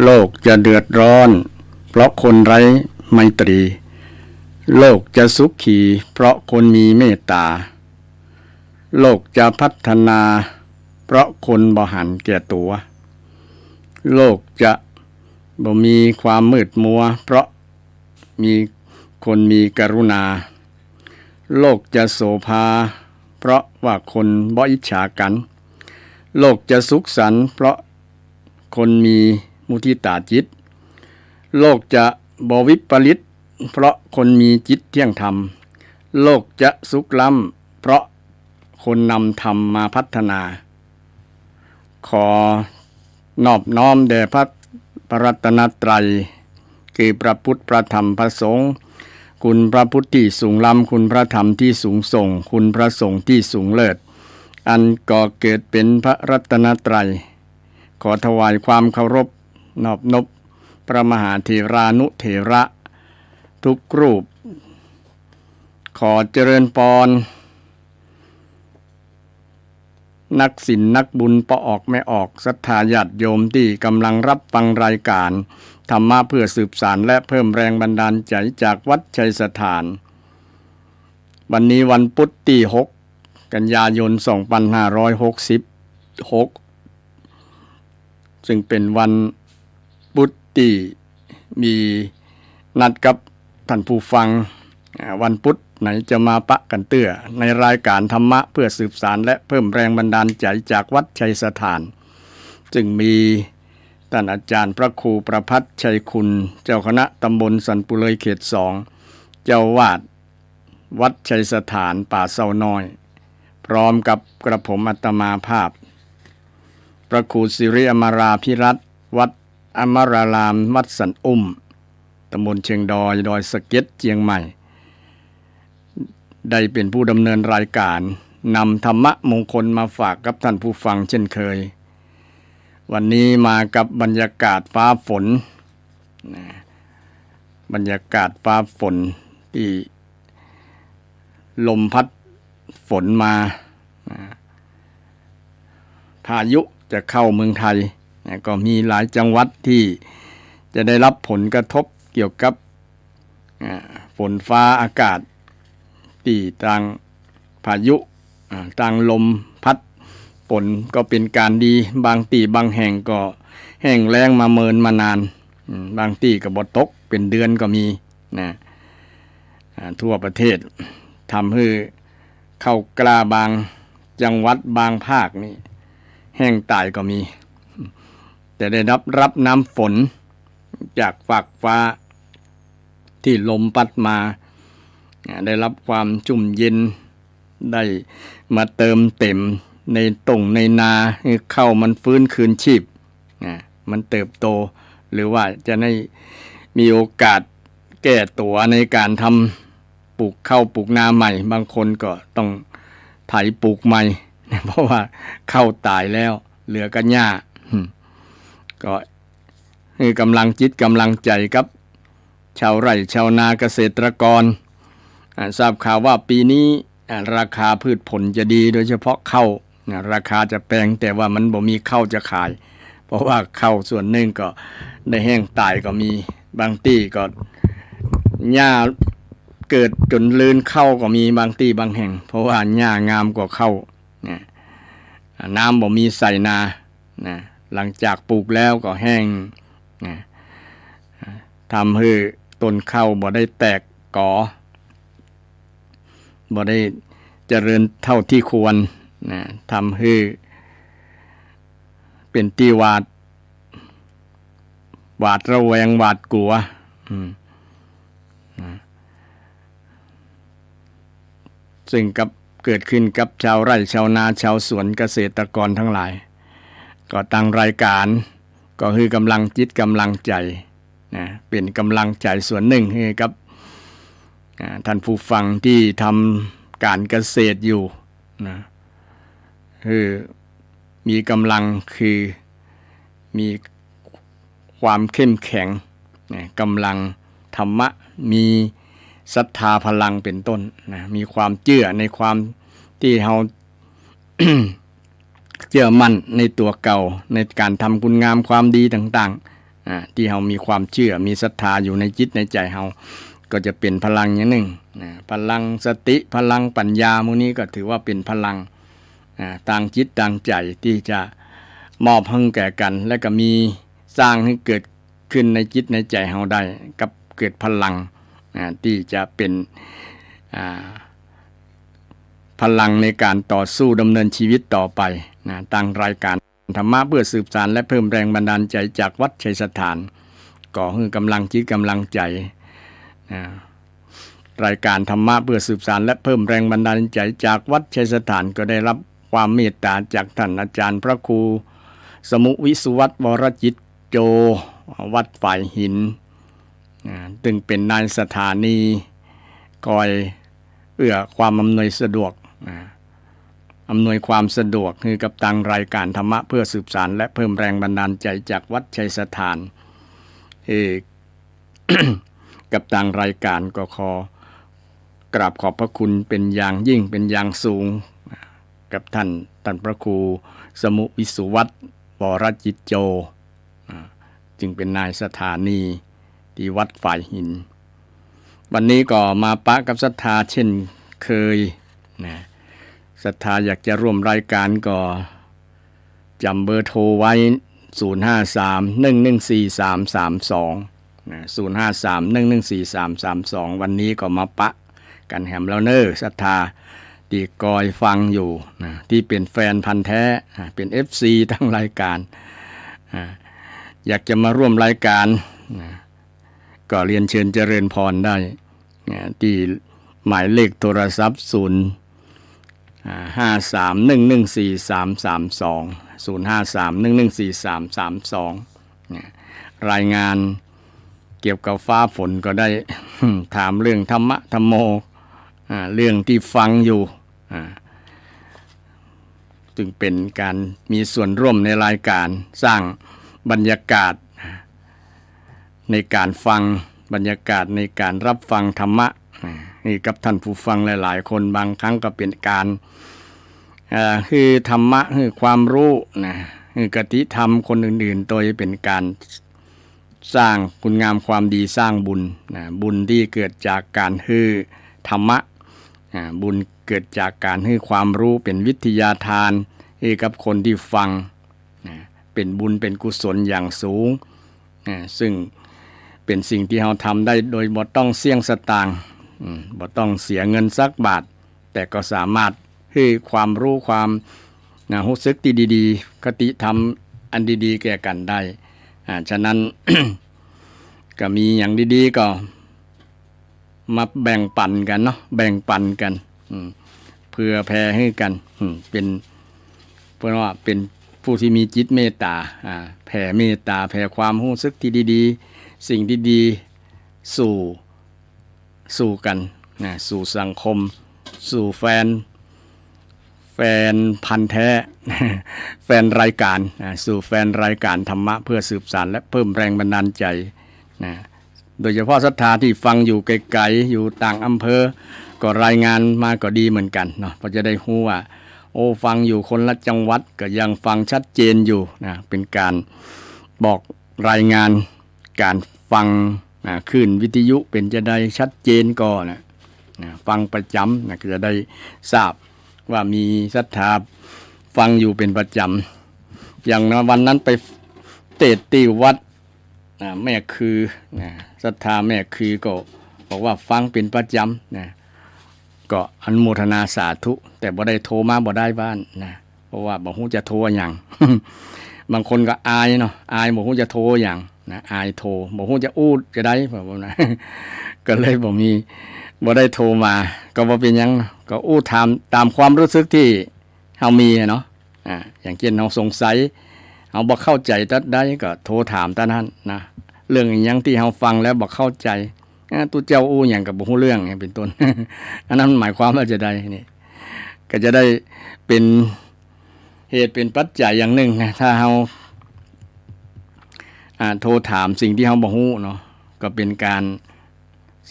โลกจะเดือดร้อนเพราะคนไร้ไมตรี โลกจะสุขีเพราะคนมีเมตตา โลกจะพัฒนาเพราะคนบ่หันแก่ตัว โลกจะบ่มีความมืดมัวเพราะมีคนมีกรุณา โลกจะโสภาเพราะว่าคนบ่อิจฉากัน โลกจะสุขสันต์เพราะคนมีมุทิตาจิต โลกจะบ่วิปริตเพราะคนมีจิตเที่ยงธรรม โลกจะสุขล้ำเพราะคนนำธรรมมาพัฒนา ขอนอบน้อมแด่พระรัตนตรัยคือพระพุทธพระธรรมพระสงฆ์คุณพระพุทธที่สูงล้ำคุณพระธรรมที่สูงส่งคุณพระสงฆ์ที่สูงเลิศอันก่อเกิดเป็นพระรัตนตรัยขอถวายความเคารพนอบนบพระมหาเถรานุเถระทุกรูปขอเจริญพรนักศิลป์นักบุญปออกไม่ออกศรัทธาญาติโยมที่กำลังรับฟังรายการธรรมะเพื่อสืบสานและเพิ่มแรงบันดาลใจจากวัดชัยสถานวันนี้วันพุธที่6 กันยายน 2566ซึ่งเป็นวันพุธที่มีนัดกับท่านผู้ฟังวันพุธไหนจะมาปะกันเตื้อในรายการธรรมะเพื่อสืบสานและเพิ่มแรงบันดาลใจจากวัดชัยสถานจึงมีท่านอาจารย์พระครูประภัสชัยคุณเจ้าคณะตำบลสันปุเลยเขต2เจ้าวาดวัดชัยสถานป่าเซาน้อยพร้อมกับกระผมอาตมาภาพพระครูสิริอมราภิรัตน์วัดอมรารามวัดสันอุ้มตำบลเชียงดอยสะเก็ดเชียงใหม่ได้เป็นผู้ดำเนินรายการนำธรรมะมงคลมาฝากกับท่านผู้ฟังเช่นเคยวันนี้มากับบรรยากาศฟ้าฝนบรรยากาศฟ้าฝนที่ลมพัดฝนมาพายุจะเข้าเมืองไทยก็มีหลายจังหวัดที่จะได้รับผลกระทบเกี่ยวกับฝนฟ้าอากาศที่ต่างพายุต่างลมพัดฝนก็เป็นการดีบางที่บางแห่งก็แห้งแล้งมาเมินมานานบางที่ก็บ่ตกเป็นเดือนก็มีนะทั่วประเทศทำให้เข้ากล้าบางจังหวัดบางภาคนี่แห้งตายก็มีแต่ได้รับน้ำฝนจากฝากฟ้าที่ลมพัดมาได้รับความชุ่มเย็นได้มาเติมเต็มในในนาให้เข้ามันฟื้นคืนชีพมันเติบโตหรือว่าจะได้มีโอกาสแก้ตัวในการทำปลูกข้าวปลูกนาใหม่บางคนก็ต้องไถปลูกใหม่เพราะว่าข้าวตายแล้วเหลือก็หญ้าก็ให้กำลังจิตกำลังใจกับชาวไร่ชาวนาเกษตรกรทราบข่าวว่าปีนี้ราคาพืชผลจะดีโดยเฉพาะข้าวราคาจะแพงแต่ว่ามันบ่มีข้าวจะขายเพราะว่าข้าวส่วนหนึ่งก็ได้แห้งตายก็มีบางที่ก็หญ้าเกิดจนลืนข้าวก็มีบางที่บางแห่งเพราะว่าหญ้างามกว่าข้าวน้ำบ่มีใส่นาหลังจากปลูกแล้วก็แห้งทำให้ต้นข้าวบ่ได้แตกกอบ่ได้เจริญเท่าที่ควรทำให้เป็นที่หวาดระแวงหวาดกลัวซึ่งเกิดขึ้นกับชาวไร่ชาวนาชาวสวนเกษตรกรทั้งหลายก็ตั้งรายการก็คือกำลังจิตกำลังใจเป็นกำลังใจส่วนหนึ่งให้กับท่านผู้ฟังที่ทำการเกษตรอยู่คือมีกำลังคือมีความเข้มแข็งกำลังธรรมะมีศรัทธาพลังเป็นต้นมีความเชื่อในความที่เรา เชื่อมั่นในตัวเก่าในการทำคุณงามความดีต่างๆ ที่เฮามีความเชื่อมีศรัทธาอยู่ในจิตในใจเฮาก็จะเป็นพลังอย่างหนึ่งพลังสติพลังปัญญาพวกนี้ก็ถือว่าเป็นพลังต่างจิตต่างใจที่จะมอบให้แก่กันและก็มีสร้างให้เกิดขึ้นในจิตในใจเฮาได้กับเกิดพลังที่จะเป็นพลังในการต่อสู้ดำเนินชีวิตต่อไปตั้งรายการธรรมะเพื่อสืบสานและเพิ่มแรงบันดาลใจจากวัดชัยสถานก่อให้กำลังจิตกำลังใจรายการธรรมะเพื่อสืบสานและเพิ่มแรงบันดาลใจจากวัดชัยสถานก็ได้รับความเมตตาจากท่านอาจารย์พระครูสมุวิสุวัตรวรจิตโจวัดฝ่ายหินซึ่งเป็นนายสถานีคอยเอื้อความอำนวยสะดวกอำนวยความสะดวกให้กับทางรายการธรรมะเพื่อสืบสานและเพิ่มแรงบันดาลใจจากวัดชัยสถาน กับทางรายการก็ขอกราบขอบพระคุณเป็นอย่างยิ่งเป็นอย่างสูงกับท่านพระครูสมุวิสุวัตรวรจิตโจจึงเป็นนายสถานีที่วัดฝ่ายหินวันนี้ก็มาปะกับศรัทธาเช่นเคยนะศรัทธาอยากจะร่วมรายการก็จำเบอร์โทรไว้053-114-332นะ053-114-332วันนี้ก็มาปะกันแหมแล้วเนอศรัทธาที่กอยฟังอยู่นะที่เป็นแฟนพันธุ์แท้เป็น FC ทั้งรายการอยากจะมาร่วมรายการนะก็เรียนเชิญเจริญพรได้ที่หมายเลขโทรศัพท์053-114-332 รายงานเกี่ยวกับฟ้าฝนก็ได้ ถามเรื่องธรรมะธรรมโมเรื่องที่ฟังอยู่จึงเป็นการมีส่วนร่วมในรายการสร้างบรรยากาศในการฟังบรรยากาศในการรับฟังธรรมะนี่กับท่านผู้ฟังหลายๆคนบางครั้งก็เป็นการคือธรรมะคือความรู้นะคือกติธรรมคนอื่นๆโดยเป็นการสร้างคุณงามความดีสร้างบุญนะบุญที่เกิดจากการฮือธรรมะบุญเกิดจากการให้ความรู้เป็นวิทยาทานให้กับคนที่ฟังเป็นบุญเป็นกุศลอย่างสูงซึ่งเป็นสิ่งที่เราทำได้โดยบ่ต้องเสี่ยงสตางค์บ่ต้องเสียเงินสักบาทแต่ก็สามารถให้ความรู้ความรู้สึกที่ดีๆคติธรรมอันดีๆแก่กันได้ฉะนั้น ก็มีอย่างดีๆก็มาแบ่งปันกันเนาะแบ่งปันกันเพื่อแผ่ให้กันเป็นเพราะว่าเป็นผู้ที่มีจิตเมตตาแผ่เมตตาแผ่ความรู้สึกที่ดีๆสิ่งที่ดีสู่กันสู่สังคมสู่แฟนพันธุ์แท้ แฟนรายการสู่แฟนรายการธรรมะเพื่อสืบสานและเพิ่มแรงบันดาลใจโดยเฉพาะศรัทธาที่ฟังอยู่ไกลๆอยู่ต่างอำเภอก็รายงานมาก็ดีเหมือนกันเนาะเพราะจะได้รู้ว่าโอ้ฟังอยู่คนละจังหวัดก็ยังฟังชัดเจนอยู่เป็นการบอกรายงานการฟังคลื่นวิทยุเป็นจะได้ชัดเจนก่อนฟังประจำก็จะได้ทราบว่ามีศรัทธาฟังอยู่เป็นประจำอย่างวันนั้นไปเทศน์ที่วัดแม่คือศรัทธาแม่คือก็บอกว่าฟังเป็นประจำก็อนุโมทนาสาธุแต่บ่ได้โทรมาบ่ได้บ้านเพราะว่าบ่ฮู้จะโทรอย่าง บางคนก็อายเนาะอายบ่ฮู้จะโทรอย่างอายโทรบ่ฮู้จะอู้จะได้แบบนั้น ก็เลยบ่ได้โทรมาก็บ่เป็นหยังก็อู้ตามความรู้สึกที่เฮามีเนาะอย่างเช่นเฮาสงสัยเฮาบ่เข้าใจตัดได้ก็โทรถามตานั้นนะเรื่องอีหยังที่เฮาฟังแล้วบ่เข้าใจตู้เจ้าอู้หยังก็บ่ฮู้เรื่องเป็นต้น อันนั้นหมายความว่าจะได้นี่ก็จะได้เป็นเหตุเป็นปัจจัยอย่างหนึ่งนะถ้าเฮาโทรถามสิ่งที่เฮาบ่ฮู้เนาะก็เป็นการ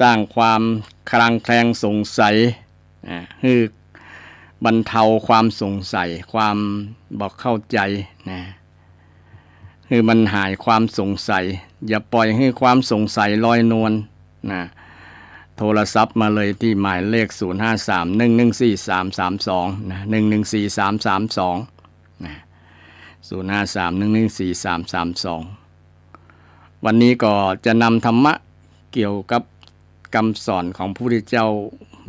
สร้างความคลางแคลงสงสัยคือบรรเทาความสงสัยความบ่เข้าใจนะค คือมันหายความสงสัยอย่าปล่อยให้ความสงสัยลอยนวลนะโทรศัพท์มาเลยที่หมายเลข053-114-332นะ114-332นะ053-114-332วันนี้ก็จะนำธรรมะเกี่ยวกับคำสอนของพระพุทธเจ้า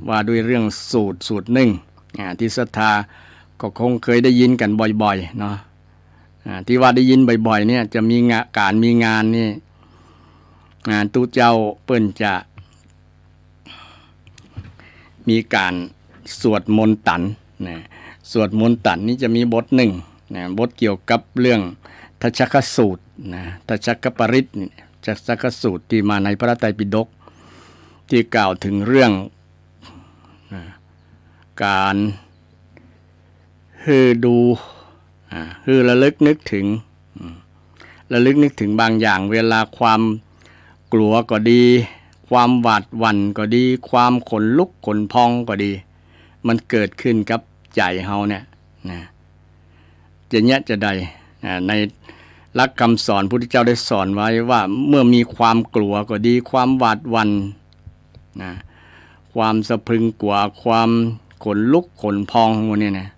ว่าด้วยเรื่องสูตรหนึ่งที่ศรัทธาก็คงเคยได้ยินกันบ่อยๆเนาะที่ว่าได้ยินบ่อยๆเนี่ยจะมีงานนี่ตู้เจ้าเปิ้นจะมีการสวดมนต์ตันนะสวดมนต์ตันนี่จะมีบทหนึ่งนะบทเกี่ยวกับเรื่องทัชชคสูตรนะทัชชคปริตทัชชคสูตรที่มาในพระไตรปิฎกที่กล่าวถึงเรื่องการดูระลึกนึกถึงบางอย่างเวลาความกลัวก็ดีความหวาดหวั่นก็ดีความขนลุกขนพองก็ดีมันเกิดขึ้นกับใจเฮาเนี่ยนะจะใดในหลักคำสอนพุทธเจ้าได้สอนไว้ว่าเมื่อมีความกลัวก็ดีความหวาดหวั่นนะความสะพรึงกลัวความขนลุกขนพองพวกนี้นะ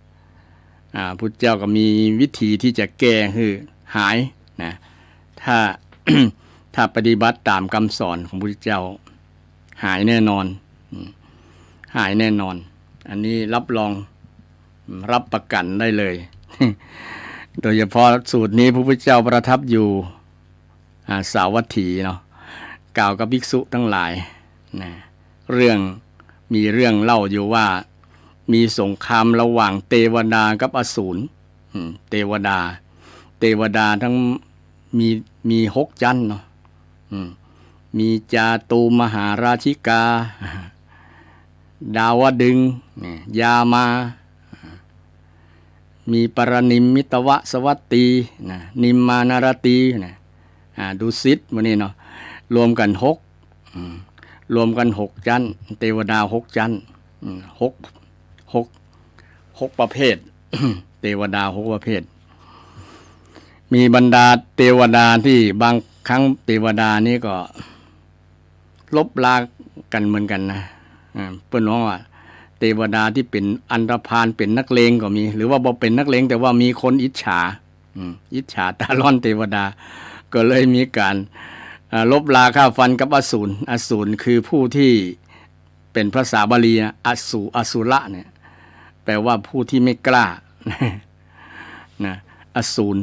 พุทธเจ้าก็มีวิธีที่จะแก้คือหายนะถ้าปฏิบัติตามคำสอนของพุทธเจ้าหายแน่นอนอันนี้รับรองรับประกันได้เลย โดยเฉพาะสูตรนี้พระพุทธเจ้าประทับอยู่สาวัตถีเนาะกล่าวกับภิกษุทั้งหลายนะมีเรื่องเล่าอยู่ว่ามีสงครามระหว่างเทวดากับอสูรเทวดาทั้งมี6ชั้นเนาะมีจาตูมหาราชิกาดาวดึงยามามีปรนิมมิตวสวัตตีนิมมานารตีดุสิตวันนี้เนาะรวมกัน6ชั้นเทวดา6ชั้น6ประเภท เทวดา6ประเภทมีบรรดาเทวดาที่บางครั้งเทวดานี้ก็ลบลากันเหมือนกันนะเปิ้นว่าเทวดาที่เป็นอันธพาลเป็นนักเลงก็มีหรือว่าบ่เป็นนักเลงแต่ว่ามีคนอิจฉาตาร้อนเทวดาก็เลยมีการลบลาฆ่าฟันกับอสูรคือผู้ที่เป็นภาษาบาลีอสุระเนี่ยแปลว่าผู้ที่ไม่กล้านะอสูร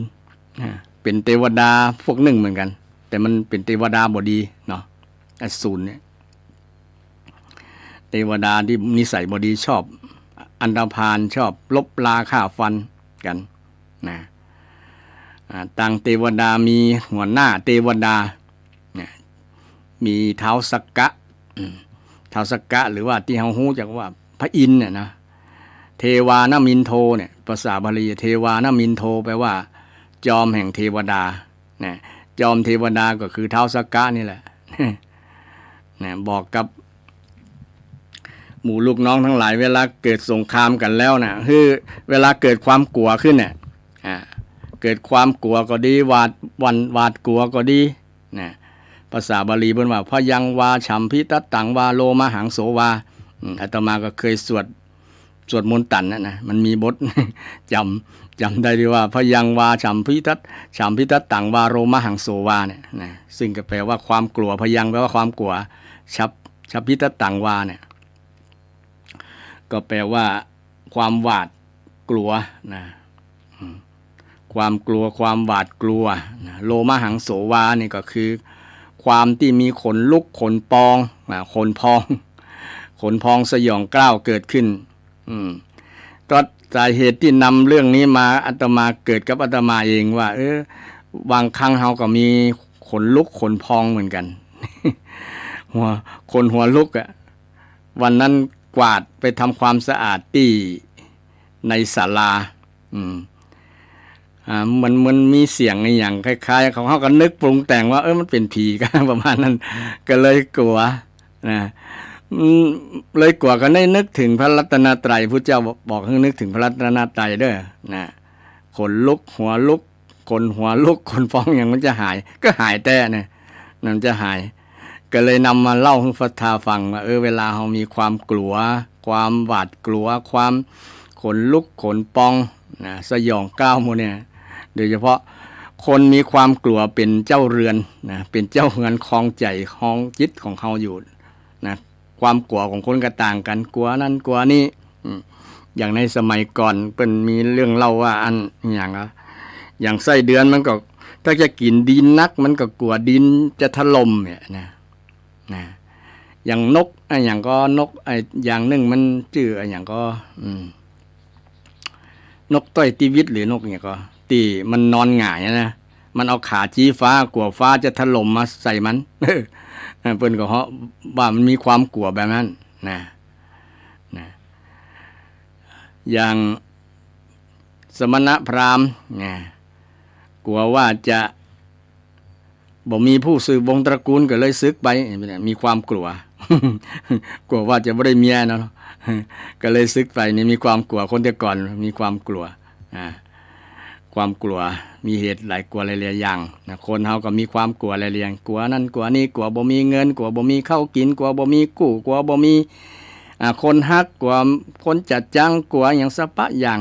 เป็นเทวดาพวกหนึ่งเหมือนกันแต่มันเป็นเทวดาบ่ดีเนาะอสูรเนี่ยเทวดาที่นิสัยบ่ดีชอบอันธพาลชอบลบลาฆ่าฟันกันนะต่างเทวดามีหัวหน้าเทวดามีท้าวสักกะหรือว่าที่เฮาฮู้จักว่าพระอินทร์เนี่ยนะเทวานมินโทเนี่ยภาษาบาลีเทวานมินโทแปลว่าจอมแห่งเทวดาเนี่ยจอมเทวดาก็คือท้าวสักกะนี่แหละเนี่ยบอกกับหมู่ลูกน้องทั้งหลายเวลาเกิดสงครามกันแล้วนะคือเวลาเกิดความกลัวขึ้นเนี่ยเกิดความกลัวก็ดีหวาดกลัวก็ดีนะภาษาบาลีเพิ่นว่าพยังวาฉัมพิตัตตังวาโลมหังโสวาอาตมาก็เคยสวดมนต์ตันนะมันมีบท จำได้ดีว่าพยังวาฉัมพิตัตตังวาโลมหังโสวาเนี่ยนะซึ่งก็แปลว่าความกลัวพยังแปลว่าความกลัวฉัพพิตัตตังวาเนี่ยก็แปลว่าความหวาดกลัวนะความกลัวความหวาดกลัวนะโลมหังโสวานี่ก็คือความที่มีขนลุกขนพองสยองกล้าวเกิดขึ้นก็สาเหตุที่นำเรื่องนี้มาอาตมาเกิดกับอาตมาเองว่าบางครั้งเฮาก็มีขนลุกขนพองเหมือนกัน หัวลุกอ่ะวันนั้นกวาดไปทำความสะอาดที่ในศาลามันมีเสียงอย่างคล้ายๆเขาก็นึกปรุงแต่งว่ามันเป็นผีกันประมาณนั้นก็เลยกลัวนะเลยกลัวก็ได้นึกถึงพระรัตนตรัยพุทธเจ้าบอกให้นึกถึงพระรัตนตรัยเด้อนะขนลุกหัวลุก คนหัวลุกคนฟ้องอย่างมันจะหายก็หายแต่เนี่ยมันจะหายก็เลยนำมาเล่าให้ฟังฟังว่าเวลาเรามีความกลัวความหวาดกลัวความขนลุกขนพองนะสยองก้าวหมดเนี่ยโดยเฉพาะคนมีความกลัวเป็นเจ้าเรือนนะเป็นเจ้าเรือนครองใจครองจิตของเขาอยู่นะความกลัวของคนก็ต่างกันกลัวนั่นกลัวนี่อย่างในสมัยก่อนเป็นมีเรื่องเล่าว่าอันอย่างไส้เดือนมันก็ถ้าจะกินดินนักมันก็กลัวดินจะถล่มเนี่ยนะอย่างนกอย่างก็นกอย่างหนึ่งมันชื่ออย่างก็นกต้อยตีวิตหรือนกเนี่ยก็ตีมันนอนหงายนะมันเอาขาชี้ฟ้ากลัวฟ้าจะถล่มมาใส่มันเพิ่นก็เพราะว่ามันมีความกลัวแบบนั้นนะอย่างสมณพราหมณ์กลัวว่าจะบ่มีผู้สืบวงศ์ตระกูลก็เลยสึกไปมีความกลัว กลัวว่าจะไม่ได้เมียเนาะก็เลยสึกไปนี่มีความกลัวคนแต่ก่อนมีความกลัวความกลัวมีเหตุหลายกลัวหลายอย่างนะคนเฮาก็มีความกลัวหลายอย่างกลัวนั่นกลัวนี่กลัวบ่มีเงินกลัวบ่มีข้าวกินกลัวบ่มีกู้กลัวบ่มีคนฮักกลัวคนจัดจังกลัวอย่างสะปะอย่าง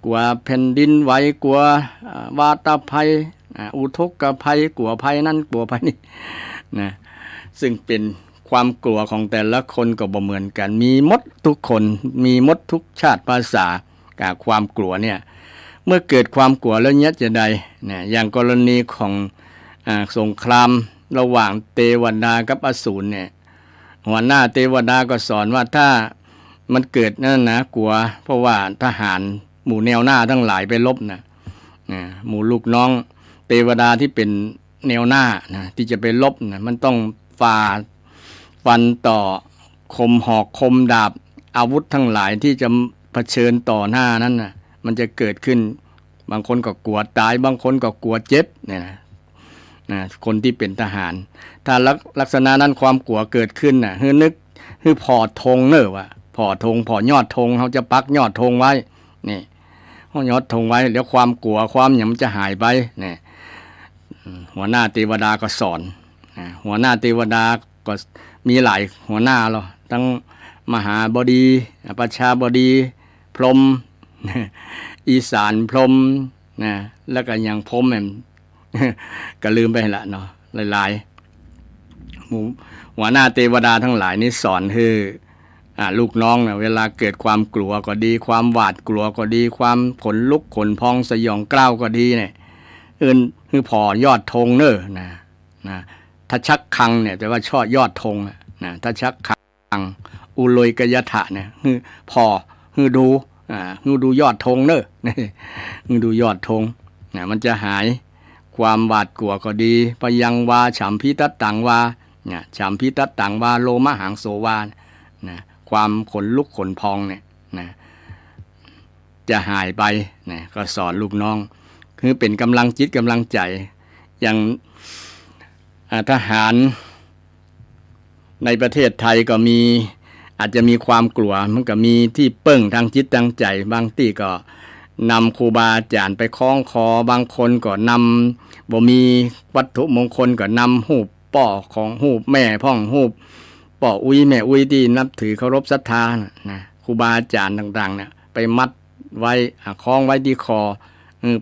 กลัวแผ่นดินไหวกลัววาตภัยอุทกภัยกลัวภัยนั่นกลัวภัยนี่นะซึ่งเป็นความกลัวของแต่ละคนก็บ่เหมือนกันมีหมดทุกคนมีหมดทุกชาติภาษากับความกลัวเนี่ยเมื่อเกิดความกลัวแล้วเนี้ยจะใดเนี่ยอย่างกรณีของสงครามระหว่างเทวดากับอสูรเนี่ยหัวหน้าเทวดาก็สอนว่าถ้ามันเกิดนั่นนะกลัวเพราะว่าทหารหมู่แนวหน้าทั้งหลายไปรบนะหมู่ลูกน้องเทวดาที่เป็นแนวหน้านะที่จะไปรบนะมันต้องฝ่าฟันต่อคมหอกคมดาบอาวุธทั้งหลายที่จะเผชิญต่อหน้านั้นนะมันจะเกิดขึ้นบางคนก็กลัวตายบางคนก็กลัวเจ็บเนี่ยนะคนที่เป็นทหารถ้าลักษณะนั้นความกลัวเกิดขึ้นน่ะคือพอธงเนอะว่าพอธงพอยอดธงเขาจะปักยอดธงไว้นี่เขายอดธงไว้แล้วความกลัวความหยังมันจะหายไปนี่หัวหน้าเทวดาก็สอนหัวหน้าเทวดาก็มีหลายหัวหน้าหรอทั้งมหาบดีประชาบดีพรหมอีสานพรหมนะแล้วก็อย่างพรหมก็ลืมไปละเนาะหลายๆหัวหน้าเทวดาทั้งหลายนี่สอนคือลูกน้องนะเวลาเกิดความกลัวก็ดีความหวาดกลัวก็ดีความขนลุกขนพองสยองกล้าวก็ดีเนี่ยคือพอยอดธงเนอะนะถ้าชักคังเนี่ยแต่ว่าชอบยอดธงนะถ้าชักคังอุลยกยถะเนี่ยคือพอคือดูยอดธงเนอะคือดูยอดธงนะมันจะหายความหวาดกลัวก็ดีปยังวาฉัมพิตัตตังวาเนี่ยฉัมพิตัตตังวาโลมหังโสวานะความขนลุกขนพองเนี่ยนะจะหายไปนะก็สอนลูกน้องคือเป็นกำลังจิตกำลังใจอย่างทหารในประเทศไทยก็มีอาจจะมีความกลัวมันก็มีที่เปิ้งทางจิตทางใจบางที่ก็นำครูบาอาจารย์ไปคล้องคอบางคนก็นำบ่มีวัตถุมงคลก็นำหูปป่อของหูปแม่พ่องหูปป่ออุ้ยแม่อุ้ยที่นับถือเคารพศรัทธานะครูบาอาจารย์ต่างๆเนี่ยไปมัดไว้คล้องไว้ที่คอ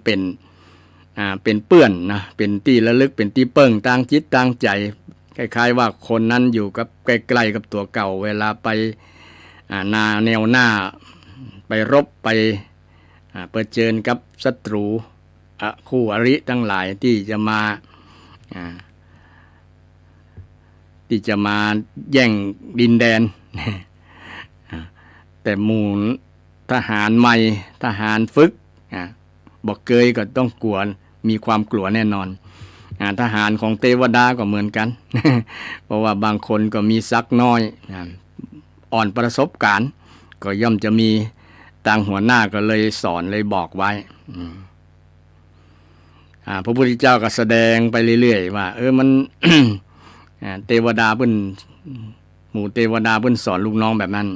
เป็นเปื้อนนะเป็นที่ระลึกเป็นที่เปิ้งต่างจิตต่างใจคล้ายๆว่าคนนั้นอยู่กับใกล้ๆกับตัวเก่าเวลาไปแนวหน้าไปรบไปเผชิญกับศัตรูคู่อริทั้งหลายที่จะมาแย่งดินแดน แต่หมู่ทหารใหม่ทหารฝึกบอกเกยก็ต้องกลัวมีความกลัวแน่นอนทหารของเทวดาก็เหมือนกัน เพราะว่าบางคนก็มีศักดิ์น้อยอ่อนประสบการณ์ก็ย่อมจะมีต่างหัวหน้าก็เลยสอนเลยบอกไว้พระพุทธเจ้าก็แสดงไปเรื่อยๆว่ามัน เทวดาเพิ่นหมู่เทวดาเพิ่นสอนลูกน้องแบบนั้น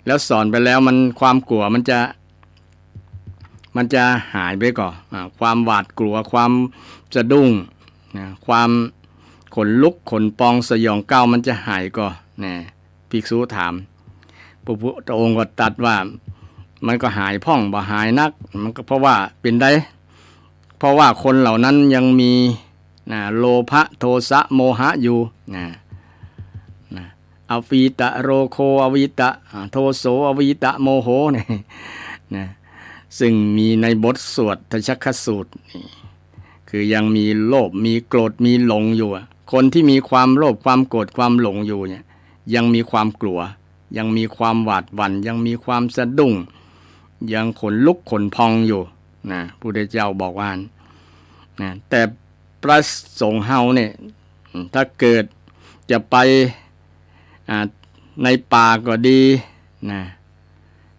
แล้วสอนไปแล้วมันความกลัวมันจะ มันจะหายไปก่อนความหวาดกลัวความสะดุ้งนะความขนลุกขนปองสยองก้าวมันจะหายก่อนนะภิกษุถามพระพุทธองค์ก็ตรัสว่ามันก็หายพ่องบ่หายนักมันก็เพราะว่าเป็นได้เพราะว่าคนเหล่านั้นยังมีโลภะโทสะโมหะอยู่อวิตะโรโคอวิตะโทโสอวิตะโมโหเนี่ยนะซึ่งมีในบทสวดทชัคคสูตรนี่คือยังมีโลภมีโกรธมีหลงอยู่คนที่มีความโลภความโกรธความหลงอยู่เนี่ยยังมีความกลัวยังมีความหวาดหวั่นยังมีความสะดุ้งยังขนลุกขนพองอยู่นะพระพุทธเจ้าบอกว่านะแต่พระสงฆ์เฮาเนี่ยถ้าเกิดจะไปในป่าก็ดีนะ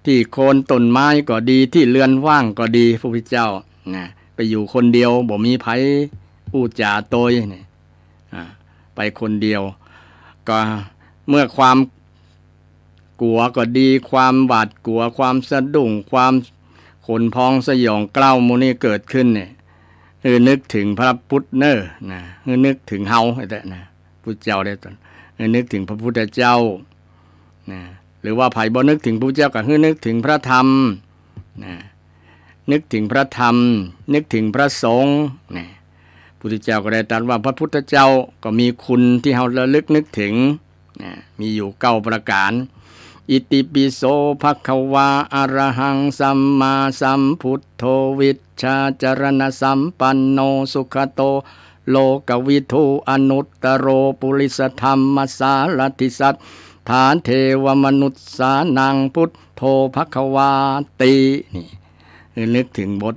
ที่โคนต้นไม้ก็ดีที่เรือนว่างก็ดีพระพุทธเจ้านะไปอยู่คนเดียวบ่มีไผอู้จ่าโตยเนี่ยไปคนเดียวก็เมื่อความกลัวก็ดีความหวาดกลัวความสะดุ้งความขนพองสยองเกล้ามูนี่เกิดขึ้นเนี่ยนึกถึงพระพุทธเนอนะนึกถึงเฮาแต่นะพุทธเจ้าได้ตอนนึกถึงพระพุทธเจ้านะหรือว่าไผบ่นึกถึงพระพุทธเจ้าก็นึกถึงพระธรรมนะนึกถึงพระธรรมนึกถึงพระสงฆ์นะพุทธเจ้าก็ได้ตรัสว่าพระพุทธเจ้าก็มีคุณที่เฮาระลึกนึกถึงนะมีอยู่9ประการอิติปิโสภควาอะระหังสัมมาสัมพุทโธวิชชาจรณสัมปันโนสุขโตโลกวิทูอนุตตโรปุริสธรรมสารติสัตฐานเทวมนุษสานังพุทโธภควาตินี่นึกถึงบท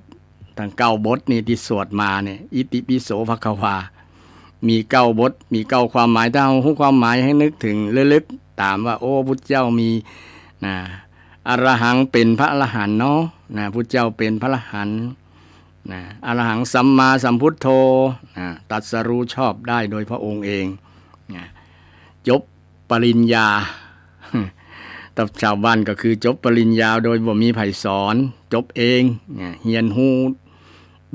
ทั้ง9บทนี่ที่สวดมาเนี่ยอิติปิโสภความี9บทมี9ความหมายถ้าเอาความหมายให้นึกถึงลึกๆตามว่าโอ้พุทธเจ้ามีอรหังเป็นพระอรหันต์เนาะพุทธเจ้าเป็นพระอรหันต์อรหังสัมมาสัมพุทโธตรัสรู้ชอบได้โดยพระองค์เองจบปริญญาแต่ชาวบ้านก็คือจบปริญญาโดยบ่มีไผสอนจบเองเฮียนฮู้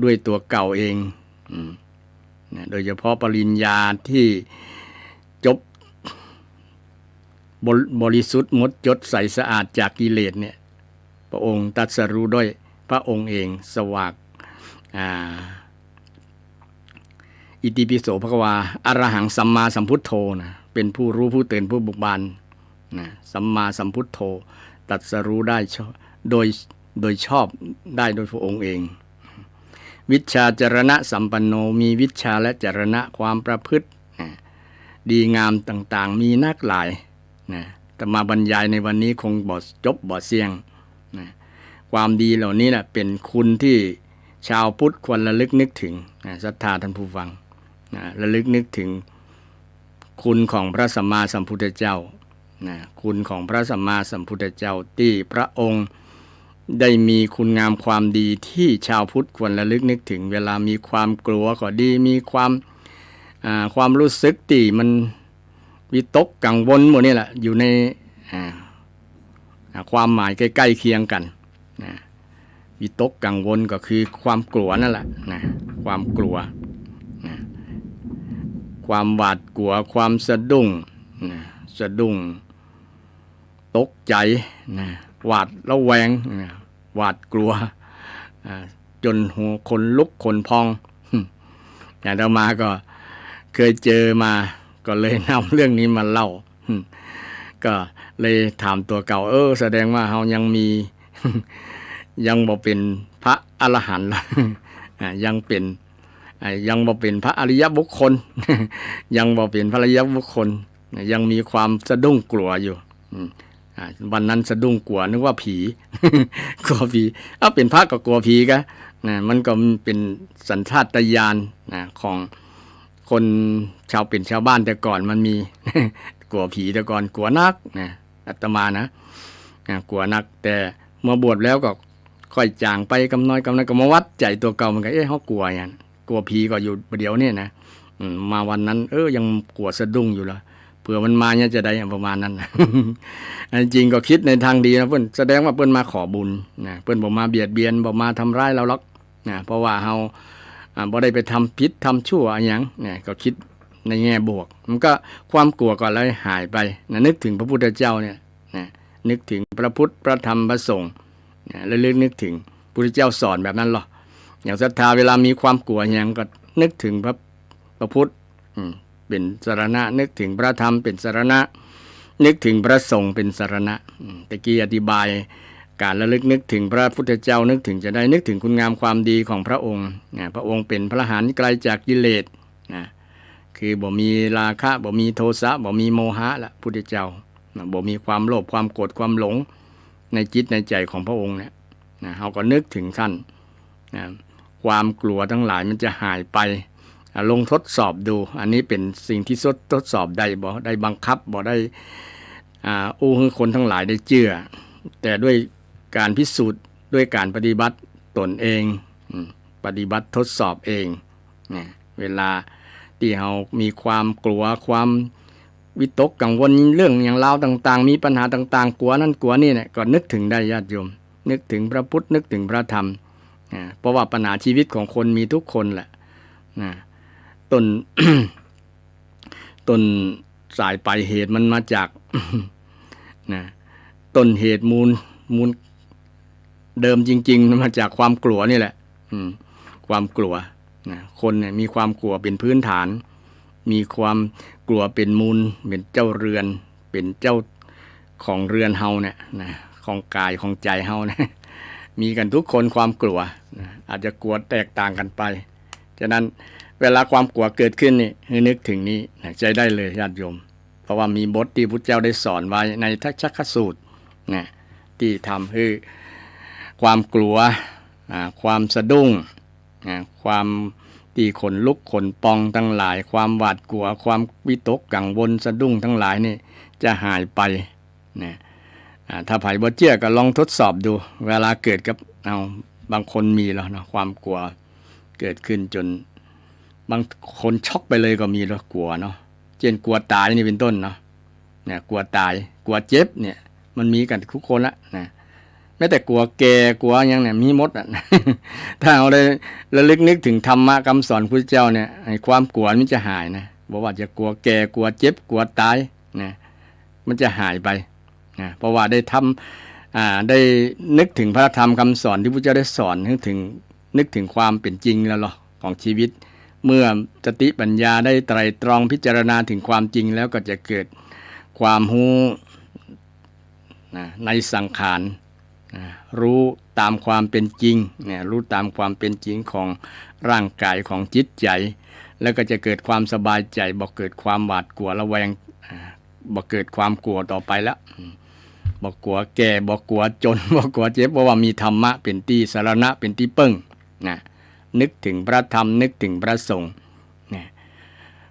ด้วยตัวเก่าเองโดยเฉพาะปริญญาที่จบบริสุทธิ์หมดจดใสสะอาดจากกิเลสเนี่ยพระองค์ตรัสรู้ด้วยพระองค์เองสวากอิติปิโสภควาอรหังสัมมาสัมพุทโธนะเป็นผู้รู้ผู้ตื่นผู้บุกบานนะสัมมาสัมพุทโธตรัสรู้ได้โดยชอบได้โดยพระองค์เองวิชชาจรณะสัมปันโนมีวิชชาและจรณะความประพฤติดีงามต่างๆมีนักหลายนะแต่มาบรรยายในวันนี้คงบ่จบบ่เสียงนะความดีเหล่านี้แหละเป็นคุณที่ชาวพุทธควรระลึกนึกถึงศรัทธาท่านผู้ฟังระลึกนึกถึงคุณของพระสัมมาสัมพุทธเจ้าคุณของพระสัมมาสัมพุทธเจ้าที่พระองค์ได้มีคุณงามความดีที่ชาวพุทธควรระลึกนึกถึงเวลามีความกลัวก็ดีมีความรู้สึกที่มันวิตกกังวลหมดนี่แหละอยู่ในความหมายใกล้ๆเคียงกันวิตกกังวลก็คือความกลัวนั่นแหละความกลัวความหวาดกลัวความสะดุ้งตกใจหวาดระแวงหวาดกลัวจนหัวคนลุกคนพองอย่างเรามาก็เคยเจอมาก็เลยนำเรื่องนี้มาเล่าก็เลยถามตัวเก่าแสดงว่าเรายังมียังบ่เป็นพระอรหันต์ยังบ่เป็นพระอริยบุคคลยังบ่เป็นพระอริยบุคคลยังมีความสะดุ้งกลัวอยู่วันนั้นสะดุ้งกลัวนึกว่าผี กลัวผีเป็นพระก็กลัวผีกะมันก็เป็นสัญชาตญาณของคนชาวบ้านแต่ก่อนมันมี กลัวผีแต่ก่อนกลัวนักอาตมานะกลัวนักแต่เมื่อบวชแล้วก็ค่อยจางไปกำน้อยก็มาวัดใจตัวเก่ามันก็เฮากลัวอย่างกลัวผีก็อยู่เดี๋ยวนี้นะมาวันนั้นยังกลัวสะดุ้งอยู่ละ เผื่อมันมาเนี่ยจะได้ประมาณนั้น จริงก็คิดในทางดีนะเพิ่นแสดงว่าเพิ่นมาขอบุญนะเพิ่นบ่มาเบียดเบียนบ่มาทำร้ายเราหรอกนะเพราะว่าเฮาบ่ได้ไปทำผิดทำชั่วอะไรหยังเนี่ยก็คิดในแง่บวกมันก็ความกลัวก็เลยหายไปนะนึกถึงพระพุทธเจ้าเนี่ยนะนึกถึงพระพุทธพระธรรมพระสงฆ์นะแล้วนึกถึงพระพุทธเจ้าสอนแบบนั้นหรออย่างศรัทธาเวลามีความกลัวอย่างก็นึกถึงพระพุทธเป็นสรณะนึกถึงพระธรรมเป็นสรณะนึกถึงพระสงฆ์เป็นสรณะตะกี้อธิบายการระลึกนึกถึงพระพุทธเจ้านึกถึงจะได้นึกถึงคุณงามความดีของพระองค์นะพระองค์เป็นพระอรหันต์ไกลจากกิเลสนะคือบ่มีราคะบ่มีโทสะบ่มีโมหะละพุทธเจ้าบ่มีความโลภความโกรธความหลงในจิตในใจของพระองค์เนี่ยนะเราก็นึกถึงท่านนะความกลัวทั้งหลายมันจะหายไปลงทดสอบดูอันนี้เป็นสิ่งที่ทดสอบได้บ่ได้บังคับบ่ได้อู้ให้คนทั้งหลายได้เชื่อแต่ด้วยการพิสูจน์ด้วยการปฏิบัติตนเองปฏิบัติทดสอบเองนะเวลาที่เรามีความกลัวความวิตกกังวลเรื่องอย่างราวต่างๆมีปัญหาต่างๆกลัวนั่นกลัวนี่เนี่ยก็นึกถึงได้ญาติโยมนึกถึงพระพุทธนึกถึงพระธรรมเพราะว่าปัญหาชีวิตของคนมีทุกคนแหละต้น ต้นสายปลายเหตุมันมาจาก ต้นเหตุมูลเดิมจริงๆมันมาจากความกลัวนี่แหละความกลัวคนเนี่ยมีความกลัวเป็นพื้นฐานมีความกลัวเป็นมูลเป็นเจ้าเรือนเป็นเจ้าของเรือนเฮาเนี่ยของกายของใจเฮาเนี่ยมีกันทุกคนความกลัวอาจจะกลัวแตกต่างกันไปฉะนั้นเวลาความกลัวเกิดขึ้นนี่ให้นึกถึงนี้ใจได้เลยญาติโยมเพราะว่ามีบทที่พุทธเจ้าได้สอนไว้ในทักษะสูตรที่ทำให้ความกลัวความสะดุ้งความที่ขนลุกขนปองทั้งหลายความหวาดกลัวความวิตกกังวลสะดุ้งทั้งหลายนี่จะหายไปถ้าไผบ่เชื่อก็ลองทดสอบดูเวลาเกิดกับบางคนมีแล้วนะความกลัวเกิดขึ้นจนบางคนช็อกไปเลยก็มีแล้วกลัวเนาะเช่นกลัวตายนี่เป็นต้นเนาะกลัวตายกลัวเจ็บเนี่ยมันมีกันทุกคนละนะแม้แต่กลัวแก่กลัวยังเนี่ยมีหมดอ่ะ ถ้าเอาได้ระลึกนึกถึงธรรมะคำสอนพุทธเจ้าเนี่ยความกลัวมันจะหายนะบอกว่าจะกลัวแก่กลัวเจ็บกลัวตายนะมันจะหายไปนะเพราะว่าได้ทำได้นึกถึงพระธรรมคำสอนที่พุทธเจ้าได้สอนนึกถึงความเป็นจริงแล้วหรอของชีวิตเมื่อสติปัญญาได้ไตร่ตรองพิจารณาถึงความจริงแล้วก็จะเกิดความรู้ในสังขารรู้ตามความเป็นจริงรู้ตามความเป็นจริงของร่างกายของจิตใจแล้วก็จะเกิดความสบายใจบ่เกิดความหวาดกลัวระแวงบ่เกิดความกลัวต่อไปแล้วบ่กลัวแก่บ่กลัวจนบ่กลัวเจ็บเพราะว่ามีธรรมะเป็นที่สรณะเป็นที่พึ่งนึกถึงพระธรรมนึกถึงพระสงฆ์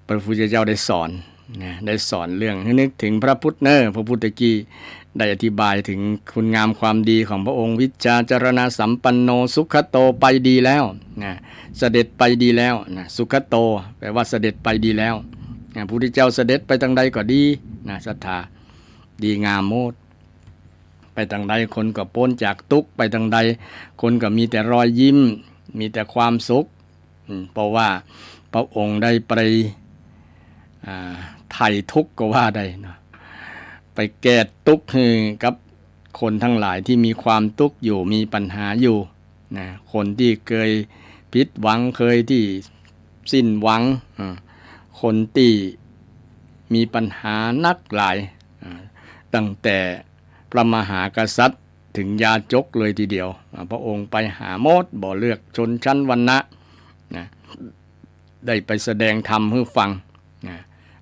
พระพุทธเจ้าได้สอนเรื่องนึกถึงพระพุทธพระพุทธกี้ได้อธิบายถึงคุณงามความดีของพระองค์วิชาจารณะสัมปันโนสุขโตไปดีแล้วเสด็จไปดีแล้วสุขโตแปลว่าเสด็จไปดีแล้วพระพุทธเจ้าเสด็จไปทางใดก็ดีศรัทธาดีงามโมดไปทางใดคนก็พ้นจากทุกข์ไปทางใดคนก็มีแต่รอยยิ้มมีแต่ความสุขเพราะว่าพระองค์ได้ไปไถ่ทุกข์ก็ว่าได้นะไปแก้ทุกข์ให้กับคนทั้งหลายที่มีความทุกข์อยู่มีปัญหาอยู่คนที่เคยผิดหวังเคยที่สิ้นหวังคนที่มีปัญหานักหลายตั้งแต่พระมหากษัตริย์ถึงยาจกเลยทีเดียวพระองค์ไปหาหมดบ่เลือกชนชั้นวรรณะได้ไปแสดงธรรมให้ฟัง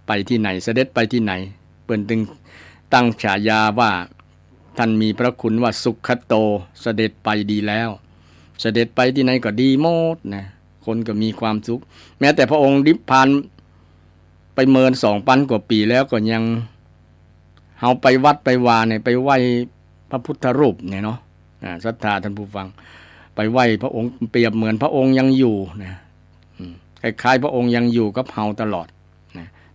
ไปที่ไหนเสด็จไปที่ไหนเปิ้นจึงตั้งฉายาว่าท่านมีพระคุณว่าสุขโตเสด็จไปดีแล้วเสด็จไปที่ไหนก็ดีหมดคนก็มีความสุขแม้แต่พระองค์นิพพานไปเมิน 2,000 กว่าปีแล้วก็ยังเฮาไปวัดไปวาเนี่ยไปไหว้พระพุทธรูปเนี่ยเนาะศรัทธาท่านผู้ฟังไปไหว้พระองค์เปรียบเหมือนพระองค์ยังอยู่คล้ายๆพระองค์ยังอยู่กับเฮาตลอด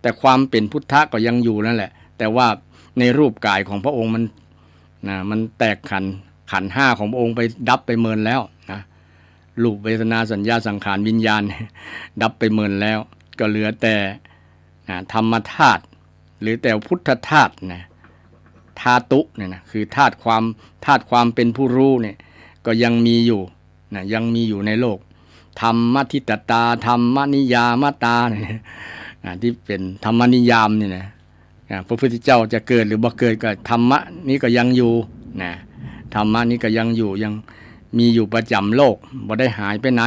แต่ความเป็นพุทธะก็ยังอยู่นั่นแหละแต่ว่าในรูปกายของพระองค์มันแตกขันธ์ห้าของพระองค์ไปดับไปเมินแล้วนะรูปเวทนาสัญญาสังขารวิญญาณดับไปเมินแล้วก็เหลือแต่ธรรมธาตุหรือแต่พุทธธาตุนะธาตุเนี่ยนะคือธาตุความเป็นผู้รู้เนี่ยก็ยังมีอยู่นะยังมีอยู่ในโลกธรรมทิฏฐตาธรรมนิยามตาเนี่ยที่เป็นธรรมนิยามเนี่ยนะพระพุทธเจ้าจะเกิดหรือบ่เกิดก็ธรรมะนี้ก็ยังอยู่นะธรรมะนี้ก็ยังอยู่ยังมีอยู่ประจำโลกบ่ได้หายไปไหน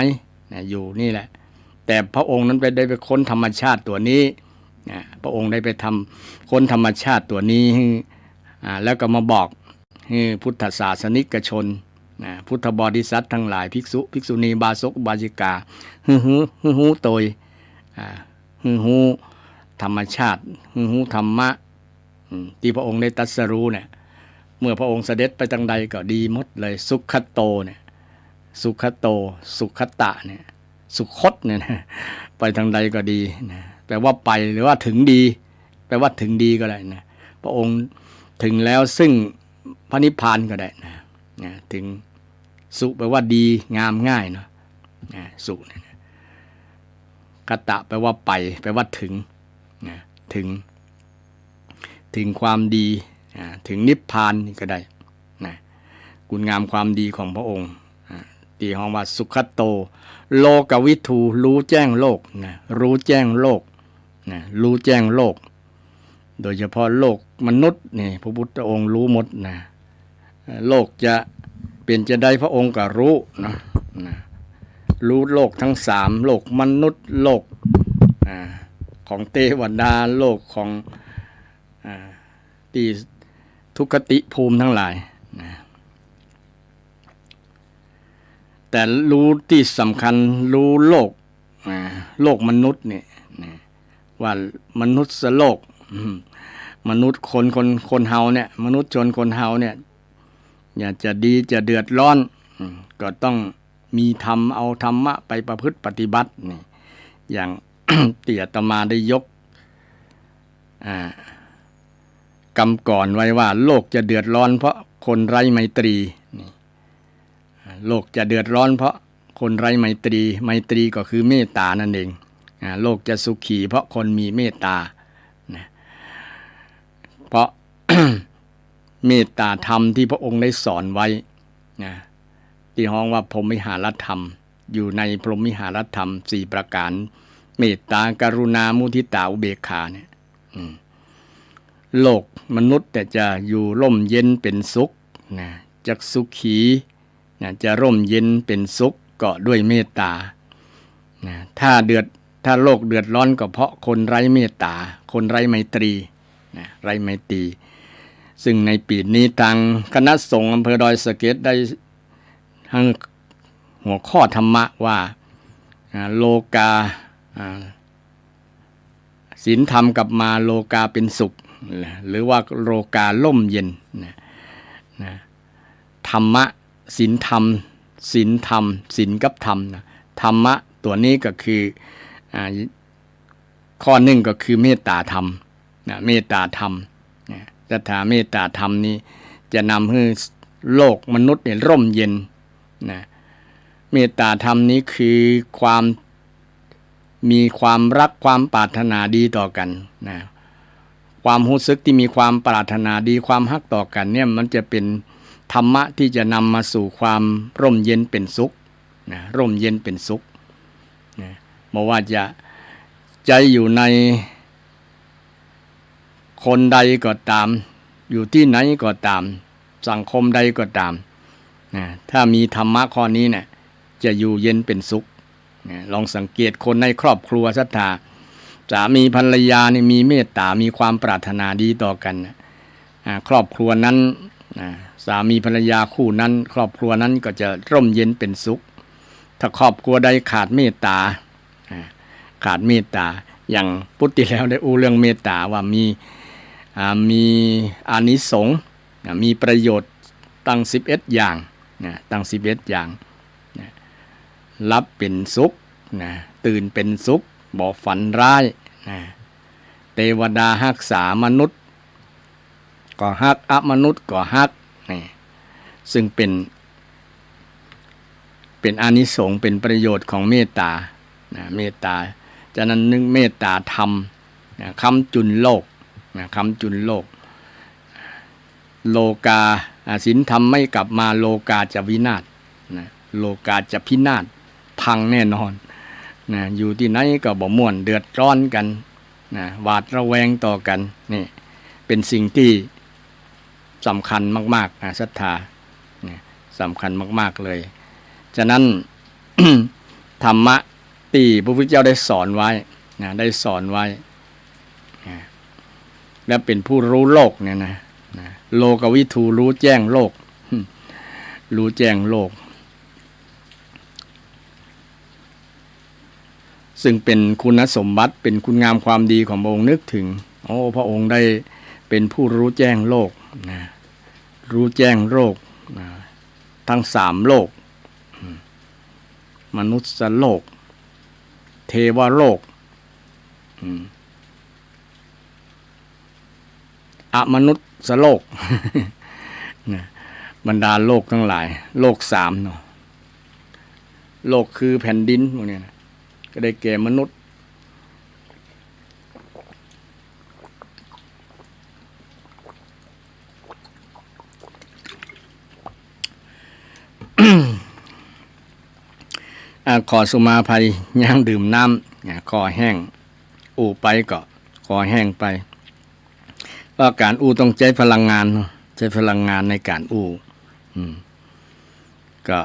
นะอยู่นี่แหละแต่พระองค์นั้นได้ไปค้นธรรมชาติตัวนี้นะพระองค์ได้ไปค้นธรรมชาติตัวนี้แล้วก็มาบอกให้พุทธศาสนิกชนพุทธบริษัททั้งหลายภิกษุภิกษุณีบาศกบาสิกาฮู้โตยฮู้ธรรมชาติฮู้ธรรมะที่พระองค์ได้ตรัสรู้เนี่ยเมื่อพระองค์เสด็จไปทางใดก็ดีหมดเลยสุขโตเนี่ยสุขโตสุขตะเนี่ยสุขคตเนี่ยไปทางใดก็ดีนะแปลว่าไปหรือว่าถึงดีแปลว่าถึงดีก็ได้นะพระองค์ถึงแล้วซึ่งพระนิพพานก็ได้นะถึงสุแปลว่าดีงามง่ายเนาะสุเนี่ยคตะแปลว่าไปแปลว่าถึงนะถึงความดีถึงนิพพานนี่ก็ได้นะคุณงามความดีของพระองค์ที่ห้องว่าสุขโตโลกวิทูรู้แจ้งโลกนะรู้แจ้งโลกนะรู้แจ้งโลกโดยเฉพาะโลกมนุษย์นี่พระพุทธองค์รู้หมดนะโลกจะเปลี่ยนจะได้พระองค์ก็รู้นะรู้โลกทั้งสามโลกมนุษย์โลกของเทวดาโลกของที่ทุกขติภูมิทั้งหลายนะแต่รู้ที่สำคัญรู้โลกมนุษย์เนี่ยว่ามนุษย์โลกมนุษย์คนเฮาเนี่ยมนุษย์ชนคนเฮาเนี่ยอยากจะดีจะเดือดร้อนก็ต้องมีธรรมเอาธรรมะไปประพฤติปฏิบัตินี่อย่าง ที่อาตมาได้ยกกำก่อนไว้ว่าโลกจะเดือดร้อนเพราะคนไร้ไมตรีนี่โลกจะเดือดร้อนเพราะคนไร้ไมตรีก็คือเมตตานั่นเองโลกจะสุขีเพราะคนมีเมตตานะเพราะ เมตตาธรรมที่พระองค์ได้สอนไว้นะที่ห้องว่าพรหมวิหารธรรมอยู่ในพรหมวิหารธรรม4ประการเมตตากรุณามุทิตาอุเบกขาเนี่ยโลกมนุษย์แต่จะอยู่ร่มเย็นเป็นสุขนะจักสุขีนะจะร่มเย็นเป็นสุขก็ด้วยเมตตานะถ้าโลกเดือดร้อนก็เพราะคนไร้เมตตาคนไร้ไมตรีนะไร้ไมตรีซึ่งในปีนี้ทางคณะสงฆ์อำเภอดอยสะเก็ดได้ทั้งหัวข้อธรรมะว่าโลกาศีลธรรมกับมาโลกาเป็นสุขหรือว่าโลกาล่มเย็นธรรมะศีลธรรมศีลกับธรรมธรรมะตัวนี้ก็คือข้อหนึ่งก็คือเมตตาธรรมเมตตาธรรมจะถาเมตตาธรรมนี้จะนำให้โลกมนุษย์เนี่ยร่มเย็นนะเมตตาธรรมนี้คือมีความรักความปรารถนาดีต่อกันนะความรู้สึกที่มีความปรารถนาดีความฮักต่อกันเนี่ยมันจะเป็นธรรมะที่จะนำมาสู่ความร่มเย็นเป็นสุขนะร่มเย็นเป็นสุขนะไม่ว่าจะใจอยู่ในคนใดก็ตามอยู่ที่ไหนก็ตามสังคมใดก็ตามนะถ้ามีธรรมะข้อนี้เนี่ยจะอยู่เย็นเป็นสุขนะลองสังเกตคนในครอบครัวศรัทธาสามีภรรยานี่มีเมตตามีความปรารถนาดีต่อกันครอบครัวนั้นสามีภรรยาคู่นั้นครอบครัวนั้นก็จะร่มเย็นเป็นสุขถ้าครอบครัวใดขาดเมตตาอย่างพุทธิแล้วได้เรื่องเมตตาว่ามีอานิสงส์มีประโยชน์ตั้ง11อย่างตั้ง11อย่างรับเป็นสุขตื่นเป็นสุขบ่ฝันร้าย เทวดาฮักษามนุษย์ก็ฮักอมนุษย์ก็ฮักนี่ซึ่งเป็นอานิสงส์เป็นประโยชน์ของเมตตาเมตตาฉะนั้นนึกเมตตาธรรมค้ำจุนโลกค้ำจุนโลกโลกาศีลธรรมไม่กลับมาโลกาจะวินาศโลกาจะพินาศพังแน่นอนอยู่ที่ไหนก็บ่ม่วนเดือดร้อนกันหวาดระแวงต่อกันนี่เป็นสิ่งที่สำคัญมากๆศรัทธาสำคัญมากๆเลยฉะนั้น ธรรมะที่พระพุทธเจ้าได้สอนไว้ได้สอนไว้และเป็นผู้รู้โลกเนี่ยนะโลกวิทูรู้แจ้งโลกรู้แจ้งโลกซึ่งเป็นคุณสมบัติเป็นคุณงามความดีของพระองค์นึกถึงพระองค์ได้เป็นผู้รู้แจ้งโลกรู้แจ้งโลกทั้ง3โลกมนุษย์โลกเทวโลกอมนุษย์โลก บรรดาโลกทั้งหลายโลก3เนาะโลกคือแผ่นดินพวกนี้นะก็ได้แก่มนุษย์ ขอสุมาภัยย่างดื่มน้ำคอแห้งอู้ไปก็คอแห้งไปว่าการอู้ต้องใช้พลังงานใช้พลังงานในการอู้ก็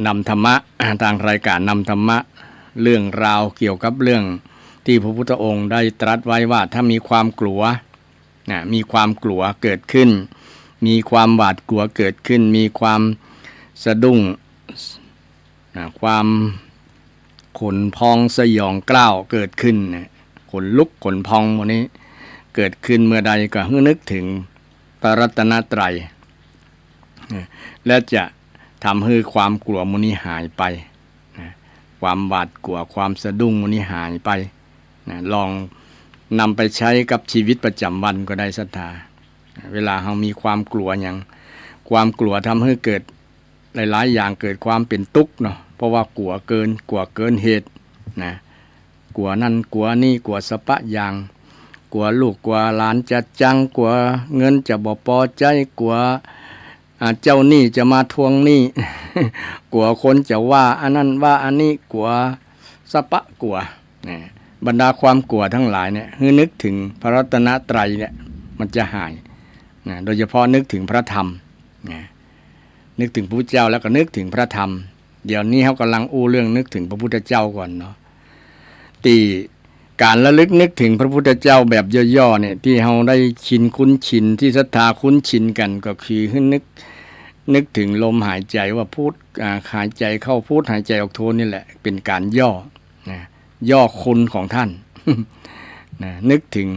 นำธรรมะทางรายการนำธรรมะเรื่องราวเกี่ยวกับเรื่องที่พระพุทธองค์ได้ตรัสไว้ว่าถ้ามีความกลัวมีความกลัวเกิดขึ้นมีความหวาดกลัวเกิดขึ้นมีความสะดุ้งความขนพองสยองกล้าวเกิดขึ้นขนลุกขนพองหมดนี้เกิดขึ้นเมื่อใดก็ให้นึกถึงพระรัตนตรัยและจะทำให้ความกลัวหมดนี้หายไปความหวาดกลัวความสะดุ้งหมดนี้หายไปลองนำไปใช้กับชีวิตประจำวันก็ได้ศรัทธาเวลาเรามีความกลัวอย่างความกลัวทำให้เกิดหลายๆอย่างเกิดความเป็นทุกข์เนาะเพราะว่ากลัวเกินเหตุกลัวนั่นกลัวนี่กลัวสะปะอย่างกลัวลูกกลัวหลานจะจังกลัวเงินจะบ่พอใจกลัวเจ้าหนี้จะมาทวงหนี้ กลัวคนจะว่าอันนั้นว่าอันนี้กลัวสะปะกลัวบรรดาความกลัวทั้งหลายเนี่ยนึกถึงพระรัตนตรัยเนี่ยมันจะหายโดยเฉพาะนึกถึงพระธรรมนึกถึงพระพุทธเจ้าแล้วก็นึกถึงพระธรรมเดี๋ยวนี้เขากำลังอู้เรื่องนึกถึงพระพุทธเจ้าก่อนเนาะตีการระลึกนึกถึงพระพุทธเจ้าแบบย่อๆเนี่ยที่เราได้ชินคุ้นชินที่ศรัทธาคุ้นชินกันก็คือนึกถึงลมหายใจว่าพูดหายใจเข้าพูดหายใจออกโทนี่แหละเป็นการย่อคุณของท่าน นึกถึง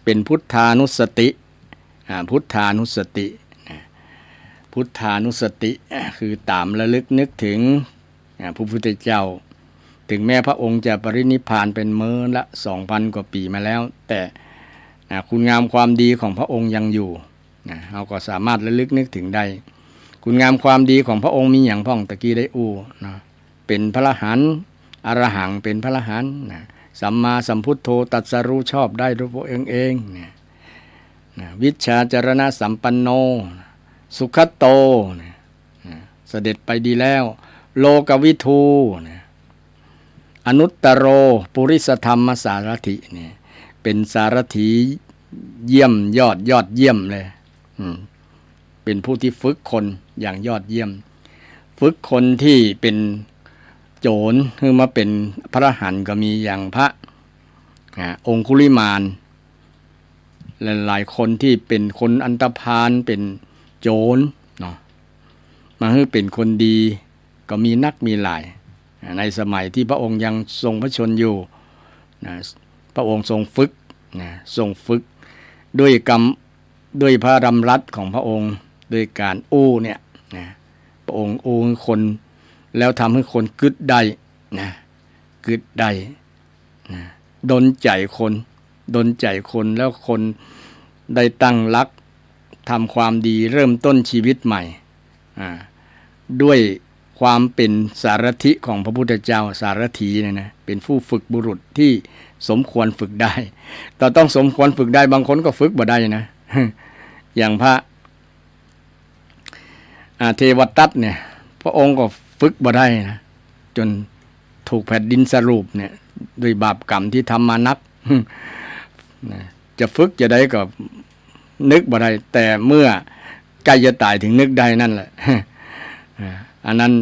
เป็นพุทธานุสติพุทธานุสติพุทธานุสติคือตามระลึกนึกถึงพระพุทธเจ้าถึงแม้พระองค์จะปรินิพพานเป็นเมื่อละ 2,000 กว่าปีมาแล้วแต่คุณงามความดีของพระองค์ยังอยู่เราก็สามารถระลึกนึกถึงได้คุณงามความดีของพระองค์มีอย่างพ่องตะกี้ได้อู้เป็นพระอรหันต์อรหังเป็นพระอรหันต์สัมมาสัมพุทโธตรัสรู้ชอบได้ด้วยพระองค์เองวิชชาจรณะสัมปันโนสุขโตเสด็จไปดีแล้วโลกวิทูอนุตตโรปุริสธรรมสารถิเนี่ยเป็นสารถีเยี่ยมยอดเยี่ยมเลยเป็นผู้ที่ฝึกคนอย่างยอดเยี่ยมฝึกคนที่เป็นโจรคือมาเป็นพระอรหันต์ก็มีอย่างพระองคุลิมานหลายคนที่เป็นคนอันธพาลเป็นโจรเนาะมาให้เป็นคนดีก็มีนักมีหลายในสมัยที่พระองค์ยังทรงพระชนอยู่พระองค์ทรงฝึกด้วยพระดำรัสของพระองค์ด้วยการอู้เนี่ยพระองค์อู้คนแล้วทำให้คนกึดได้กึดได้ดลใจคน ดลใจคนแล้วคนได้ตั้งหลักทำความดีเริ่มต้นชีวิตใหม่ด้วยความเป็นสารถิของพระพุทธเจ้าสารถีเนี่ยนะเป็นผู้ฝึกบุรุษที่สมควรฝึกได้แต่ต้องสมควรฝึกได้บางคนก็ฝึกบ่ได้นะ อย่างพระเทวทัตเนี่ยพระองค์ก็ฝึกบ่ได้นะจนถูกแผ่นดินสรุปเนี่ยด้วยบาปกรรมที่ทำมานัก จะฝึกจะได้ก็นึกบ่ได้แต่เมื่อใกล้จะตายถึงนึกได้นั่นแหละ อันนั้น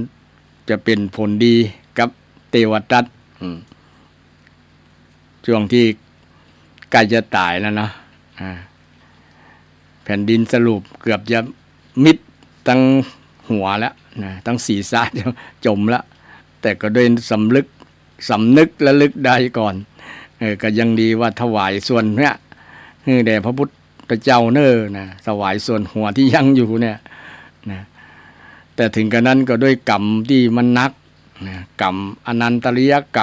จะเป็นผลดีกับเทวทัตช่วงที่ใกล้จะตายแล้วนะแผ่นดินสรุปเกือบจะมิดตั้งหัวแล้วนะตั้งศีรษะจมแล้วแต่ก็ด้วยสำนึกและลึกได้ก่อนก็ยังดีว่าถวายส่วนเนี้ยแด่พระพุทธเจ้านะถวายส่วนหัวที่ยังอยู่เนี่ยนะแต่ถึงกระนั้นก็ด้วยกรรมที่มันนักนะกรรมอนันตริยกร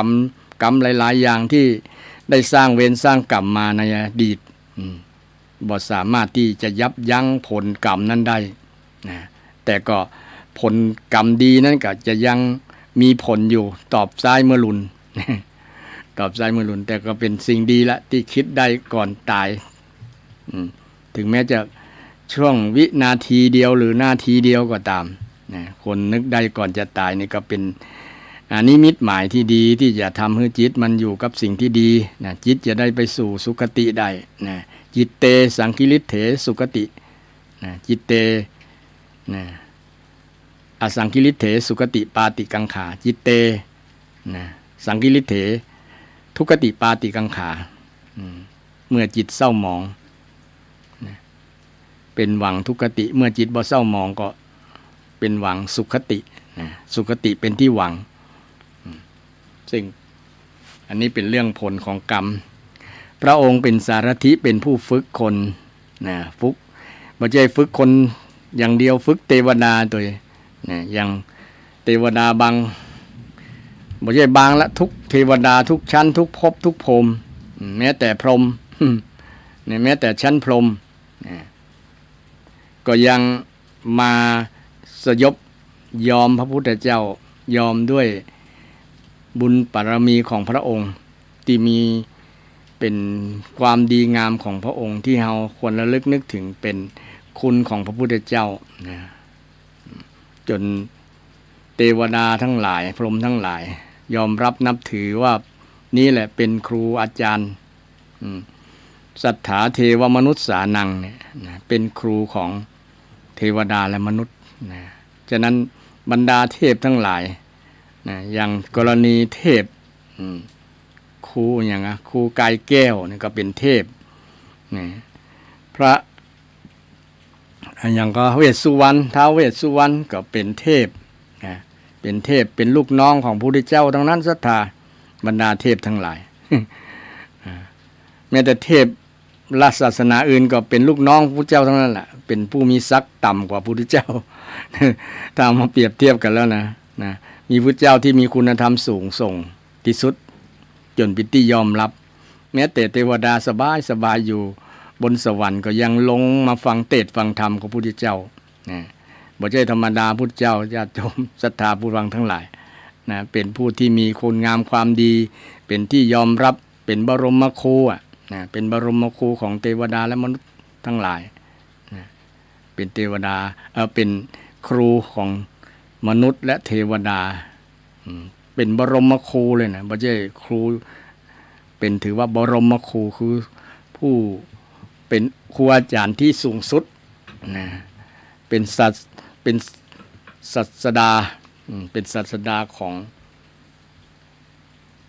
รมหลายๆอย่างที่ได้สร้างเวรสร้างกรรมมาในอดีตบ่สามารถที่จะยับยั้งผลกรรมนั้นได้นะแต่ก็ผลกรรมดีนั้นก็จะยังมีผลอยู่ตอบซ้ายเมื่อลุน ตอบซ้ายเมื่อลุนแต่ก็เป็นสิ่งดีละที่คิดได้ก่อนตายถึงแม้จะช่วงวินาทีเดียวหรือนาทีเดียวก็ตามนะคนนึกได้ก่อนจะตายนี่ก็เป็นนิมิตหมายที่ดีที่จะทำให้จิตมันอยู่กับสิ่งที่ดีนะจิตจะได้ไปสู่สุคติได้นะจิตเตสังคิริเถสุคตินะจิตเตนะอสังคิริเถสุคติปาติกังขาจิตเตนะสังคิริเถทุกติปาติกังขาเมื่อจิตเศร้าหมองนะเป็นหวังทุกติเมื่อจิตบ่เศร้าหมองก็เป็นหวังสุขตินะสุขติเป็นที่หวังซึ่งอันนี้เป็นเรื่องผลของกรรมพระองค์เป็นสารถิเป็นผู้ฝึกคนนะฝึกบ่ใช่ฝึกคนอย่างเดียวฝึกเทวดาตัวนะอย่างเทวดาบางบ่ใช่บางละทุกเทวดาทุกชั้นทุกภพทุกภูมิแม้แต่พรหมเนี่ยแม้แต่ชั้นพรหมก็ยังมาสยบยอมพระพุทธเจ้ายอมด้วยบุญบารมีของพระองค์ที่มีเป็นความดีงามของพระองค์ที่เราควรระลึกนึกถึงเป็นคุณของพระพุทธเจ้านะจนเทวดาทั้งหลายพรหมทั้งหลายยอมรับนับถือว่านี่แหละเป็นครูอาจารย์สัทธาเทวมนุษย์สานังเนี่ยนะเป็นครูของเทวดาและมนุษย์นะฉะนั้นบรรดาเทพทั้งหลายนะอย่างกรณีเทพครูอย่างครูกายแก้วนี่ก็เป็นเทพนะพระอย่างก็เวสสุวรรณท้าวเวสสุวรรณก็เป็นเทพนะเป็นเทพเป็นลูกน้องของพระพุทธเจ้าทั้งนั้นศรัทธาบรรดาเทพทั้งหลาย แม้แต่เทพราชศาสนาอื่นก็เป็นลูกน้องพระพุทธเจ้าทั้งนั้นแหละเป็นผู้มีศักดิ์ต่ำกว่าพระพุทธเจ้า ถ้ามาเปรียบเทียบกันแล้วนะมีพระพุทธเจ้าที่มีคุณธรรมสูงส่งที่สุดจนเป็นที่ยอมรับแม้แต่เทวดาสบายอยู่บนสวรรค์ก็ยังลงมาฟังเทศน์ฟังธรรมของพระพุทธเจ้านะบ่ใช่ธรรมดาพุทธเจ้าญาติโยมศรัทธาผู้ฟังทั้งหลายนะเป็นผู้ที่มีคุณงามความดีเป็นที่ยอมรับเป็นบรมครูนะเป็นบรมครูของเทวดาและมนุษย์ทั้งหลายนะเป็นเทวดาเป็นครูของมนุษย์และเทวดาเป็นบรมครูเลยนะบ่ใช่ครูเป็นถือว่าบรมครูคือผู้เป็นครูอาจารย์ที่สูงสุดนะเป็นศาสดาเป็นศาสดาของ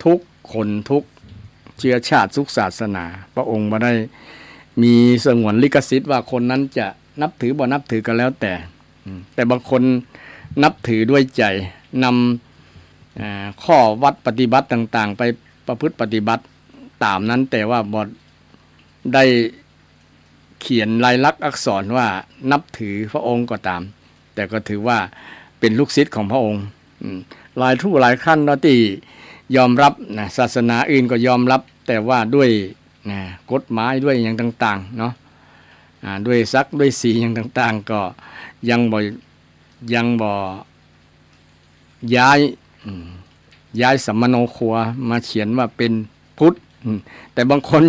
ทุกคนทุกเชื้อชาติทุกศาสนาพระองค์บ่ได้มีสงวนลิขสิทธิ์ว่าคนนั้นจะนับถือบ่นับถือก็แล้วแต่บางคนนับถือด้วยใจนำข้อวัดปฏิบัติต่างๆไปประพฤติปฏิบัติตามนั้นแต่ว่าบ่ได้เขียนลายลักษณ์อักษรว่านับถือพระองค์ก็ตามแต่ก็ถือว่าเป็นลูกศิษย์ของพระองค์หลายขั้นที่ยอมรับนะศาสนาอื่นก็ยอมรับแต่ว่าด้วย นะกฎหมายด้วยอย่างต่างๆเนาะด้วยศักดิ์ด้วยสีอย่างต่างๆก็ยังบ่ย้ายสัมมโนครัวมาเขียนว่าเป็นพุทธแต่บางคน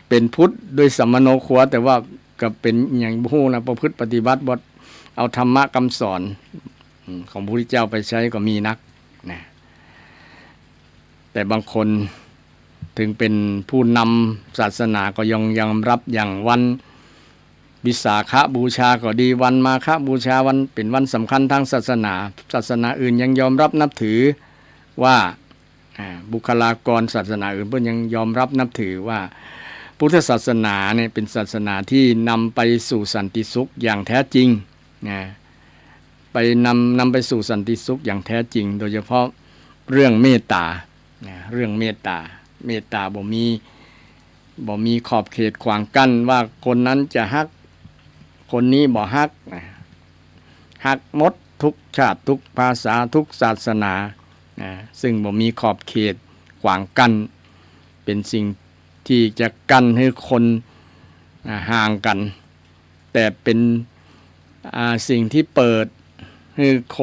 เป็นพุทธด้วยสัมมโนครัวแต่ว่าก็เป็นอย่างบ่ฮู้นะประพฤติปฏิบัติบ่เอาธรรมะคำสอนของพระพุทธเจ้าไปใช้ก็มีนักนะแต่บางคนถึงเป็นผู้นำศาสนาก็ยอมรับอย่างวันวิสาขบูชาก็ดีวันมาฆบูชาวันเป็นวันสำคัญทางศาสนาอื่นยังยอมรับนับถือว่าบุคลากรศาสนาอื่นเพิ่นยังยอมรับนับถือว่าพุทธศาสนาเนี่ยเป็นศาสนาที่นำไปสู่สันติสุขอย่างแท้จริงนะไปนำไปสู่สันติสุขอย่างแท้จริงโดยเฉพาะเรื่องเมตตาเรื่องเมตตาบ่มีขอบเขตขวางกั้นว่าคนนั้นจะฮักคนนี้บ่ฮักหมดทุกชาติทุกภาษาทุกศาสนาซึ่งบ่มีขอบเขตขวางกั้นเป็นสิ่งที่จะกั้นให้คนห่างกันแต่เป็นสิ่งที่เปิดให้ค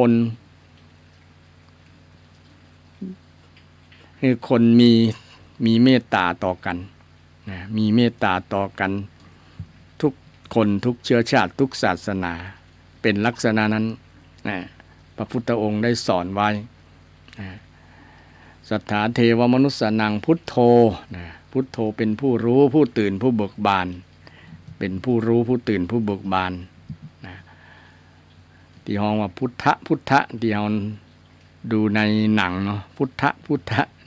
นมีเมตตาต่อกันมีเมตตาต่อกันทุกคนทุกเชื้อชาติทุกศาสนาเป็นลักษณะนั้นพระพุทธองค์ได้สอนไว้สัทธาเทวมนุสสนังพุทโธพุทโธเป็นผู้รู้ผู้ตื่นผู้เบิกบานเป็นผู้รู้ผู้ตื่นผู้เบิกบานที่ฮ้องว่าพุทธที่เฮาดูในหนังเนาะพุทธ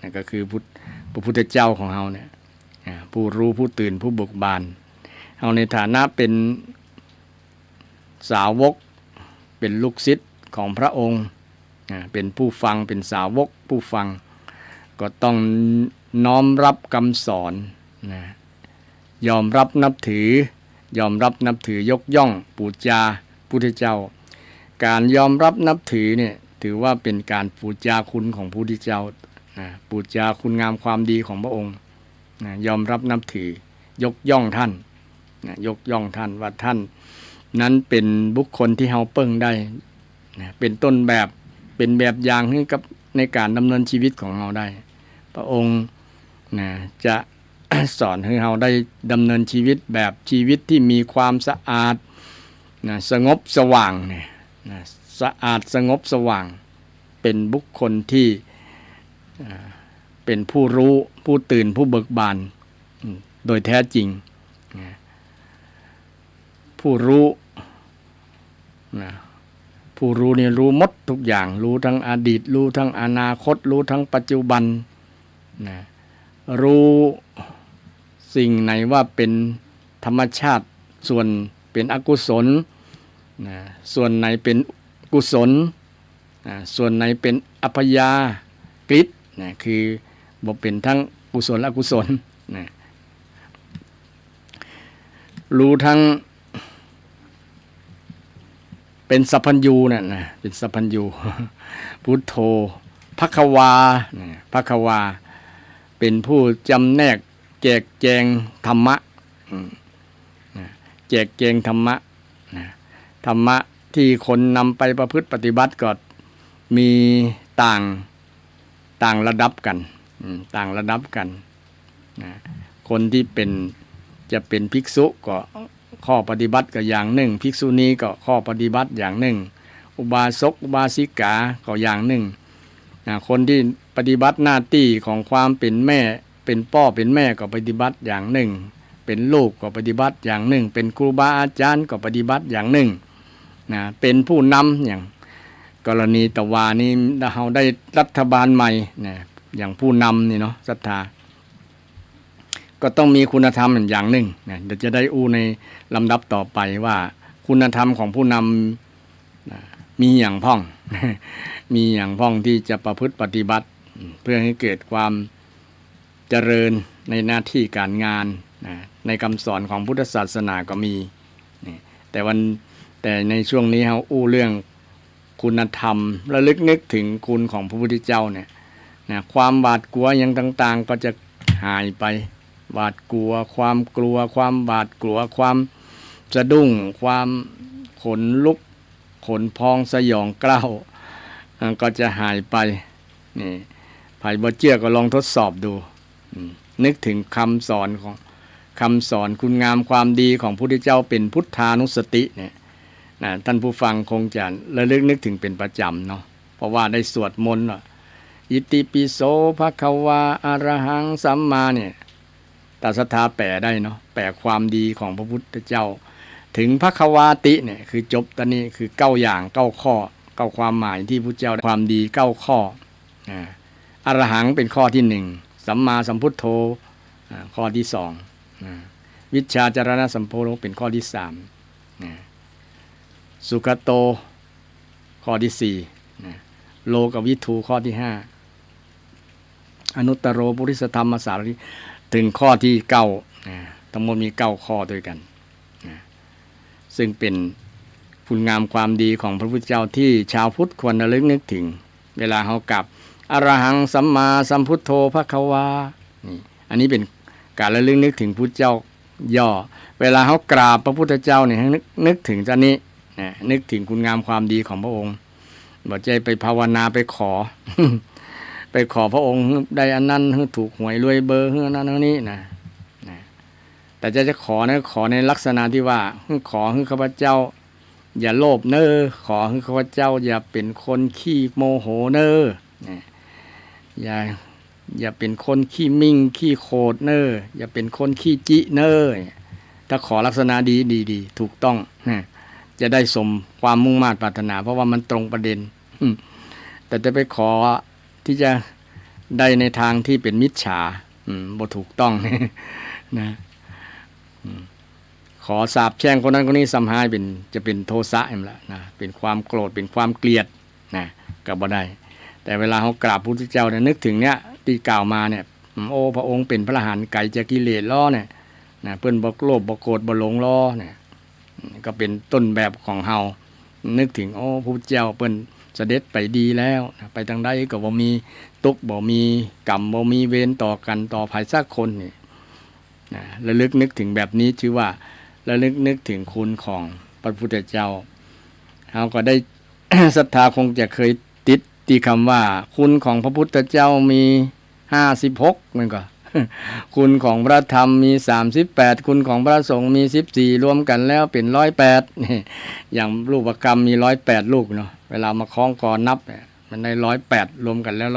นั่นก็คือพระพุทธเจ้าของเฮาเนี่ยผู้รู้ผู้ตื่นผู้เบิกบานเฮาในฐานะเป็นสาวกเป็นลูกศิษย์ของพระองค์เป็นผู้ฟังเป็นสาวกผู้ฟังก็ต้องน้อมรับคำสอนยอมรับนับถือยกย่องปูชาพุทธเจ้าการยอมรับนับถือเนี่ยถือว่าเป็นการปูชาคุณของพระพุทธเจ้าปูชาคุณงามความดีของพระองค์ยอมรับนับถือยกย่องท่านยกย่องท่านว่าท่านนั้นเป็นบุคคลที่เฮาเปิ้งได้เป็นต้นแบบเป็นแบบอย่างให้กับในการดำเนินชีวิตของเราได้พระองค์จะ สอนให้เราได้ดำเนินชีวิตแบบชีวิตที่มีความสะอาดสงบสว่างสะอาดสงบสว่างเป็นบุคคลที่เป็นผู้รู้ผู้ตื่นผู้เบิกบานโดยแท้จริงผู้รู้นี่รู้หมดทุกอย่างรู้ทั้งอดีตรู้ทั้งอนาคตรู้ทั้งปัจจุบันรู้สิ่งไหนว่าเป็นธรรมชาติส่วนเป็นอกุศลส่วนไหนเป็นกุศลส่วนไหนเป็นอัพยากฤิคือบ่เป็นทั้งกุศลและอกุศลรู้ทั้งเป็นสัพพัญญูเป็นสัพพัญญูพุทโธภควาเป็นผู้จำแนกแจกแจงธรรมะแจกแจงธรรมะที่คนนำไปประพฤติปฏิบัติก็มีต่างระดับกันคนที่จะเป็นภิกษุก็ข้อปฏิบัติก็อย่างหนึ่งภิกษุณีก็ข้อปฏิบัติอย่างหนึ่งอุบาสกอุบาสิกาก็อย่างหนึ่งคนที่ปฏิบัติหน้าที่ของความเป็นแม่เป็นพ่อเป็นแม่ก็ปฏิบัติอย่างหนึ่งเป็นลูกก็ปฏิบัติอย่างหนึ่งเป็นครูบาอาจารย์ก็ปฏิบัติอย่างหนึ่งเป็นผู้นำอย่างกรณีตะวานี้เราได้รัฐบาลใหม่อย่างผู้นำนี่เนาะศรัทธาก็ต้องมีคุณธรรมอย่างหนึ่งเดี๋ยวจะได้อู้ในลำดับต่อไปว่าคุณธรรมของผู้นำมีอย่างพ่อง มีอย่างพ่องที่จะประพฤติปฏิบัติเพื่อให้เกิดความเจริญในหน้าที่การงานในคำสอนของพุทธศาสนาก็มีแต่ในช่วงนี้เราอู้เรื่องคุณธรรมระลึกนึกถึงคุณของพระพุทธเจ้าเนี่ยความหวาดกลัวอย่างต่างๆก็จะหายไป หวาดกลัวความกลัวความหวาดกลัวความสะดุ้งความขนลุกขนพองสยองเกล้าก็จะหายไปนี่ไผ่บ่เชื่อก็ลองทดสอบดูนึกถึงคำสอนคุณงามความดีของพระพุทธเจ้าเป็นพุทธานุสติเนี่ยนะท่านผู้ฟังคงจะระลึกนึกถึงเป็นประจำเนาะเพราะว่าได้สวดมนต์อิติปิโสภควาอะระหังสัมมาเนี่ยตาสถาแปลได้เนาะแปลความดีของพระพุทธเจ้าถึงภควาติเนี่ยคือจบตอนนี้คือ9อย่าง9ข้อ9ความหมายที่พระเจ้าความดี9ข้ออรหังเป็นข้อที่1สัมมาสัมพุทโธข้อที่2วิชชาจารณสัมโพธเป็นข้อที่3สุขโตข้อที่4โลกวิทูข้อที่5อนุตตโรปุริสธรรมสารถิถึงข้อที่9ทั้งหมดมี9ข้อด้วยกันซึ่งเป็นคุณงามความดีของพระพุทธเจ้าที่ชาวพุทธควรระลึกนึกถึงเวลาเขากลับอรหังสัมมาสัมพุทโธภควานี่อันนี้เป็นการระลึกนึกถึงพุทธเจ้าย่อเวลาเขากราบพระพุทธเจ้าเนี่ยนึกถึงอันนี้นึกถึงคุณงามความดีของพระองค์บ่ใจไปภาวนาไปขอ ไปขอพระองค์ได้อันนั้นถูกหวยรวยเบอร์นั้นนี้นะแต่จะขอนะขอในลักษณะที่ว่าขอให้ข้าพเจ้าอย่าโลภเน้อขอให้ข้าพเจ้าอย่าเป็นคนขี้โมโหเน้ออย่าเป็นคนขี้มิ่งขี้โคดเน้ออย่าเป็นคนขี้จิเน้อถ้าขอลักษณะดีถูกต้องจะได้สมความมุ่งมา่ปรารถนาเพราะว่ามันตรงประเด็นแต่จะไปขอที่จะได้ในทางที่เป็นมิจฉาบ่ถูกต้องนะขอสาบแช่งคนนั้นคนนี้ซ้ำหายจะเป็นโทสะเองละนะเป็นความโกรธเป็นความเกลียดนะก็บ่ได้แต่เวลาเขากราบพระพุทธเจ้าเนี่ยนึกถึงเนี่ยที่กล่าวมาเนี่ยโอ้พระองค์เป็นพระอรหันต์ไกลจากกิเลสล้อเนี่ยนะเพิ่นบ่โลภบ่โกรธบ่หลงล้อเนี่ยก็เป็นต้นแบบของเฮานึกถึงโอ้พระพุทธเจ้าเพิ่นเสด็จไปดีแล้วไปทางใดก็บ่มีทุกข์บ่มีกรรมบ่มีเวรต่อกันต่อภัยสักคนนี่ระลึกนึกถึงแบบนี้ชื่อว่าระลึกนึกถึงคุณของพระพุทธเจ้าเราก็ได้ ศรัทธาคงจะเคยติดที่คำว่าคุณของพระพุทธเจ้ามี56มันก็ คุณของพระธรรมมี38คุณของพระสงฆ์มี14รวมกันแล้วเป็น108นี่อย่างรูปกรรมมี108ลูกเนาะเวลามาคล้องคอนับมันได้108รวมกันแล้ว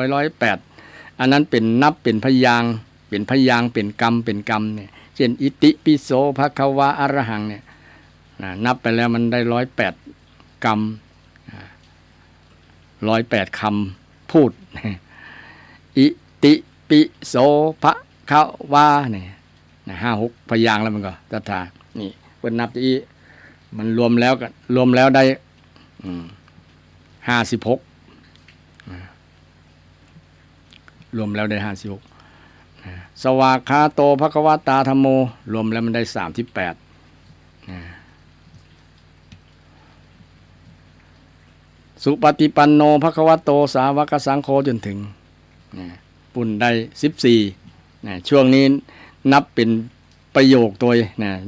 108อันนั้นเป็นนับเป็นพยางค์เป็นกรรมเนี่ยเช่นอิติปิโสภควาอะระหังเนี่ยนับไปแล้วมันได้108กรรม108คำพูดอิติปิโสภควาเนี่ย5-6พยางค์แล้วมันก็ตัทานี่เพิ่นนับอีมันรวมแล้วได้56รวมแล้วได้56สวากขาโตภควตาธัมโมรวมแล้วมันได้38สุปฏิปันโนภควโตสาวกสังโฆจนถึงปุ่นได้14ช่วงนี้นับเป็นประโยคตัว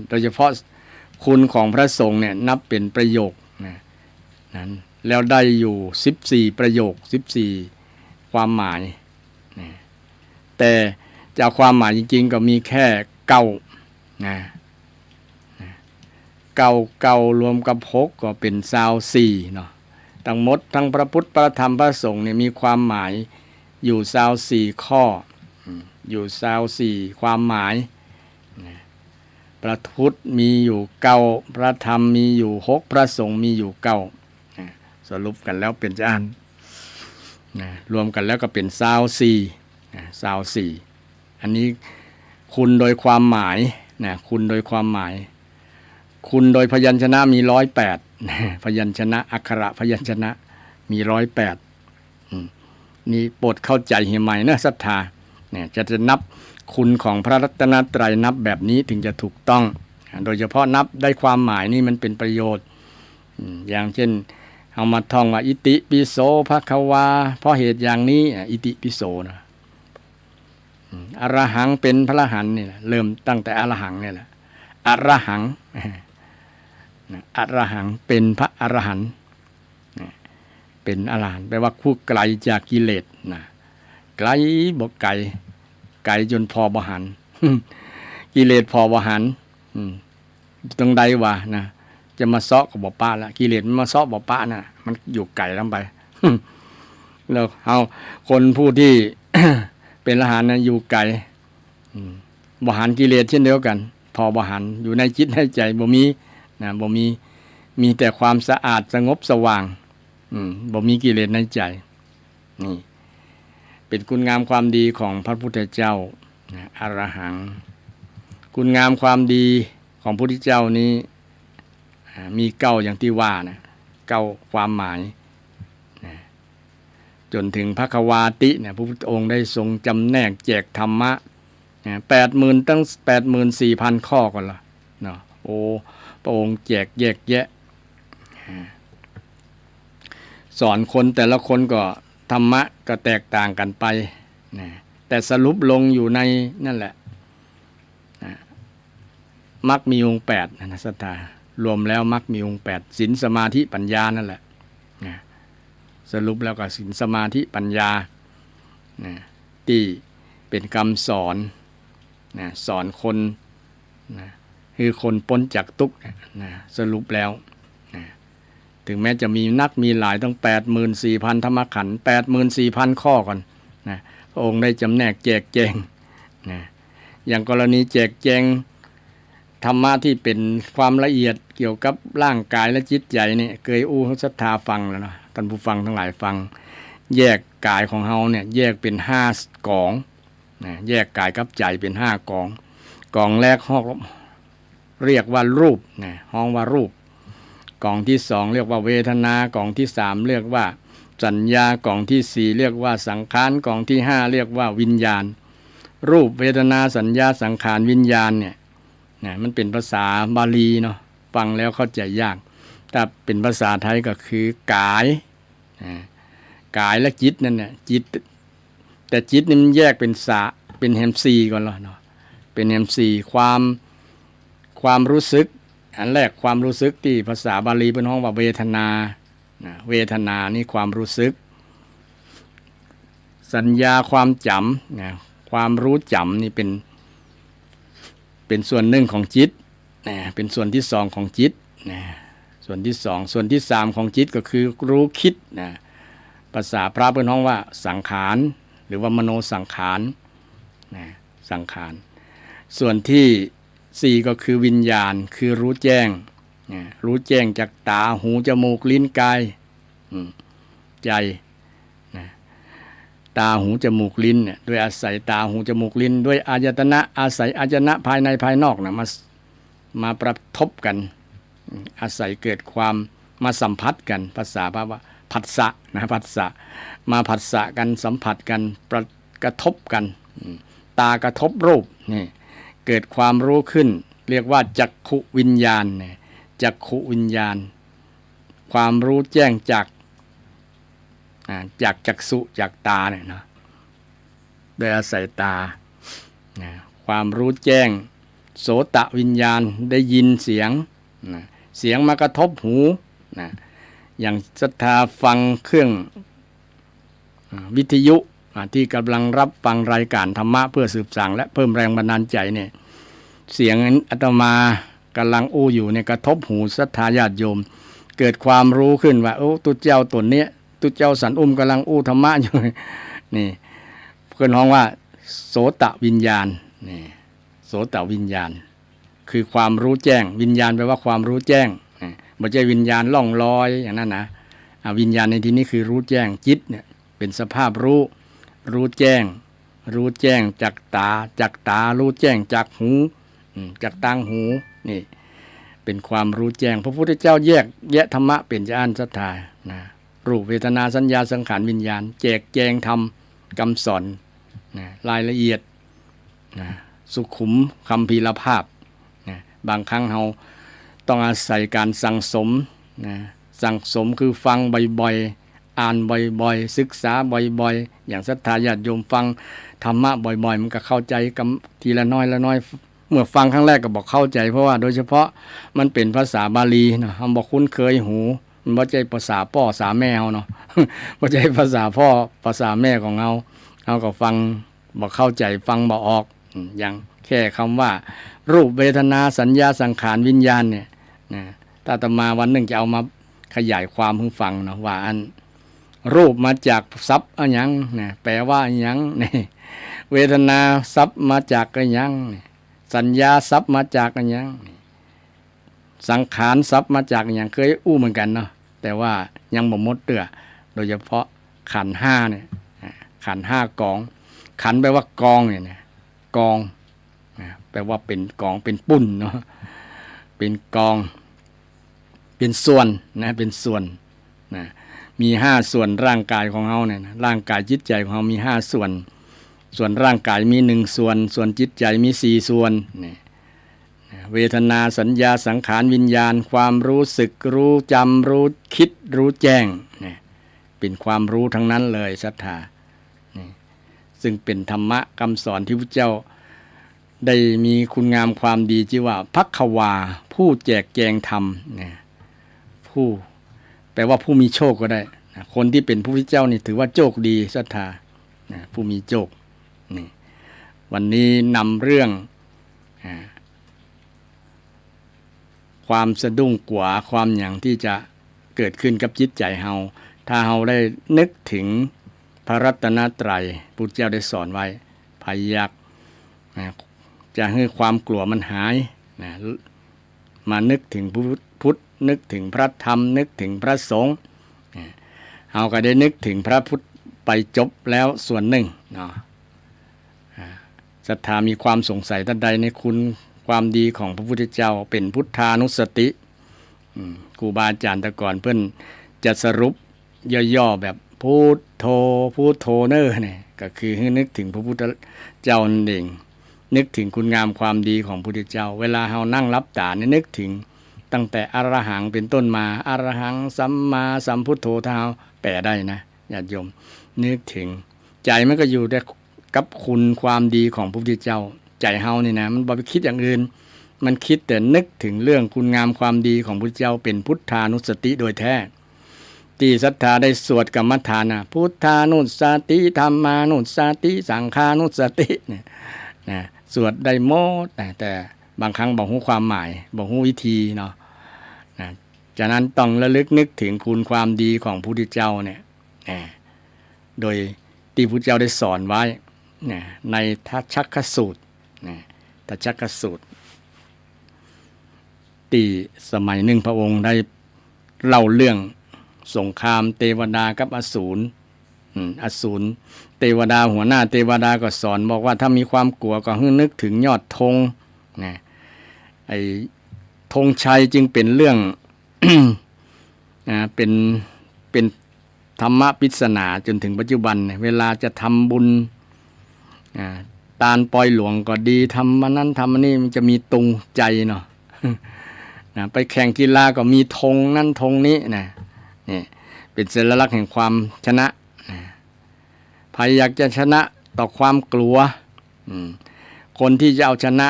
โดยเฉพาะคุณของพระสงฆ์เนี่ยนับเป็นประโยคนั้นแล้วได้อยู่14ประโยค14ความหมายแต่จากความหมายจริงๆก็มีแค่9นะ9รวมกับ6ก็เป็น24เนาะทั้งหมดทั้งพระพุทธพระธรรมพระสงฆ์เนี่ยมีความหมายอยู่24ข้ออยู่24ความหมายพระพุทธมีอยู่9พระธรรมมีอยู่6พระสงฆ์มีอยู่9สรุปกันแล้วเป็นอันรวมกันแล้วก็เป็น24อันนี้คุณโดยความหมายคุณโดยความหมายคุณโดยพยัญชนะมี108พยัญชนะอักขระพยัญชนะมี108นี่โปรดเข้าใจให้ใหม่นะศรัทธาจะนับคุณของพระรัตนตรัยนับแบบนี้ถึงจะถูกต้องโดยเฉพาะนับได้ความหมายนี่มันเป็นประโยชน์อย่างเช่นเอามาท่องว่าอิติปิโสภควาเพราะเหตุอย่างนี้อิติปิโสนะ อรหังเป็นพระอรหันต์นี่แหละเริ่มตั้งแต่อรหังนี่แหละอรหังอรหังเป็นพระอรหันต์เป็นอรหันต์แปลว่าผู้ไกลจากกิเลสนะไกลบ่ไกลไกลจนพอบ่หัน กิเลสพอบ่หันตรงใดวะนะจะมาเซาะกับบ่ป้าละกิเลสมันมาเซาะบ่ป้าน่ะมันอยู่ไกลลงไป แล้วเอาคนผู้ที่ เป็นอรหันต์นะอยู่ไกลบ่หันกิเลสเช่นเดียวกันพอบ่หันอยู่ในจิตในใจบ่มีนะบ่มีแต่ความสะอาดสงบสว่างบ่มีกิเลสในใจนี่เป็นคุณงามความดีของพระพุทธเจ้าอรหังคุณงามความดีของพระพุทธเจ้านี้มีเก้าอย่างที่ว่านะเก้าความหมายจนถึงภควาติเนี่ยพระพุทธองค์ได้ทรงจำแนกแจกธรรมะ80,000ตั้ง84,000 ข้อก่อนละเนาะโอ้พระองค์แจกแยกแยะสอนคนแต่ละคนก็ธรรมะก็แตกต่างกันไปนะแต่สรุปลงอยู่ในนั่นแหละมรรคมีองค์8นะศรัทธารวมแล้วมรรคมีองค์8ศีลสมาธิปัญญานั่นแหละนะสรุปแล้วก็ศีลสมาธิปัญญานะที่เป็นคำสอนนะสอนคนนะคือคนพ้นจากทุกข์นะสรุปแล้วนะถึงแม้จะมีนักมีหลายต้อง 84,000 ธรรมขันธ์ 84,000 ข้อก่อนนะพระองค์ได้จำแนกแจกแจงนะอย่างกรณีแจกแจงธรรมะที่เป็นความละเอียดเกี่ยวกับร่างกายและจิตใจนี่เคยศรัทธาฟังแล้วเนาะท่านผู้ฟังทั้งหลายฟังแยกกายของเฮาเนี่ยแยกเป็น5กองนะแยกกายกับใจเป็น5กองกองแรกเรียกว่ารูปนะห้องว่ารูปกองที่2เรียกว่าเวทนากองที่3เรียกว่าสัญญากองที่4เรียกว่าสังขารกองที่5เรียกว่าวิญญาณรูปเวทนาสัญญาสังขารวิญญาณเนี่ยนะมันเป็นภาษาบาลีเนาะฟังแล้วเข้าใจยากถ้าเป็นภาษาไทยก็คือกายกายและจิตนั่นเนี่ยจิตแต่จิตนี่มันแยกเป็นแฮมซีก่อนเนาะเป็นแฮมซีความรู้สึกอันแรกความรู้สึกที่ภาษาบาลีเป็นห้องว่าเวทนาเวทนานี่ความรู้สึกสัญญาความจำความรู้จำนี่เป็นส่วนหนึ่งของจิตเป็นส่วนที่2ของจิตส่วนที่2ส่วนที่3ของจิตก็คือรู้คิดภาษาพระเป็นห้องว่าสังขารหรือว่ามโนสังขารสังขารส่วนที่4ก็คือวิญญาณคือรู้แจ้งรู้แจ้งจากตาหูจมูกลิ้นกายใจตาหูจมูกลิ้นเนี่ยด้วยอาศัยตาหูจมูกลิ้นด้วยอายตนะอาศัยอายตนะภายในภายนอกนะมาประทบกันอาศัยเกิดความมาสัมผัสกันภาษาพระว่าผัสสะนะผัสสะมาผัสสะกันสัมผัสกันกระทบกันตากระทบรูปนี่เกิดความรู้ขึ้นเรียกว่าจักขุวิญญาณเนี่ยจักขุวิญญาณความรู้แจ้งจากจักษุจากตาเนี่ยนะโดยอาศัยตาความรู้แจ้งโสตวิญญาณได้ยินเสียงเสียงมากระทบหูอย่างศรัทธาฟังเครื่องวิทยุที่กำลังรับฟังรายการธรรมะเพื่อสืบสั่งและเพิ่มแรงบันดาลใจเนี่ยเสียงอาตมากำลังอยู่เนี่ยกระทบหูศรัทธาญาติโยมเกิดความรู้ขึ้นว่าโอ้ตุเจ้าตนเนี้ยตุเจ้าสันกำลังธรรมะอยู่นี่เพื่อนฮ้องว่าโสตวิญญาณนี่โสตวิญญาณคือความรู้แจ้งวิญญาณแปลว่าความรู้แจ้งไม่ใช่วิญญาณล่องลอยอย่างนั้นนะวิญญาณในที่นี้คือรู้แจ้งจิตเนี่ยเป็นสภาพรู้แจ้งจากตารู้แจ้งจากหูจากตางหูนี่เป็นความรู้แจ้งพระพุทธเจ้าแยกแยะธรรมะเป็นจะอ่านศรัทธานะรูปเวทนาสัญญาสังขารวิญญาณแจกแจงธรรมคำสอนรายละเอียดสุขุมคัมภีรภาพบางครั้งเราต้องอาศัยการสั่งสมสั่งสมคือฟังบ่อยๆ อ่านบ่อยๆศึกษาบ่อยๆอย่างศรัทธาญาติโยมฟังธรรมะบ่อยๆมันก็เข้าใจกันทีละน้อยละน้อยเมื่อฟังครั้งแรกก็บอกเข้าใจเพราะว่าโดยเฉพาะมันเป็นภาษาบาลีเนาะเราบอกคุ้นเคยหูมันบ่ใช่ภาษาพ่อภาษาแม่เฮาเนาะ บ่ใช่ภาษาพ่อภาษาแม่ของเราก็ฟังบ่เข้าใจฟังบ่ออกอย่างแค่คำว่ารูปเวทนาสัญญาสังขารวิญญาณเนี่ยนะถ้าอาตมาวันหนึ่งจะเอามาขยายความให้ฟังเนาะว่าอันรูปมาจากทรัพย์อะหยังนะแปลว่าอะหยังนี่เวทนาทรัพย์มาจากอะหยังสัญญาทรัพย์มาจากอะหยังสังขารทรัพย์มาจากอะหยังเคยอู้เหมือนกันเนาะแต่ว่ายังบ่หมดเตื้อโดยเฉพาะขันธ์ห้าเนี่ยขันธ์ห้ากองขันธ์แปลว่ากองเนี่ยนะกองแปลว่าเป็นกองเป็นปุ้นเนาะเป็นกองเป็นส่วนนะเป็นส่วนนะมี5ส่วนร่างกายของเฮาเนี่ยนะร่างกายจิตใจของเฮามี5ส่วนส่วนร่างกายมี1ส่วนส่วนจิตใจมี4ส่วนนี่เวทนาสัญญาสังขารวิญญาณความรู้สึกรู้จำรู้คิดรู้แจ้งนี่เป็นความรู้ทั้งนั้นเลยศรัทธานี่ซึ่งเป็นธรรมะคำสอนที่พระเจ้าได้มีคุณงามความดีชื่อว่าภักขวาผู้แจกแจงธรรมนะผู้แปลว่าผู้มีโชคก็ได้นะคนที่เป็นผู้พิเจ้านี่ถือว่าโชคดีศรัทธานะผู้มีโชคนี่วันนี้นำเรื่องความสะดุ้งกว่าความอย่างที่จะเกิดขึ้นกับจิตใจเฮาถ้าเฮาได้นึกถึงพระรัตนตรัยพุทธเจ้าได้สอนไว้พยักจะให้ความกลัวมันหายนะมานึกถึงพุทธนึกถึงพระธรรมนึกถึงพระสงฆ์เราก็ได้นึกถึงพระพุทธไปจบแล้วส่วนหนึ่งเนาะศรัทธามีความสงสัยท่านใดในคุณความดีของพระพุทธเจ้าเป็นพุทธานุสติครูบาอาจารย์แต่ก่อนเพิ่นจะสรุปย่อๆแบบพุทโธพุทโธเนอเนี่ยก็คือให้นึกถึงพระพุทธเจ้านั่นเองนึกถึงคุณงามความดีของพระพุทธเจ้าเวลาเรานั่งรับตาเนี่ยนึกถึงตั้งแต่อรหังเป็นต้นมาอรหังสัมมาสัมพุทโธถ้าเราแปลได้นะญาติโยมนึกถึงใจมันก็อยู่ได้กับคุณความดีของพระพุทธเจ้าใจเฮานี่นะมันบ่ไปคิดอย่างอื่นมันคิดแต่นึกถึงเรื่องคุณงามความดีของพระพุทธเจ้าเป็นพุทธานุสติโดยแท้ที่ศรัทธาได้สวดกรรมฐานนะพุทธานุสติธรรมานุสติสังฆานุสติเนี่ยนะสวดได้หมดแต่บางครั้งบอกฮู้ความหมายบอกฮู้วิธีเนาะนะฉะนั้นต้องระลึกนึกถึงคุณความดีของพระพุทธเจ้าเนี่ยโดยที่พระพุทธเจ้าได้สอนไว้ในทัชชักขสูตรทัชชักขสูตรที่สมัยหนึ่งพระองค์ได้เล่าเรื่องสงครามเทวดากับอสูรเทวดาหัวหน้าเทวดาก็สอนบอกว่าถ้ามีความกลัวก็ให้นึกถึงยอดธงนะไอ้ธงชัยจึงเป็นเรื่อง เป็นธรรมปริศนาจนถึงปัจจุบันเวลาจะทำบุญตาลปล่อยหลวงก็ดีทำมันนั้นทำมันนี่มันจะมีตุงใจเนาะ ไปแข่งกีฬาก็มีธงนั่นธงนี้นะนี่เป็นสัญลักษณ์แห่งความชนะใครอยากจะชนะต่อความกลัวคนที่จะเอาชนะ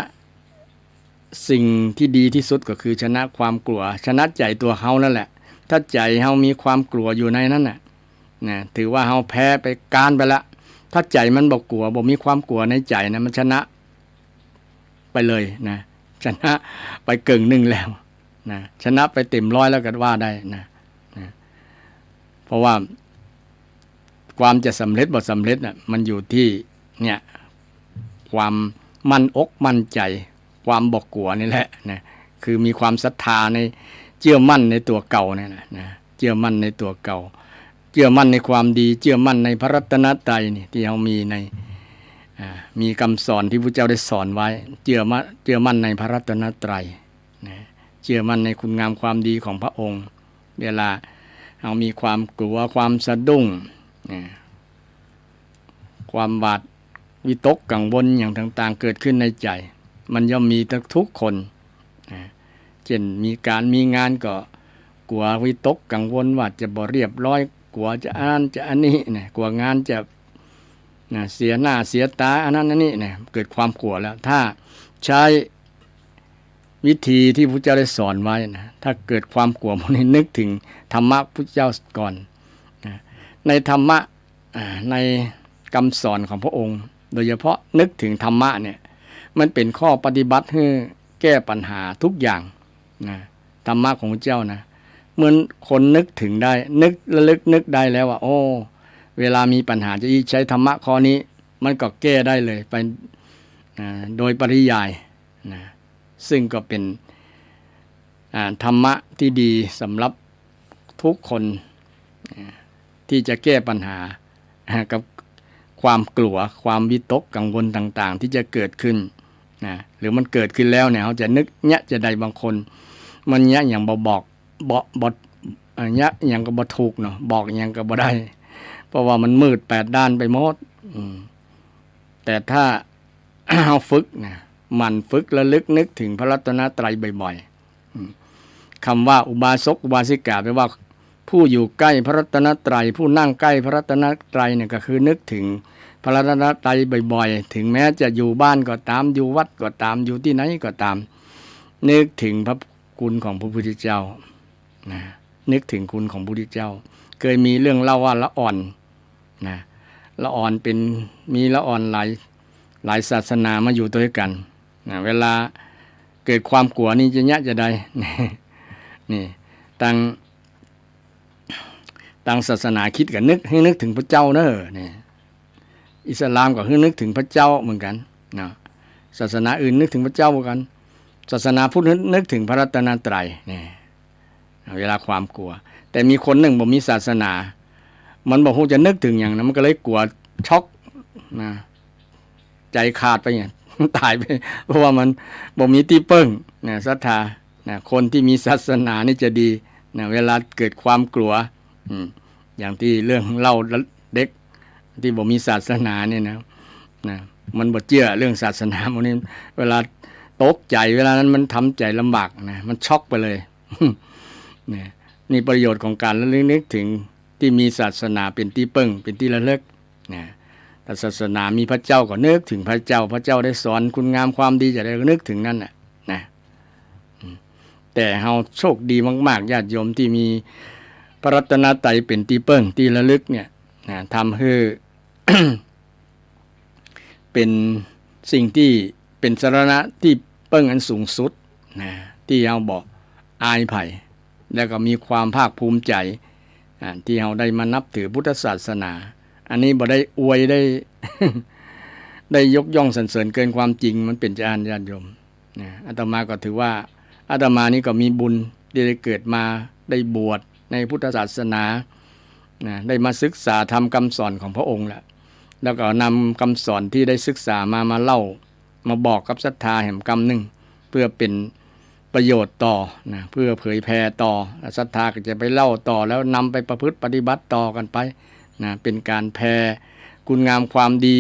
สิ่งที่ดีที่สุดก็คือชนะความกลัวชนะใจตัวเฮานั่นแหละถ้าใจเฮามีความกลัวอยู่ในนั้นน่ะถือว่าเฮาแพ้ไปการไปละถ้าใจมันบ่กลัวบ่มีความกลัวในใจนะมันชนะไปเลยนะชนะไปเกินหนึ่งแล้วนะชนะไปเต็มร้อยแล้วก็ว่าได้นะเพราะว่าความจะสำเร็จบ่สำเร็จน่ะมันอยู่ที่เนี่ยความมั่นอกมั่นใจความบ่กลัวนี่แหละนะคือมีความศรัทธาในเชื่อมั่นในตัวเก่าเนี่ยนะเชื่อมั่นในตัวเก่าเชื่อมั่นในความดีเชื่อมั่นในพระรัตนตรัยนี่ที่เรามีในมีคำสอนที่พระเจ้าได้สอนไว้เชื่อมั่นในพระรัตนตรัยนะเชื่อมั่นในคุณงามความดีของพระองค์เวลาเรามีความกลัวความสะดุ้งความหวาดวิตกกังวลอย่างต่างๆเกิดขึ้นในใจมันย่อมมีทุกคนเช่นมีการมีงานก็กลัววิตกกังวลว่าจะบ่เรียบร้อย กลัวจะอันนั้นจะอันนี้เนี่ยกลัวงานจะเสียหน้าเสียตาอันนั้นอันนี้เนี่ยเกิดความกลัวแล้วถ้าใช้วิธีที่พระเจ้าได้สอนไว้นะถ้าเกิดความกลัวพวกนี้นึกถึงธรรมะพระเจ้าก่อนในธรรมะในคำสอนของพระองค์โดยเฉพาะนึกถึงธรรมะเนี่ยมันเป็นข้อปฏิบัติให้แก้ปัญหาทุกอย่างนะธรรมะของพระเจ้านะเหมือนคนนึกถึงได้นึกระลึกนึกได้แล้วว่าโอ้เวลามีปัญหาจะใช้ธรรมะข้อนี้มันก็แก้ได้เลยไปโดยปริยายนะซึ่งก็เป็นธรรมะที่ดีสำหรับทุกคนที่จะแก้ปัญหากับความกลัวความวิตกกังวลต่างๆที่จะเกิดขึ้นนะหรือมันเกิดขึ้นแล้วเนี่ยเขาจะนึกแยะจะใดบางคนมันแยะอย่างบอกแยะอย่างก็บ่ถูกเนาะบอกอย่างก็บ่ได้เพราะว่ามันมืด8ด้านไปหมดแต่ถ้า เอาฝึกนะมันฝึกระลึกนึกถึงพระรัตนตรัยบ่อยๆคำว่าอุบาสกอุบาสิกาแปลว่าผู้อยู่ใกล้พระรัตนตรัยผู้นั่งใกล้พระรัตนตรัยเนี่ยก็คือนึกถึงพระรัตนตรัยบ่อยๆถึงแม้จะอยู่บ้านก็ตามอยู่วัดก็ตามอยู่ที่ไหนก็ตามนึกถึงพระคุณของพระพุทธเจ้านะนึกถึงคุณของพระพุทธเจ้าเคยมีเรื่องเล่าว่าละอ่อนนะละอ่อนเป็นมีละอ่อนหลายศาสนามาอยู่ด้วยกันนะเวลาเกิดความกลัวนี่จะยะจะใดนี่ต่างศาสนาคิดกันให้นึกถึงพระเจ้าเนอะนี่อิสลามก็นึกถึงพระเจ้าเหมือนกันนะศาสนาอื่นนึกถึงพระเจ้าเหมือนกันศาสนาพุทธนึกถึงพระรัตนตรัยนี่เวลาความกลัวแต่มีคนหนึ่งบ่มีศาสนามันบอกว่าจะนึกถึงอย่างนั้นมันก็เลยกลัวช็อกนะใจขาดไปอย่างตายไปเพราะว่ามันบ่มีที่เปิ้งนะศรัทธานะคนที่มีศาสนานี่จะดีนะเวลาเกิดความกลัวอย่างที่เรื่องเล่าเด็กที่บ่มีศาสนาเนี่ยนะมันบ่เชื่อเรื่องศาสนาพวกนี้เวลาตกใจเวลานั้นมันทำใจลำบากนะมันช็อกไปเลยนี่ประโยชน์ของการระลึกนึกถึงที่มีศาสนาเป็นที่เปิ้งเป็นที่ระลึกนะแต่ศาสนามีพระเจ้าก็นึกถึงพระเจ้าได้สอนคุณงามความดีจะได้นึกถึงนั่นน่ะนะแต่เฮาโชคดีมากๆญาติโยมที่มีพระรัตนตรัยเป็นที่เปิ้งที่ระลึกเนี่ยนะทำให้ เป็นสิ่งที่เป็นสรณะที่เปิ้งอันสูงสุดนะที่เราบอกอายไผ่แล้วก็มีความภาคภูมิใจที่เราได้มานับถือพุทธศาสนาอันนี้บ่ได้อวยได้ ได้ยกย่องสรรเสริญเกินความจริงมันเป็นญาติโยมนะอาตมาก็ถือว่าอาตมานี่ก็มีบุญที่ได้เกิดมาได้บวชในพุทธศาสนานะได้มาศึกษาทำคำสอนของพระองค์แล้วก็นำคำสอนที่ได้ศึกษามาเล่ามาบอกกับศรัทธาแห่งกรรมหนึ่งเพื่อเป็นประโยชน์ต่อนะเพื่อเผยแผ่ต่อศรัทธาก็จะไปเล่าต่อแล้วนำไปประพฤติปฏิบัติต่อกันไปนะเป็นการแผ่คุณงามความดี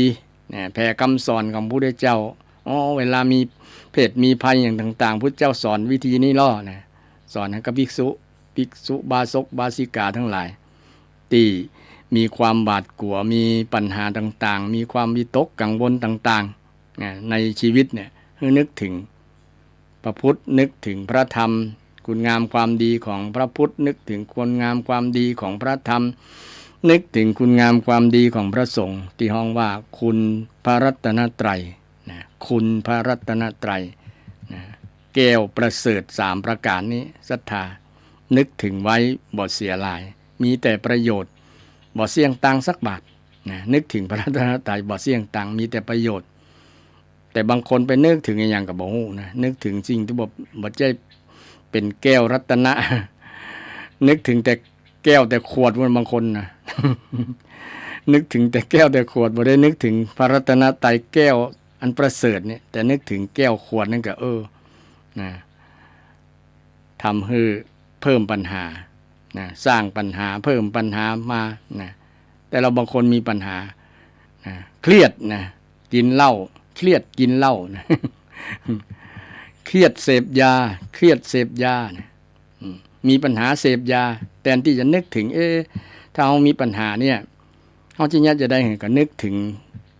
นะแผ่คำสอนของพระพุทธเจ้าเวลามีเพศมีภัยอย่างต่างๆพระเจ้าสอนวิธีนี้นะสอนให้กับภิกษุบาสกบาสิกาทั้งหลายที่มีความบาดกลัวมีปัญหาต่างๆมีความวิตกกังวลต่างๆในชีวิตเนี่ยให้นึกถึงพระพุทธนึกถึงพระธรรมคุณงามความดีของพระพุทธนึกถึงคุณงามความดีของพระธรรมนึกถึงคุณงามความดีของพระสงฆ์ที่ห้องว่าคุณพระรัตนตรัยนะคุณพระรัตนตรัยนะแก้วประเสริฐ3ประการนี้ศรัทธานึกถึงไว้บ่เสียหลายมีแต่ประโยชน์บ่เสี่ยงตังสักบาทนะนึกถึงพระรัตนตรัยบ่เสี่ยงตังมีแต่ประโยชน์แต่บางคนไปนึกถึงอย่างกับบ่ฮู้นะนึกถึงสิ่งที่บ่ใช่เป็นแก้วรัตนะ นึกถึงแต่แก้วแต่ขวดบางคนนะ นึกถึงแต่แก้วแต่ขวดบ่ได้นึกถึงพระรัตนตรัยแก้วอันประเสริฐเนี่ยแต่นึกถึงแก้วขวดนั่นก็นะทำให้เพิ่มปัญหานะสร้างปัญหาเพิ่มปัญหามานะแต่เราบางคนมีปัญหานะเครียดนะกินเหล้าเครียดกินเหล้านะ เครียดเสพยาเครียดเสพยานะมีปัญหาเสพยาแทนที่จะนึกถึงถ้ ถ้าเรามีปัญหาเนี่ยเราจริงๆจะได้เห็นก็นึกถึง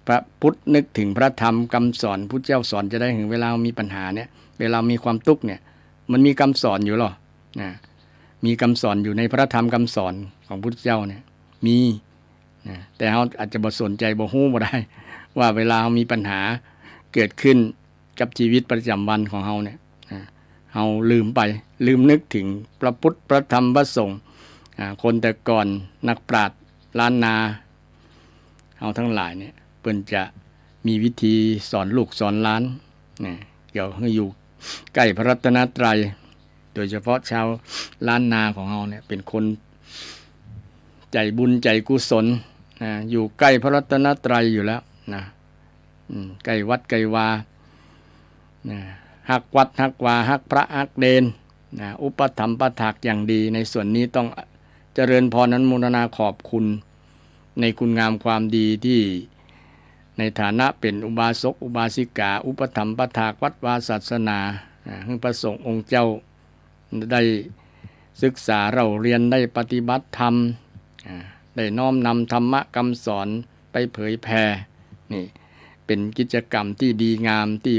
พระพุทธนึกถึงพระธรรมคำสอนพุทธเจ้าสอนจะได้เห็นเวลามีปัญหาเนี่ยเวลามีความทุกข์เนี่ยมันมีคำสอนอยู่หรอนะมีคำสอนอยู่ในพระธรรมคำสอนของพุทธเจ้าเนี่ยมีนะแต่เราอาจจะบ่สนใจบ่ฮู้บ่ได้ว่าเวลาเรามีปัญหาเกิดขึ้นกับชีวิตประจำวันของเราเนี่ยเราลืมไปลืมนึกถึงพระพุทธพระธรรมพระสงฆ์คนแต่ก่อนนักปราชญ์ล้านนาเอาทั้งหลายเนี่ยเพิ่นจะมีวิธีสอนลูกสอนหลานเนี่ยเกี่ยวให้อยู่ใกล้พระรัตนตรัยโดยเฉพาะชาวล้านนาของเราเนี่ยเป็นคนใจบุญใจกุศลอยู่ใกล้พระรัตนตรัยอยู่แล้วนะใกล้วัดใกล้วาฮักวัดฮักวาฮักพระฮักเดนอุปถัมภ์ประถากอย่างดีในส่วนนี้ต้องเจริญพรนั้นโมทนาขอบคุณในคุณงามความดีที่ในฐานะเป็นอุบาสกอุบาสิกาอุปถัมภ์ประถากวัดวาศาสนาให้พระสงฆ์องค์เจ้าได้ศึกษาเราเรียนได้ปฏิบัติธรรมได้น้อมนำธรรมะคำสอนไปเผยแผ่นี่เป็นกิจกรรมที่ดีงามที่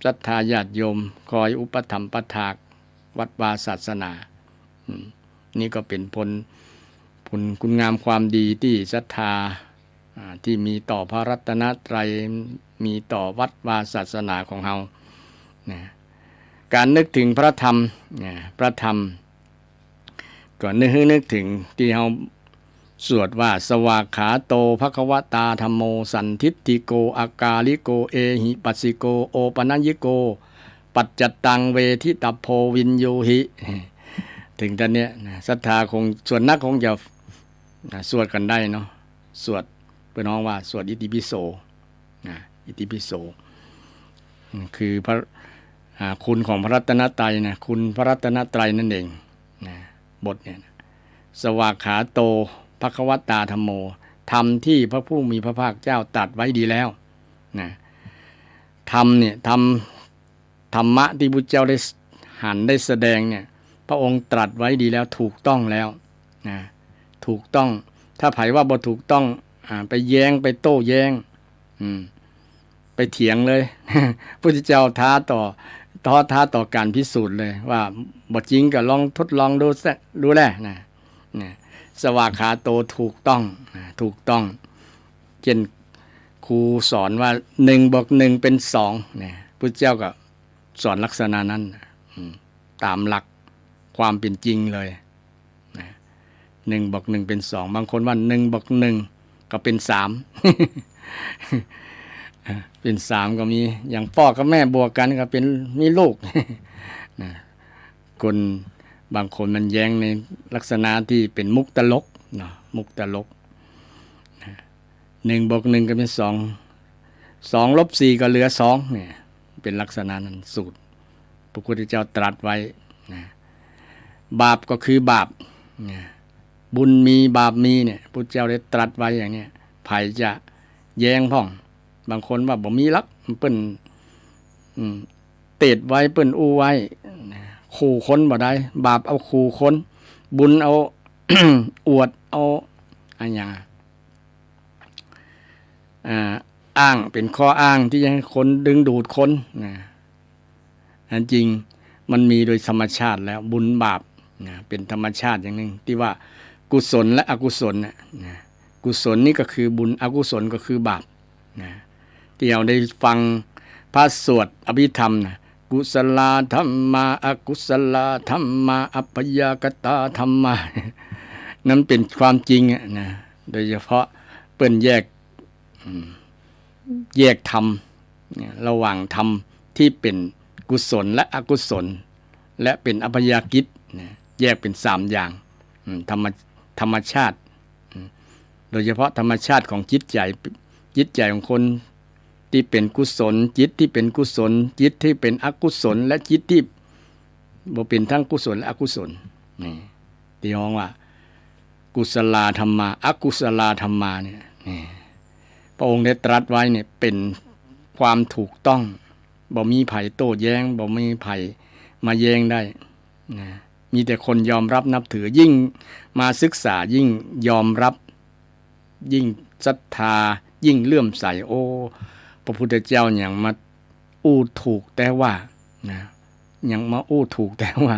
ศรัทธาญาติโยมคอยอุปถัมภ์ประถากวัดวาศาสนานี่ก็เป็นผลคุณงามความดีที่ศรัทธาที่มีต่อพระรัตนตรัยมีต่อวัดวาศาสนาของเราการนึกถึงพระธรรมพระธรรมก่อนนึกถึงที่เราสวดว่าสวากขาโตภควตาธัมโมสันทิฏฐิโกอากาลิโกเอหิปัสสิโกโอปนัญญิโกปัจจตังเวทิตโพวินโยหิถึงตอนเนี้ยศรัทธาคงส่วนนักคงจะสวดกันได้เนาะสวดเพื่อน้องว่าสวดอิติปิโสอิติปิโสคือพระคุณของพระรัตนตรัยนะคุณพระรัตนตรัยนั่นเองบทเนี่ยสวากขาโตภควตาธัมโมธรรมที่พระผู้มีพระภาคเจ้าตรัสไว้ดีแล้วธรรมเนี่ยธรรมะที่พุทธเจ้าได้หันได้แสดงเนี่ยพระองค์ตรัสไว้ดีแล้วถูกต้องแล้วถูกต้องถ้าไผว่าบ่ถูกต้องไปแย้งไปโต้แย้งไปเถียงเลย พุทธเจ้าท้าต่อการพิสูจน์เลยว่าบ่จริงก็ลองทดลองดูแลสวากขาโตถูกต้องเช่นครูสอนว่า1+1เป็น2พุทธเจ้าก็สอนลักษณะนั้นตามหลักความเป็นจริงเลย1+1เป็น2บางคนว่า1+1ก็เป็น3 เป็น3ก็มีอย่างพ่อกับแม่บวกกันก็เป็นมีลูกคนบางคนมันแย้งในลักษณะที่เป็นมุกตลกมุกตลก1+1ก็เป็น2 2 -4ก็เหลือ2เนี่ยเป็นลักษณะนั้นสูตรพระพุทธเจ้าตรัสไว้บาปก็คือบาปบุญมีบาปมีเนี่ยพุทธเจ้าได้ตรัสไว้อย่างนี้ไผจะแย้งพ่องบางคนว่าบ่มีลักเปิ้นเตดไว้เปิ้นอู้ไว้ขู่คนบ่ได้บาปเอาขู่คนบุญเอา อวดเอาอันอย่างอ้างเป็นข้ออ้างที่จะให้คนดึงดูดคนอันจริงมันมีโดยธรรมชาติแล้วบุญบาปเป็นธรรมชาติอย่างหนึ่งที่ว่ากุศลและอกุศลกุศลนี่ก็คือบุญอกุศลก็คือบาปที่เราได้ฟังพระสวดอภิธรรมกุศลธัมมาอกุศลธัมมาอัปปยากตาธัมมานั้นเป็นความจริงโดยเฉพาะเปิ้นแยกธรรมระหว่างธรรมที่เป็นกุศลและอกุศลและเป็นอัปปยากิจแยกเป็น3อย่างธรรมชาติโดยเฉพาะธรรมชาติของจิตใจของคนที่เป็นกุศลจิตที่เป็นกุศลจิตที่เป็นอกุศลและจิตที่บ่เป็นทั้งกุศลและอกุศลนี่ที่ฮ้องว่ากุศลธัมมาอกุศลธัมมาเนี่ยพระองค์ได้ตรัสไว้เนี่ยเป็นความถูกต้องบ่มีไผโต้แย้งบ่มีไผมาแย้งได้ มีแต่คนยอมรับนับถือยิ่งมาศึกษายิ่งยอมรับยิ่งศรัทธายิ่งเลื่อมใสโอ้พระพุทธเจ้าอย่างมาอู้ถูกแต่ว่านะยังมาอู้ถูกแต่ว่า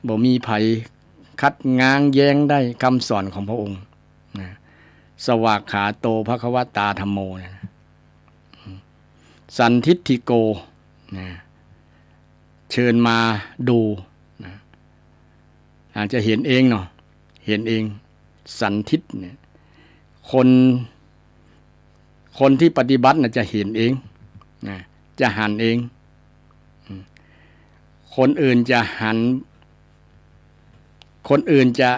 บ่มีไผคัดง้างแย้งได้คำสอนของพระองค์นะสวากขาโตภควตาธัมโมนะสันทิฏฐิโกนะเชิญมาดูนะอาจจะเห็นเองเนาะเห็นเองสันทิฏเนี่ยคนที่ปฏิบัติน่ะจะเห็นเองนะจะหันเองคนอื่นจะหันคนอื่นจะ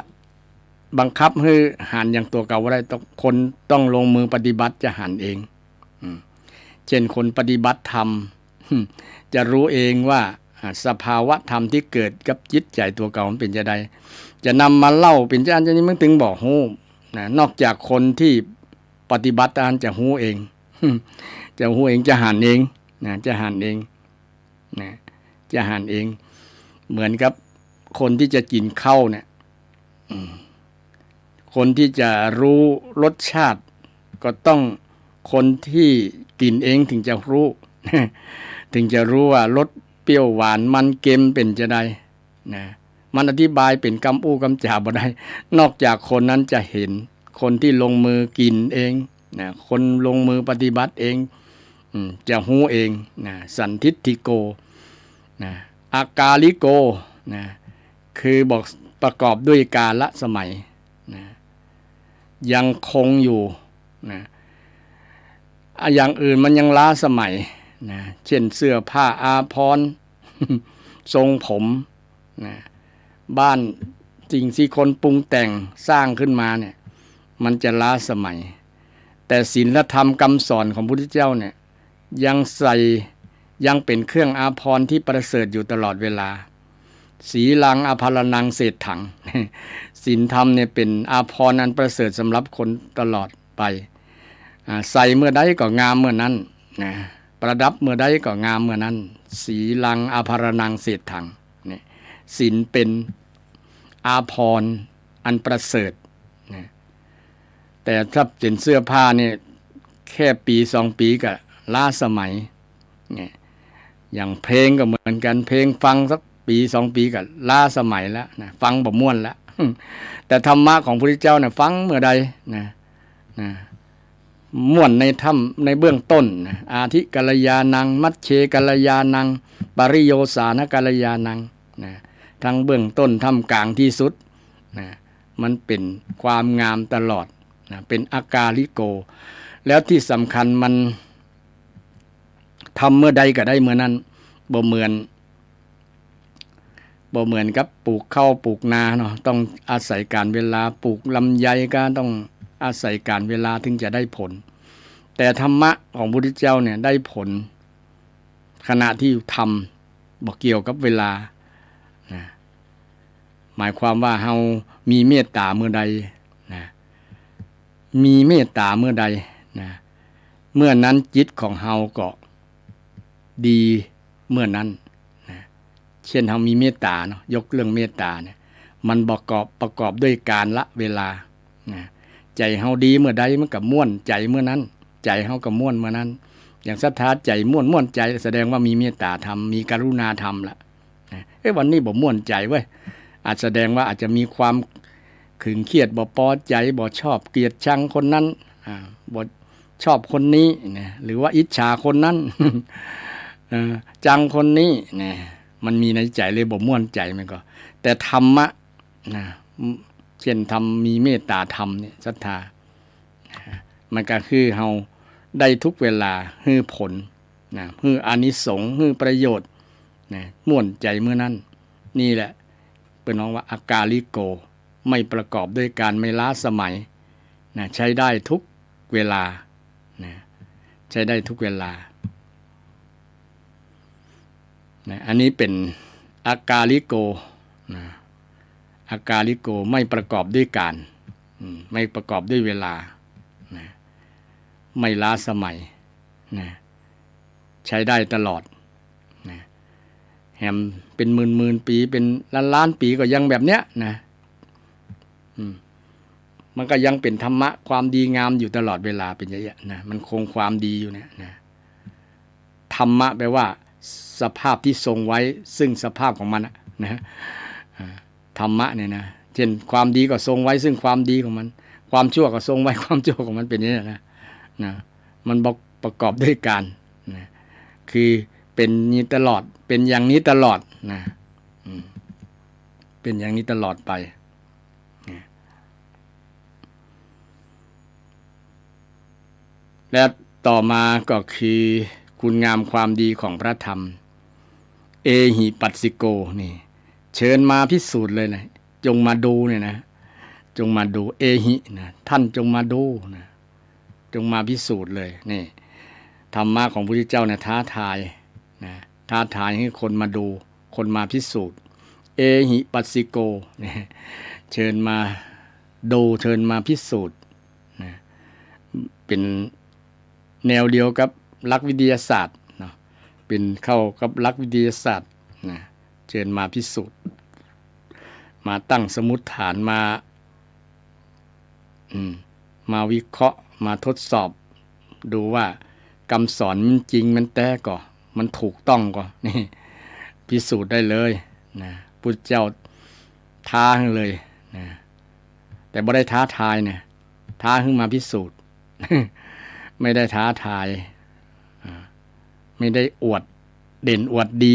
บังคับให้หันอย่างตัวเก่าว่าได้คนต้องลงมือปฏิบัติจะหันเองเช่นคนปฏิบัติธรรมจะรู้เองว่าสภาวะธรรมที่เกิดกับจิตใจตัวเก่ามันเป็นจะใดจะนำมาเล่าเป็นอันนี้มันถึงบอกฮู้นะนอกจากคนที่ปฏิบัติอันจะฮู้เองจะฮู้เองจะหันเองนะจะหันเองนะจะหันเองเหมือนกับคนที่จะกินข้าวเนี่ยคนที่จะรู้รสชาติก็ต้องคนที่กินเองถึงจะรู้ ถึงจะรู้ว่ารสเปรี้ยวหวานมันเค็มเป็นจะได้นะมันอธิบายเป็นคำอู้คำจาบ่ได้นอกจากคนนั้นจะเห็นคนที่ลงมือกินเองนะคนลงมือปฏิบัติเองจะหู้เองนะสันทิฏฐิโกนะอากาลิโกนะคือบอกประกอบด้วยกาลสมัยนะยังคงอยู่นะอย่างอื่นมันยังล้าสมัยนะเช่นเสื้อผ้าอาภรณ์ทรงผมนะบ้านสิ่งที่คนปรุงแต่งสร้างขึ้นมาเนี่ยมันจะล้าสมัยแต่ศีลธรรมคำสอนของพระพุทธเจ้าเนี่ยยังเป็นเครื่องอาภรณ์ที่ประเสริฐอยู่ตลอดเวลาสีลังอภรนังเศรษถังศีลธรรมเนี่ยเป็นอาภรณ์อันประเสริฐสำหรับคนตลอดไปใส่เมื่อใดก็งามเมื่อนั้นนะประดับเมื่อใดก็งามเมื่อนั้นสีลังอภรนังเศรษถังเนี่ยศีลเป็นอาภรณ์อันประเสริฐนะแต่ถ้าเป็นเสื้อผ้าเนี่ยแค่ปี2 ปีก็ล้าสมัยเนี่ยอย่างเพลงก็เหมือนกันเพลงฟังสักปี2 ปีก็ล้าสมัยแล้วนะฟังบ่ม่วนแล้วแต่ธรรมะของพระพุทธเจ้าเนี่ยฟังเมื่อใดนะม่วนในธรรมในเบื้องต้นนะอาทิกัลยานังมัชเชกัลยานังปริโยสานกัลยานังนะทั้งเบื้องต้นท่ามกลางที่สุดนะมันเป็นความงามตลอดนะเป็นอากาลิโกแล้วที่สำคัญมันทำเมื่อใดก็ได้เมื่อนั้นบ่เหมือนกับปลูกข้าวปลูกนาเนาะต้องอาศัยการเวลาปลูกลำไยก็ต้องอาศัยการเวลาถึงจะได้ผลแต่ธรรมะของพระพุทธเจ้าเนี่ยได้ผลขณะที่ทำบ่เกี่ยวกับเวลานะหมายความว่าเฮามีเมตตาเมื่อใดนะมีเมตตาเมื่อใดนะเมื่อนั้นจิตของเฮาก็ดีเมื่อนั้นนะเช่นเฮามีเมตตาเนาะยกเรื่องเมตตาเนี่ยมันประกอบด้วยการละเวลานะใจเฮาดีเมื่อใดมันก็ม่วนใจเมื่อนั้นใจเฮาก็ม่วนเมื่อนั้นอย่างศรัทธาใจม่วนใจแสดงว่ามีเมตตาธรรมมีกรุณาธรรมละวันนี้บ่ม่วนใจเว้ยอาจแสดงว่าอาจจะมีความขึงเครียดบ่พอใจบ่ชอบเกลียดชังคนนั้นบ่ชอบคนนี้นะหรือว่าอิจฉาคนนั้น จังคนนี้นะมันมีในใจเลยบ่ม่วนใจมันก็แต่ธรรมะนะเช่นธรรมมีเมตตาธรรมเนี่ยศรัทธามันก็คือเฮาได้ทุกเวลาฮื้อผลนะฮื้ออานิสงส์ฮื้อประโยชน์นะม่วนใจเมื่อนั้นนี่แหละเป็นน้องว่าอากาลิโกไม่ประกอบด้วยการไม่ล้าสมัยนะใช้ได้ทุกเวลานะใช้ได้ทุกเวลานะอันนี้เป็นอากาลิโกนะอากาลิโกไม่ประกอบด้วยการไม่ประกอบด้วยเวลานะไม่ล้าสมัยนะใช้ได้ตลอดนะ แหมเป็นหมื่นปีเป็นล้านปีก็ยังแบบเนี้ยนะมันก็ยังเป็นธรรมะความดีงามอยู่ตลอดเวลาเป็นอย่างเงี้ยนะมันคงความดีอยู่เนี่ยนะธรรมะแปลว่าสภาพที่ทรงไว้ซึ่งสภาพของมันนะธรรมะเนี่ยนะเช่นความดีก็ทรงไว้ซึ่งความดีของมันความชั่วก็ทรงไว้ความชั่วของมันเป็นอย่างนี้นะมันประกอบด้วยกันนะคือเป็นนี้ตลอดเป็นอย่างนี้ตลอดนะเป็นอย่างนี้ตลอดไปนะและต่อมาก็คือคุณงามความดีของพระธรรมเอหิปัสสิโกนี่เชิญมาพิสูจน์เลยนะจงมาดูเนี่ยนะจงมาดูเอหินะท่านจงมาดูนะจงมาพิสูจน์เลยนี่ธรรมะของพระพุทธเจ้าเนี่ยท้าทายนะท้าทายให้คนมาดูคนมาพิสูจน์เอหิปัสสิโกนี่เชิญมาดูเชิญมาพิสูจน์นะเป็นแนวเดียวกับหลักวิทยาศาสตร์เนาะเป็นเข้ากับหลักวิทยาศาสตร์นะเชิญมาพิสูจน์มาตั้งสมมุติฐานมาวิเคราะห์มาทดสอบดูว่าคำสอนมันจริงมันแท้ก่อมันถูกต้องก่อนี่พิสูจน์ได้เลยนะพุทธเจ้าท้าเลยนะแต่บ่ได้ท้าทายเนี่ยท้าขึ้นมาพิสูจน์ ไม่ได้ท้าทายไม่ได้อวดเด่นอวดดี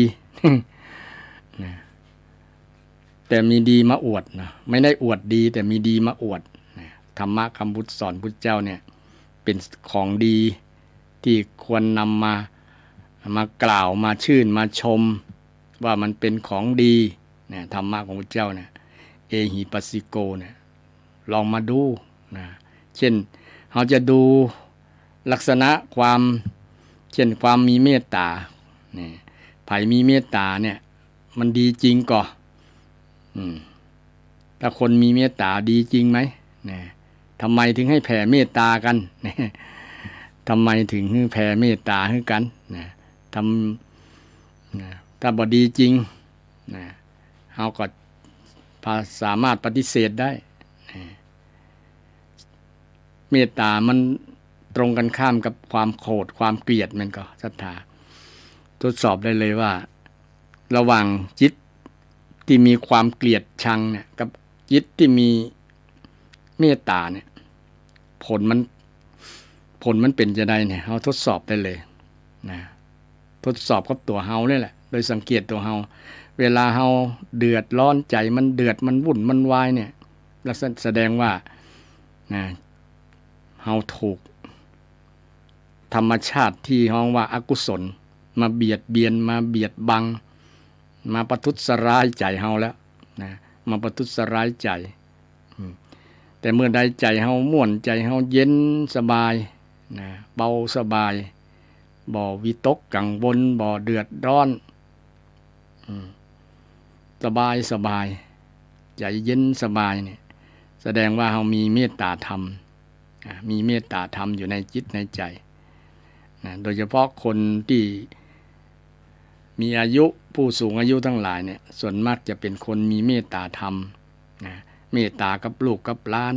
นะแต่มีดีมาอวดนะไม่ได้อวดดีแต่มีดีมาอวดนะธรรมะคำพุทธสอนพุทธเจ้าเนี่ยเป็นของดีที่ควรนำมากล่าวมาชื่นมาชมว่ามันเป็นของดีนะธรรมะของพุทธเจ้าเนี่ยเอหิปัสสิโกเนี่ยลองมาดูนะเช่นเราจะดูลักษณะความเช่นความมีเมตตาเนี่ยไผมีเมตตาเนี่ยมันดีจริงก่อถ้าคนมีเมตตาดีจริงไหมเนี่ยทำไมถึงให้แผ่เมตตากันเนี่ยทำไมถึงให้แผ่เมตตาให้กันเนี่ยถ้าบ่ดีจริงเนี่ยเราก็สามารถปฏิเสธได้เมตตามันตรงกันข้ามกับความโกรธความเกลียดมันก็ศรัทธาทดสอบได้เลยว่าระหว่างจิตที่มีความเกลียดชังเนี่ยกับจิตที่มีเมตตาเนี่ยผลมันเป็นจะได้เนี่ยเราทดสอบได้เลยนะทดสอบกับตัวเฮานี่แหละโดยสังเกตตัวเฮาเวลาเฮาเดือดร้อนใจมันเดือดมันวุ่นมันวายเนี่ยแล้วแสดงว่านะเฮาถูกธรรมชาติที่ฮ้องว่าอกุศลมาเบียดเบียนมาเบียดบังมาประทุษร้ายใจเฮาแล้วนะมาประทุษร้ายใจแต่เมื่อใดใจเฮาม่วนใจเฮาเย็นสบายนะเบาสบายบ่วิตกกังวลบ่เดือดร้อนสบายใจเย็นสบายเนี่ยแสดงว่าเฮามีเมตตาธรรมมีเมตตาธรรมอยู่ในจิตในใจนะโดยเฉพาะคนที่มีอายุผู้สูงอายุทั้งหลายเนี่ยส่วนมากจะเป็นคนมีเมตตาธรรมนะเมตตากับลูกกับหลาน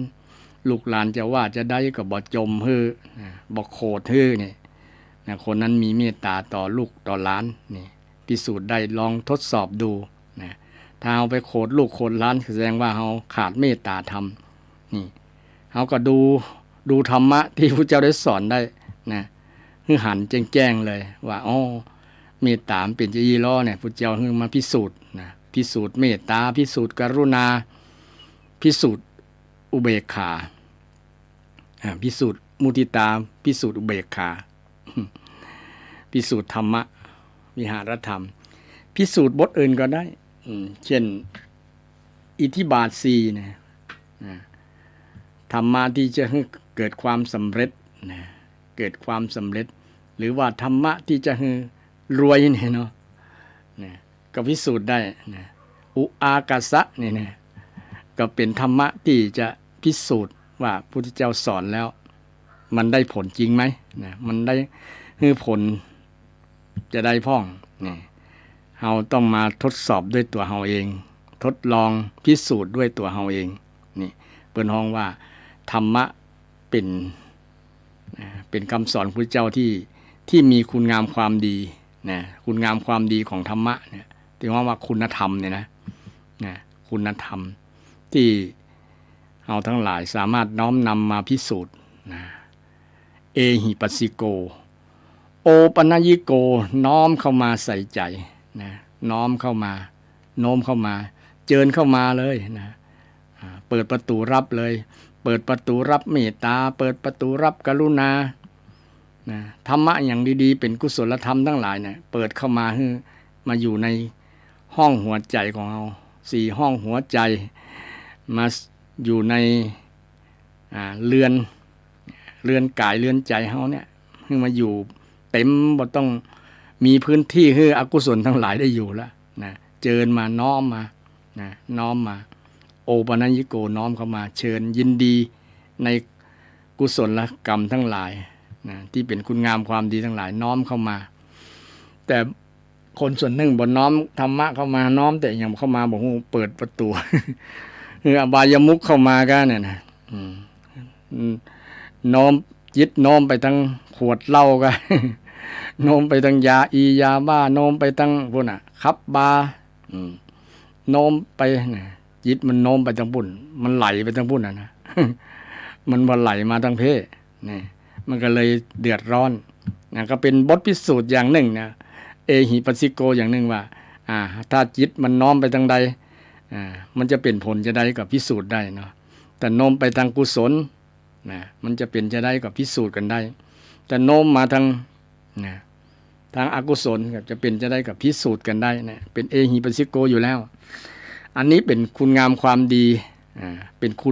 ลูกหลานจะว่าจะได้ก็บ่จมฮือบ่โคตรฮือนี่นะคนนั้นมีเมตตาต่อลูกต่อหลานนี่พิสูจน์ได้ลองทดสอบดูนะถ้าเอาไปโคตรลูกโคตรหลานแสดงว่าเฮาขาดเมตตาธรรมนี่เฮาก็ดูธรรมะที่พระเจ้าได้สอนได้นะคือหันแจ้งเลยว่าอ๋อเมตตาเป็นจะยี่ล้อเนี่ยพระเจ้าคือมาพิสูจน์นะพิสูจน์เมตตาพิสูจน์กรุณาพิสูจน์อุเบกขาพิสูจน์มุทิตาพิสูจน์อุเบกขาพิสูจน์ธรรมะวิหารธรรมพิสูจน์บทอื่นก็ได้เช่นอิทธิบาท4นะธรรมะที่จะให้เกิดความสำเร็จนะเกิดความสำเร็จหรือว่าธรรมะที่จะให้รวยเนี่ยเนาะนะก็พิสูจน์ได้นะอุอากาสะนี่นะก็เป็นธรรมะที่จะพิสูจน์ว่าพระพุทธเจ้าสอนแล้วมันได้ผลจริงไหมนะมันได้ให้ผลจะได้พ่องนี่ เราต้องมาทดสอบด้วยตัวเราเองทดลองพิสูจน์ด้วยตัวเราเองนี่เปิ้นฮ้องว่าธรรมะเป็นคำสอนพระเจ้าที่มีคุณงามความดีนะคุณงามความดีของธรรมะเนี่ยที่ว่าคุณธรรมเนี่ยนะคุณธรรมที่เราทั้งหลายสามารถน้อมนำมาพิสูจน์นะเอหิปัสสิโกโอปัญญิโกน้อมเข้ามาใส่ใจนะน้อมเข้ามาโน้มเข้ามาเจิญเข้ามาเลยนะเปิดประตูรับเลยเปิดประตูรับเมตตาเปิดประตูรับกรุณานะธรรมะอย่างดีๆเป็นกุศลธรรมทั้งหลายเนี่ยเปิดเข้ามามาอยู่ในห้องหัวใจของเรา4ห้องหัวใจมาอยู่ในเรือนกายเรือนใจเฮาเนี่ยให้มาอยู่เต็มบ่ต้องมีพื้นที่ให้อกุศลทั้งหลายได้อยู่แล้วนะเจิญมาน้อมมานะน้อมมาโอปัญญิโกน้อมเข้ามาเชิญยินดีในกุศลกรรมทั้งหลายนะที่เป็นคุณงามความดีทั้งหลายน้อมเข้ามาแต่คนส่วนหนึ่งบ่น้อมธรรมะเข้ามาน้อมแต่ยังเข้ามาบ่ฮู้เปิดประตู คืออบายมุขเข้ามาก็เนี่ยนะน้อมจิตน้อมไปทั้งขวดเหล้าก็ โน้มไปทั้งยาบ้าโน้มไปทั้งพวกน่ะคับบาโน้มไปนะจิตมันโน้มไปทั้งบุญมันไหลไปทั้งบุญนะ มันบ่ไหลมาทั้งเพศนี่มันก็เลยเดือดร้อนนะก็เป็นบทพิสูจน์อย่างหนึ่งนะเอหิปัสสิโกอย่างหนึ่งว่าถ้าจิตมันน้อมไปทางใดมันจะเป็นผลจะได้กับพิสูจน์ได้เนาะแต่โน้มไปทางกุศลนะมันจะเป็นจะได้กับพิสูจน์กันได้แต่โน้มมาทางอกุศลจะเป็นจะได้กับพิสูจน์กันได้นะเป็นเอหิปัสสิโกอยู่แล้วอันนี้เป็นคุณงามความดีเป็นคุ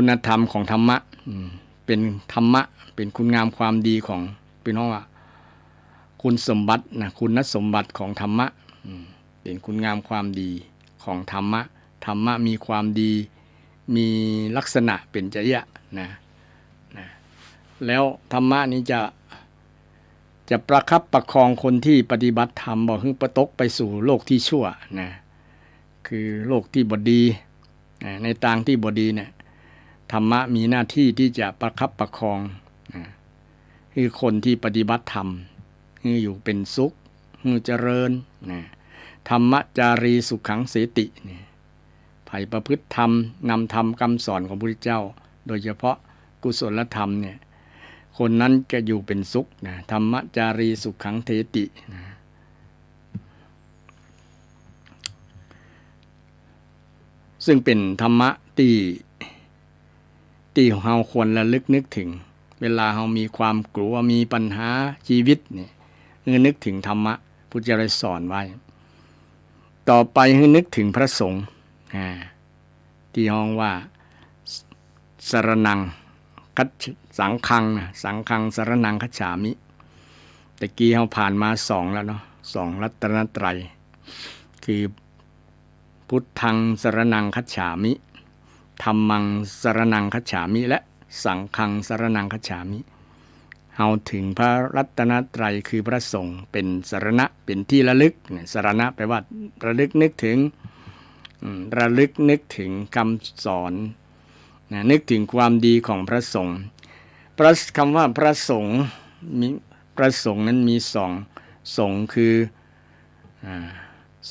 ณธรรมของธรรมะเป็นธรรมะเป็นคุณงามความดีของเป็นเพราะว่าคุณสมบัตินะคุณสมบัติของธรรมะเป็นคุณงามความดีของธรรมะธรรมะมีความดีมีลักษณะเป็นจริยะนะแล้วธรรมะนี้จะประคับประคองคนที่ปฏิบัติธรรมบ่ให้ประตกไปสู่โลกที่ชั่วนะคือโลกที่บ่ดีในทางที่บ่ดีเนี่ยธรรมะมีหน้าที่ที่จะประคับประคองคือคนที่ปฏิบัติธรรมคืออยู่เป็นสุขคือเจริญนะธรรมจารีสุขังเสติเนี่ยไผประพฤติธรรมนำธรรมคำสอนของพระพุทธเจ้าโดยเฉพาะกุศลธรรมเนี่ยคนนั้นจะอยู่เป็นสุขนะธรรมจารีสุขังเทตินะซึ่งเป็นธรรมะที่เราควรระลึกนึกถึงเวลาเรามีความกลัวมีปัญหาชีวิตเนี่ยนึกถึงธรรมะพุทธเจ้าได้สอนไว้ต่อไปนึกถึงพระสงฆ์ที่ฮ้องว่าสรณังสังฆังสรณังคัจฉามิตะกี้เราผ่านมา2แล้วเนาะ2รัตนตรัยคือพุทธังสรณังคัจฉามิธัมมังสรณังคัจฉามิและสังฆังสรณังคัจฉามิเฮาถึงพระรัตนตรัยคือพระสงฆ์เป็นสรณะเป็นที่ระลึกสรณะแปลว่าระลึกนึกถึงคำสอนนึกถึงความดีของพระสงฆ์คำว่าพระสงฆ์นั้นมี2สงฆ์คือ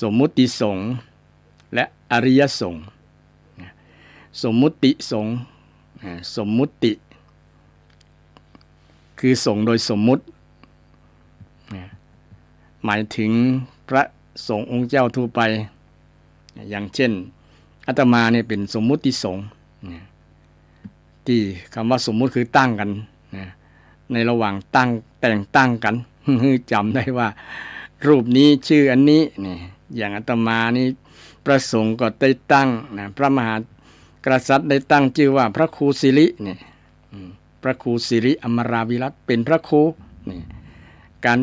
สมมุติสงฆ์และอริยสงฆ์สมมุติสงฆ์สมมุติคือสงฆ์โดยสมมุติหมายถึงพระสงฆ์องค์เจ้าทั่วไปอย่างเช่นอาตมาเนี่ยเป็นสมมุติสงฆ์ที่คำว่าสมมุติคือตั้งกันในระหว่างแต่งตั้งกันจำได้ว่ารูปนี้ชื่ออันนี้นี่อย่างอาตมานี่พระสงฆ์ก็ได้ตั้งพระมหากษัตริย์ได้ตั้งชื่อว่าพระครูสิรินี่พระครูสิริอมราวิรัติเป็นพระครูนี่การ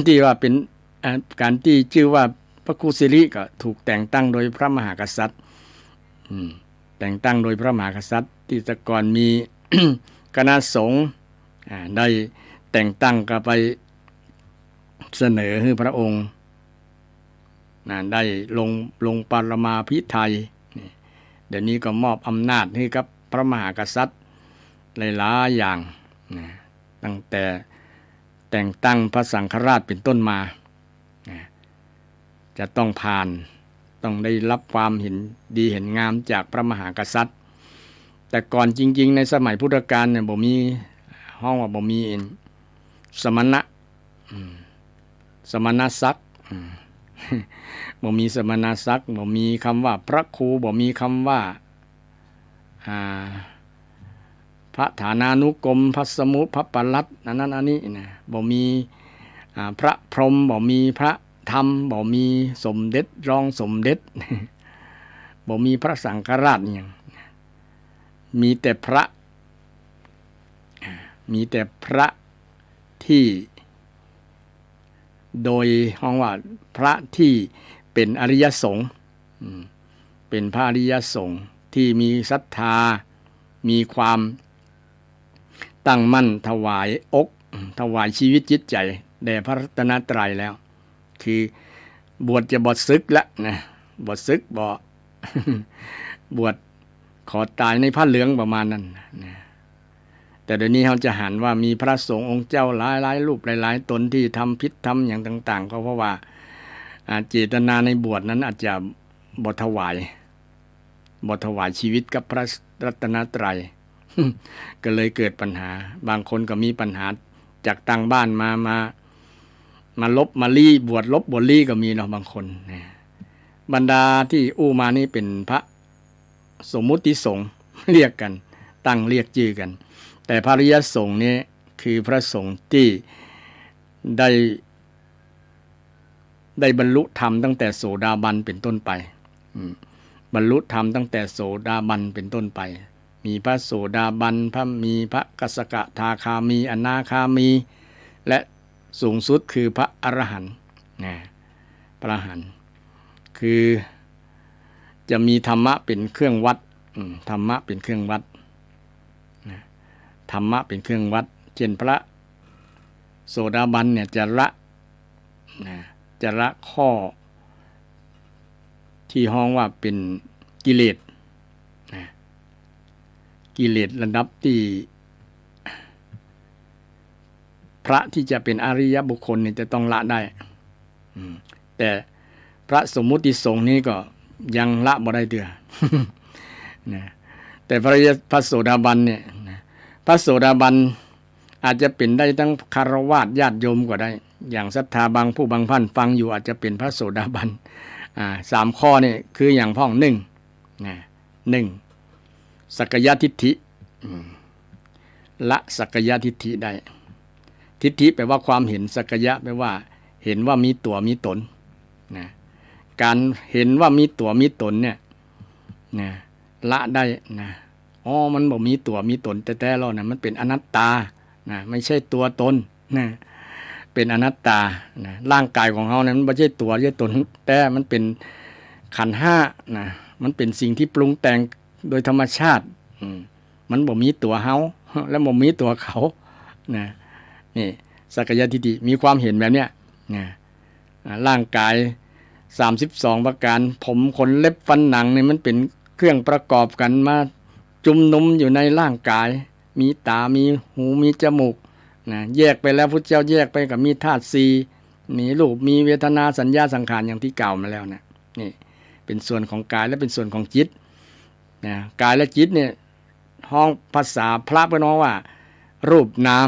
ที่ว่าเป็นการที่ชื่อว่าพระครูสิริก็ถูกแต่งตั้งโดยพระมหากษัตริย์แต่งตั้งโดยพระมหากษัตริย์ที่แต่ก่อนมี คณะสงฆ์ได้แต่งตั้งก็ไป เสนอให้พระองค์ได้ลงปรมาภิไธยเดี๋ยวนี้ก็มอบอำนาจให้กับพระมหากษัตริย์หลายๆอย่างตั้งแต่แต่งตั้งพระสังฆราชเป็นต้นมาจะต้องผ่านต้องได้รับความเห็นดีเห็นงามจากพระมหากษัตริย์แต่ก่อนจริงๆในสมัยพุทธกาลเนี่ยบ่มีห้องว่าบ่มีสมณะสมณศักดิ์บ่มีสมณศักดิ์บ่มีคำว่าพระครูบ่มีคำว่าพระฐานานุกรมพระสมุพระปลัดอันนั้นอันนี้นะบ่มีพระพรหมบ่มีพระธรรมบ่มีสมเด็จรองสมเด็จบ่มีพระสังฆราชอย่างมีแต่พระที่โดยห้องว่าพระที่เป็นอริยสงฆ์เป็นพระอริยสงฆ์ที่มีศรัทธามีความตั้งมั่นถวายถวายชีวิตจิตใจแด่พระรัตนตรัยแล้วคือบวชจะบวชศึกแล้วนะบวชศึกบ่ บวชขอตายในผ้าเหลืองประมาณนั้นนะแต่เดี๋ยวนี้เราจะหันว่ามีพระสงฆ์องค์เจ้าหลายๆรูปหลายๆตนที่ทำพิษทำอย่างต่างๆก็เพราะว่าเจตนาในบวชนั้นอาจจะบ่ถวายชีวิตกับพระรัตนตรัย ก็เลยเกิดปัญหาบางคนก็มีปัญหาจากต่างบ้านมาลบมาลี่บวชลบบวชลี่ก็มีเนาะบางคนนะบรรดาที่มานี่เป็นพระสมมุติสงฆ์ เรียกกันตั้งเรียกชื่อกันแต่พระอริยสงฆ์นี่คือพระสงฆ์ที่ได้บรรลุธรรมตั้งแต่โสดาบันเป็นต้นไปบรรลุธรรมตั้งแต่โสดาบันเป็นต้นไปมีพระโสดาบันมีพระกัสสกทาคามีอนาคามีและสูงสุดคือพระอรหันต์พระอรหันต์คือจะมีธรรมะเป็นเครื่องวัดธรรมะเป็นเครื่องวัดธรรมะเป็นเครื่องวัดเช่นพระโสดาบันเนี่ยจะละข้อที่ห้องว่าเป็นกิเลสระดับที่พระที่จะเป็นอริยบุคคลเนี่ยจะต้องละได้แต่พระสมมุติสงฆ์นี้ก็ยังละบ่ได้เดือ แต่พระโสดาบันเนี่ยพระโสดาบันอาจจะเป็นได้ทั้งคฤหัสถ์ญาติโยมก็ได้อย่างศรัทธาบางผู้บางท่านฟังอยู่อาจจะเป็นพระโสดาบัน3ข้อนี่คืออย่างพ้อง1สักกายทิฏฐิละสักกายทิฏฐิได้ทิฏฐิแปลว่าความเห็นสักกายะแปลว่าเห็นว่ามีตัวมีตนการเห็นว่ามีตัวมีตนเนี่ยละได้มันบ่มีตัวมีตนแต่ๆแล้วนะมันเป็นอนัตตาไม่ใช่ตัวตนเป็นอนัตตาร่างกายของเฮานั้นมันไม่ใช่ตัวใช่ตนแต่มันเป็นขันธ์5มันเป็นสิ่งที่ปรุงแต่งโดยธรรมชาติมันบ่มีตัวเฮาและบ่มีตัวเขานี่สักกายทิฏฐิมีความเห็นแบบเนี้ยร่างกาย32ประการผมขนเล็บฟันหนังนี่มันเป็นเครื่องประกอบกันมาจุ่มนุมอยู่ในร่างกายมีตามีหูมีจมูกแยกไปแล้วพุทธเจ้าแยกไปกับมีธาตุ4มีรูปมีเวทนาสัญญาสังขารอย่างที่กล่าวมาแล้วนี่เป็นส่วนของกายและเป็นส่วนของจิตกายและจิตเนี่ยห้องภาษาพระเพิ่นว่ารูปนา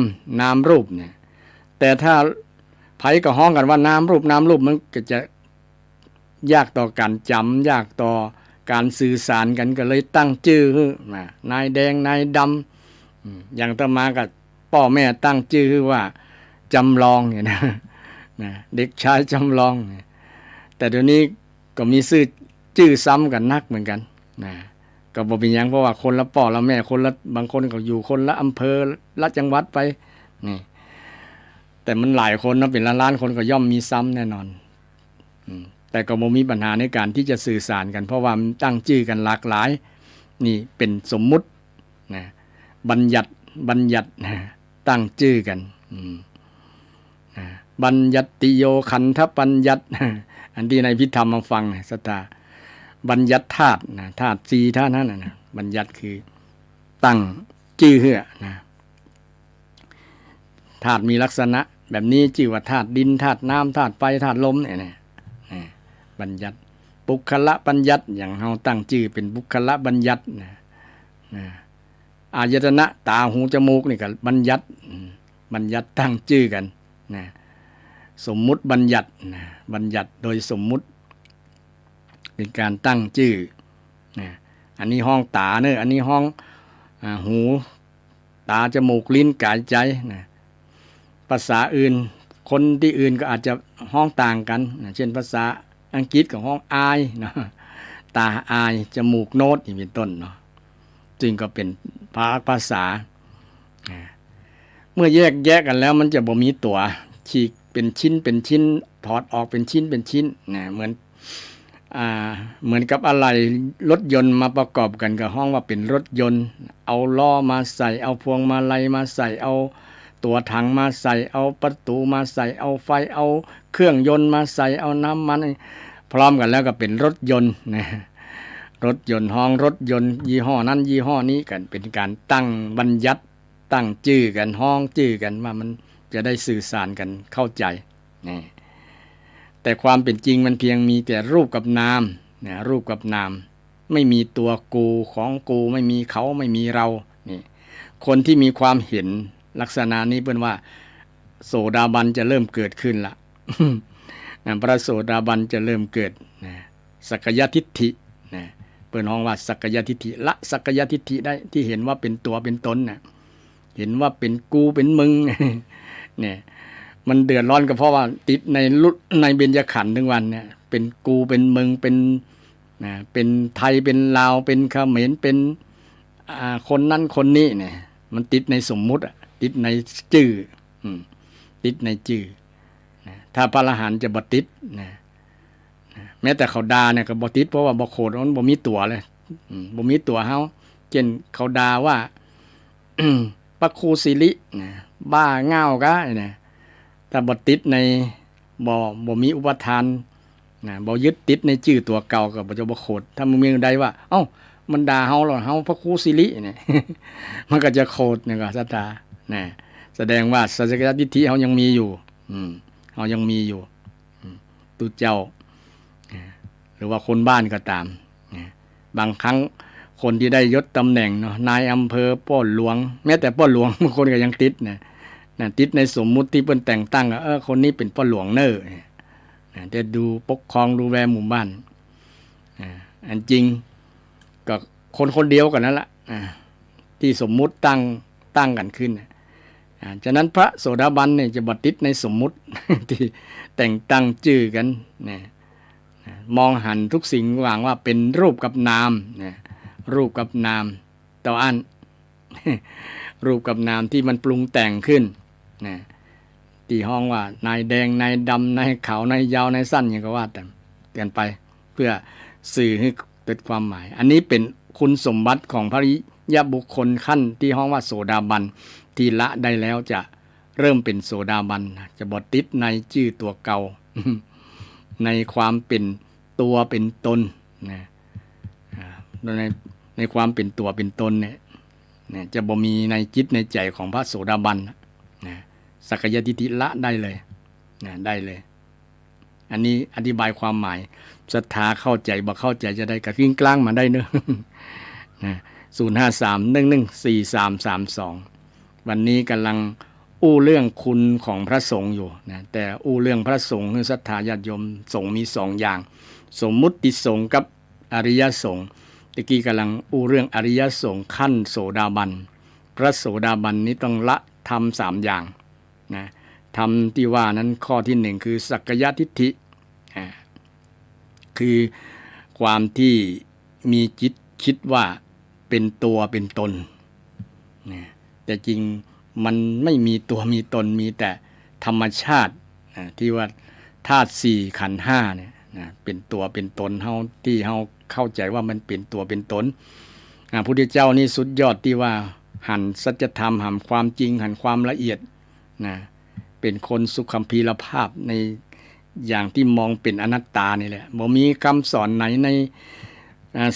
มรูปเนี่ยแต่ถ้าไผก็ห้องกันว่านามรูปมันก็จะยากต่อการจำยากต่อการสื่อสารกันก็เลยตั้งชื่อนายแดงนายดำอย่างต่อมาก็พ่อแม่ตั้งชื่อว่าจำลองเนี่ยนะเด็กชายจำลองแต่เดี๋ยวนี้ก็มีชื่อซ้ำกันนักเหมือนกันก็บ่เป็นหยังเพราะว่าคนละพ่อละแม่คนละบางคนก็อยู่คนละอำเภอละจังหวัดไปนี่แต่มันหลายคนนะเป็นล้านๆคนก็ย่อมมีซ้ำแน่นอนแต่ก็บ่มีปัญหาในการที่จะสื่อสารกันเพราะว่ามันตั้งชื่อกันหลากหลายนี่เป็นสมมุติบัญญัติตั้งชื่อกัน บัญญัติโยขันธปัญญัติ อันที่ในพิธรรมมาฟังศรัทธาบัญญัติธาตุธาตุสี่ธาตุนั้นนะบัญญัติคือตั้งชื่อเหือนะธาตุมีลักษณะแบบนี้ชื่อว่าธาตุดินธาตุน้ำธาตุไฟธาตุลมเนี่ยนะบัญญัติบุคละบัญญัติอย่างเราตั้งชื่อเป็นบุคละบัญญัตินะอายตนะตาหูจมูกนี่ก็บัญญัติตั้งชื่อกันนะสมมุติบัญญัตินะบัญญัติโดยสมมุติเป็นการตั้งชื่อนะอันนี้ห้องตาเนอะอันนี้ห้องหูตาจมูกลิ้นกายใจนะภาษาอื่นคนที่อื่นก็อาจจะห้องต่างกันนะเช่นภาษาอังกฤษกับห้องอายนะตาอายจมูกโน้ตนี่เป็นต้นเนาะจึงก็เป็นภาษาเมื่อแยกกันแล้วมันจะบ่มีตัวฉีกเป็นชิ้นถอดออกเป็นชิ้นนะเหมือนกับอะไรรถยนต์มาประกอบกันกับห้องว่าเป็นรถยนต์เอาล้อมาใส่เอาพวงมาลัยมาใส่เอาตัวถังมาใส่เอาประตูมาใส่เอาไฟเอาเครื่องยนต์มาใส่เอาน้ำมันพร้อมกันแล้วก็เป็นรถยนต์นะรถยนต์ห้องรถยนต์ยี่ห้อนั้นยี่ห้อนี้กันเป็นการตั้งบัญญัติตั้งชื่อกันห้องชื่อกันว่ามันจะได้สื่อสารกันเข้าใจนี่แต่ความเป็นจริงมันเพียงมีแต่รูปกับนามนะรูปกับนามไม่มีตัวกูของกูไม่มีเขาไม่มีเรานี่คนที่มีความเห็นลักษณะนี้เป็นว่าโสดาบันจะเริ่มเกิดขึ้นละ พระโสดาบันจะเริ่มเกิดนะสักกายทิฏฐินะเปิดห้องว่าสักกายทิฏฐิละสักกายทิฏฐิได้ที่เห็นว่าเป็นตัวเป็นตนนะเห็นว่าเป็นกูเป็นมึง เนี่ยมันเดือดร้อนก็เพราะว่าติดในเบญจขันธ์ทั้งวันเนี่ยเป็นกูเป็นมึงเป็นไทยเป็นลาวเป็นเขมรเป็นคนนั้นคนนี้เนี่ยมันติดในสมมุติติดในชื่อติดในชื่อถ้าพระอรหันต์จะบ่ติดนะแม้แต่เขาด่าเนี่ยก็บ่ติดเพราะว่าบ่โคตรมันบ่มีตัวเลยบ่มีตัวเฮาเช่นเขาด่าว่า พระครูสิรินะบ้าเง่ากะเนี่ยถ้าบ่ติดในบ่มีอุปทานนะบ่ยึดติดในชื่อตัวเก่าก็บ่จะบ่โคตรถ้ามึงมีใดว่าเอ้ามันด่าเฮาหรอเฮาพระครูสิริเนี่ย มันก็จะโคตรนี่ก็ศรัทธานะแสดงว่าสัจจทิฏฐิเฮายังมีอยู่เฮายังมีอยู่ตุเจ้าหรือว่าคนบ้านก็ตามบางครั้งคนที่ได้ยศตำแหน่งเนาะนายอำเภอป้อหลวงแม้แต่ป้อหลวงบางคนก็ยังติดนะติดในสมมุติที่เพิ่นแต่งตั้งคนนี้เป็นป้อหลวงเน้อแต่ดูปกครองดูแลหมู่บ้านอันจริงก็คนเดียวกันนั่นแหละที่สมมุติตั้งกันขึ้นฉะนั้นพระโสดาบันเนี่ยจะบ่ติดในสมมุติ ที่แต่งตั้งชื่อกันนะมองหันทุกสิ่งวางว่าเป็นรูปกับนามนะรูปกับนามต่ออัน รูปกับนามที่มันปรุงแต่งขึ้นนะที่ห้องว่านายแดงนายดำนายขาวนายยาวนายสั้นอย่างก็ว่าแต่กันไปเพื่อสื่อให้เกิดความหมายอันนี้เป็นคุณสมบัติของพระอริยบุคคลขั้นที่ห้องว่าโสดาบันที่ละได้แล้วจะเริ่มเป็นโสดาบันจะบ่ติดในชื่อตัวเก่า ในความเป็นตัวเป็นตนนะในความเป็นตัวเป็นตนเนี่ยจะบ่มีในจิตในใจของพระโสดาบันนะสักกายทิฏฐิละได้เลยนะได้เลยอันนี้อธิบายความหมายศรัทธาเข้าใจบ่เข้าใจจะได้กระกิ้งกลางมาได้เนอะ นะ053114332วันนี้กำลังอู้เรื่องคุณของพระสงฆ์อยู่นะแต่อู้เรื่องพระสงฆ์คือศรัทธาญาติโยมสงฆ์มี2อย่างสมมุติสงฆ์กับอริยสงฆ์ตะกี้กำลังอู้เรื่องอริยสงฆ์ขั้นโสดาบันพระโสดาบันนี้ต้องละธรรม3อย่างนะธรรมที่ว่านั้นข้อที่1คือสักกายทิฏฐิคือความที่มีจิตคิดว่าเป็นตัวเป็นตนนะแต่จริงมันไม่มีตัวมีตนมีแต่ธรรมชาติที่ว่าธาตุ4ขันธ์5เนี่ยนะเป็นตัวเป็นตนเฮาที่เฮาเข้าใจว่ามันเป็นตัวเป็นตนพระพุทธเจ้านี่สุดยอดที่ว่าหันสัจธรรมหันความจริงหันความละเอียดนะ เป็นคนสุขัมพีรภาพในอย่างที่มองเป็นอนัตตานี่แหละบ่มีคำสอนไหนใน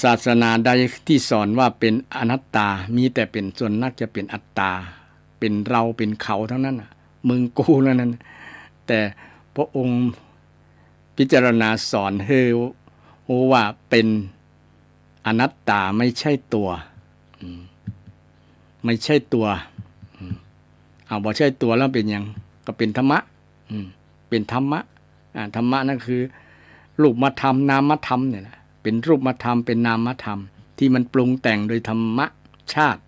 ศาสนาใดที่สอนว่าเป็นอนัตตามีแต่เป็นส่วนนักจะเป็นอัตตาเป็นเราเป็นเขาทั้งนั้นมึงกูนั้นแต่พระองค์พิจารณาสอนให้รู้ว่าเป็นอนัตตาไม่ใช่ตัวไม่ใช่ตัวเอาบ่ใช่ตัวแล้วเป็นยังก็เป็นธรรมะเป็นธรรมะธรรมะนั่นคือรูปธรรมนามธรรมเนี่ยนะเป็นรูปธรรมเป็นนามธรรมที่มันปรุงแต่งโดยธรรมชาติ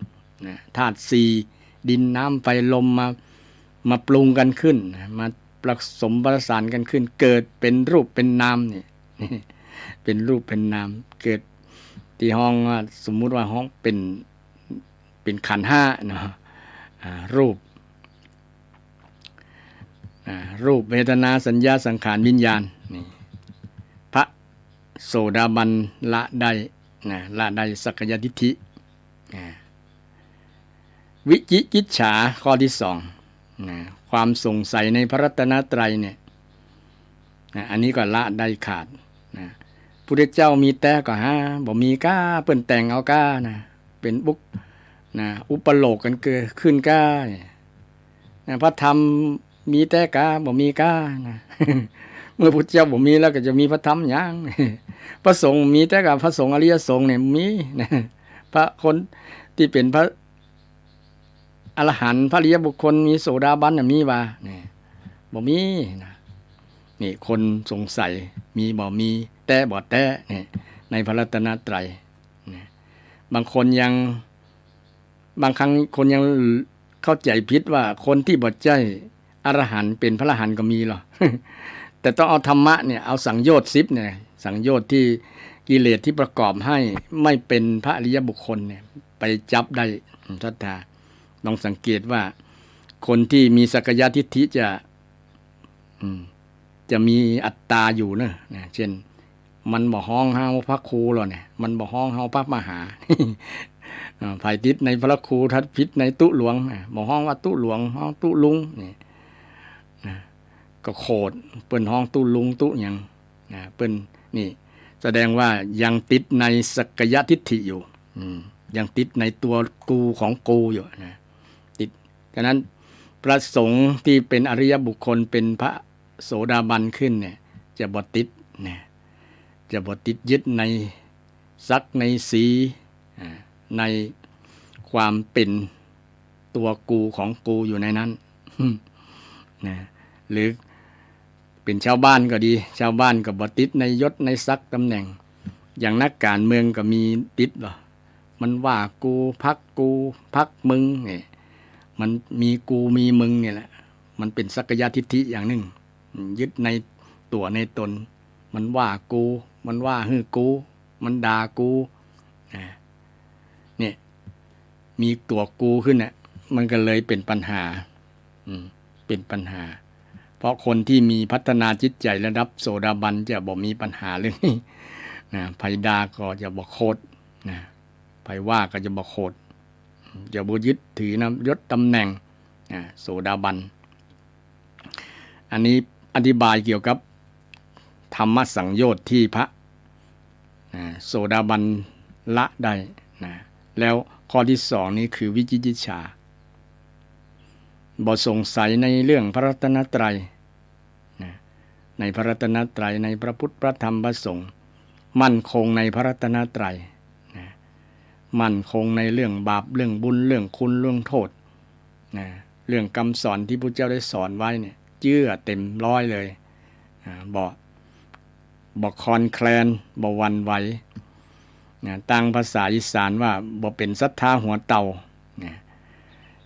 ธาตุสี่ดินน้ำไฟลมมาปรุงกันขึ้นมาผสมประสานกันขึ้นเกิดเป็นรูปเป็นนามนี่เป็นรูปเป็นนามเกิดที่ห้องสมมุติว่าห้องเป็นขันธ์ห้าเนาะรูปเวทนาสัญญาสังขารวิญญาณนี่พระโสดาบันละได้สักกายทิฏฐิวิจิกิจฉาข้อที่สองความสงสัยในพระรัตนตรัยเนี่ยอันนี้ก็ละได้ขาดพุทธเจ้ามีแต่ก็หาบ่มีก้าเปิ้นแต่งเอาก้านะเป็นบุกอุปโลกกันเกิดขึ้นก้าพระธรรมมีแต่กาบ่มีกานะ เมื่อพุทธเจ้าบ่มีแล้วก็จะมีพระธรรมหยังพระสงฆ์มีแต่กับพระสงฆ์อริยสงฆ์เนี่ยมีนะพระคนที่เป็นพระอรหันต์พระอริยบุคคลมีโสดาบันมีว่านี่บ่มีนะนี่คนสงสัยมีบ่มีแต่บ่แต่นี่ในพระรัตนตรัยนะบางคนยังบางครั้งคนยังเข้าใจผิดว่าคนที่บ่ใจอรหันต์เป็นพระอรหันต์ก็มีหรอ แต่ต้องเอาธรรมะเนี่ยเอาสังโยชน์10เนี่ยสังโยชน์ที่กิเลสที่ประกอบให้ไม่เป็นพระอริยบุคคลเนี่ยไปจับได้ศรัทธาลองสังเกตว่าคนที่มีสักกายทิฏฐิจะมีอัตตาอยู่นะเช่นมันบ่ฮ้องเฮาพระครูหรอเนี่ยมันบ่ฮ้องเฮาพระมหา ภัยติดในพระครูทัดพิษในตุหลวงบ่ฮ้องว่าตุหลวงฮ้องตุลุงนี่ก็โคดเปิ้นห้องตุลุงตุหยังเปิ้นนี่แสดงว่ายังติดในสักกายทิฏฐิอยู่ยังติดในตัวกูของกูอยู่นะติดฉะนั้นพระสงฆ์ที่เป็นอริยบุคคลเป็นพระโสดาบันขึ้นเนี่ยจะบ่ติดนะจะบ่ติดยึดในสักในสีในความเป็นตัวกูของกูอยู่ในนั้นนะหรือเป็นชาวบ้านก็ดีชาวบ้านก็บ่ติดในยศในศักดิ์ตำแหน่งอย่างนักการเมืองก็มีติดหรอมันว่ากูพักมึงนี่มันมีกูมีมึงนี่แหละมันเป็นสักกายทิฏฐิอย่างหนึ่งยึดในตัวในตนมันว่ากูมันว่าฮือกูมันด่ากูเนี่ยมีตัวกูขึ้นน่ะมันก็เลยเป็นปัญหาเป็นปัญหาเพราะคนที่มีพัฒนาจิตใจระดับโสดาบันจะบ่มีปัญหาเรื่องนี้นะไผด่าก็จะบ่โคตรนะไผว่าก็จะบ่โคตรจะบ่ยึดถือนะยศตำแหน่งโสดาบันอันนี้อธิบายเกี่ยวกับธรรมสังโยชน์ที่พระโสดาบันละได้นะแล้วข้อที่2นี้คือวิจิกิจฉาบ่สงสัยในเรื่องพระรัตนตรัยในพระรัตนตรัยในพระพุทธพระธรรมพระสงฆ์มั่นคงในพระรัตนตรัยมั่นคงในเรื่องบาปเรื่องบุญเรื่องคุณเรื่องโทษเรื่องคำสอนที่พระเจ้าได้สอนไว้เนี่ยเชื่อเต็มร้อยเลยบ่คลอนแคลนบ่หวั่นไหวตั้งภาษาอีสานว่าบ่เป็นศรัทธาหัวเต่า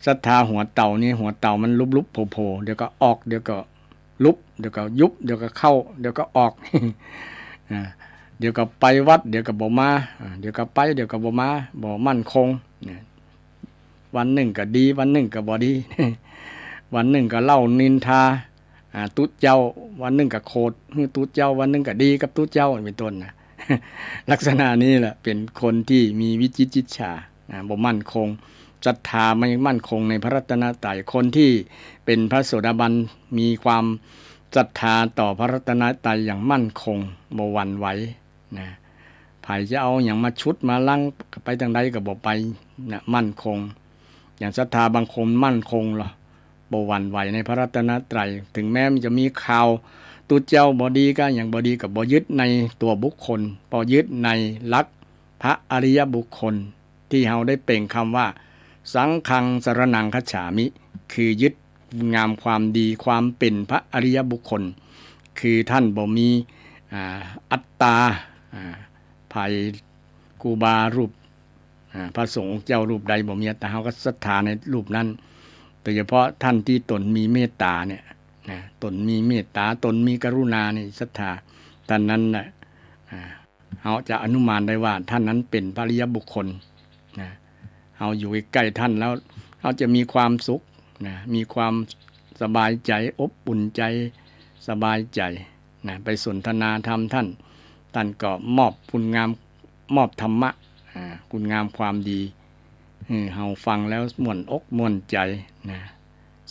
ศรัทธาหัวเต่านี่หัวเต่ามันลุบๆโผล่ๆเดี๋ยวก็ออกเดี๋ยวก็ลุบเดี๋ยวก็ยุบเดี๋ยวก็เข้าเดี๋ยวก็ออก เดี๋ยวก็ไปวัดเดี๋ยวก็บ่มาเดี๋ยวก็ไปเดี๋ยวก็บ่มาบ่มั่นคงวันหนึ่งก็ดีวันหนึ่งก็บ่ดี วันหนึ่งก็เล่านินทาตุ๊ดเจ้าวันหนึ่งก็โคตรตุ๊ดเจ้าวันหนึ่งก็ดีกับตุ๊ดเจ้าเป็นต้นนะ ลักษณะนี้แหละเป็นคนที่มีวิจิกิจฉาบ่มั่นคง ศรัทธาไม่มั่นคงในพระรัตนตรัยคนที่เป็นพระโสดาบันมีความศรัทธาต่อพระรัตนตรัยอย่างมั่นคงบ่หวั่นไหวนะไผจะเอาอย่างมาชุดมาลั่งไปทางใดก็บ่ไปนะมั่นคงอย่างศรัทธาบางคนมั่นคงหรอบ่หวั่นไหวในพระรัตนตรัยถึงแม้มันจะมีข่าวตุเจ้าบ่ดีก็อย่างบ่ดีกับบ่ยึดในตัวบุคคลบ่ยึดในหลักพระอริยบุคคลที่เฮาได้เปล่งคำว่าสังฆังสรณังคัจฉามิคือยึดงามความดีความเป็นพระอริยบุคคลคือท่านบ่มีอัตตาภัยครูบารูปพระสงฆ์เจ้ารูปใดบ่มีอัตตาเฮาก็ศรัทธาในรูปนั้นโดยเฉพาะท่านที่ตนมีเมตตาเนี่ยนะตนมีเมตตาตนมีกรุณานี่ศรัทธาท่านนั้นน่ะเฮาจะอนุมานได้ว่าท่านนั้นเป็นพระอริยบุคคลนะเฮาอยู่ใกล้ท่านแล้วเฮาจะมีความสุขนะมีความสบายใจอบอุ่นใจสบายใจนะไปสนทนาธรรมท่านก็มอบคุณงามมอบธรรมะคุณงามความดีเฮาฟังแล้วม่วนอกม่วนใจนะ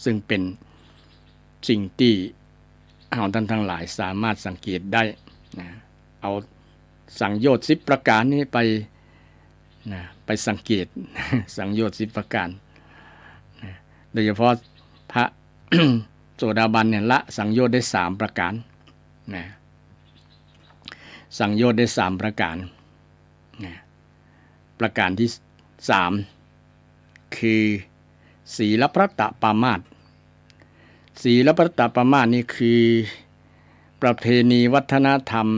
ซึ่งเป็นสิ่งที่เฮาท่านทั้งหลายสามารถสังเกตได้นะเอาสังโยชน์10ประการนี้ไปสังเกต สังโยชน์10ประการนะโดยเฉพาะพระ โสดาบันเนี่ยละสังโยชน์ได้3ประการนะสังโยชน์ได้3ประการนะประการที่3คือศีลพรตปามาสศีลพรตปามาสนี่คือประเพณีวัฒนธรรม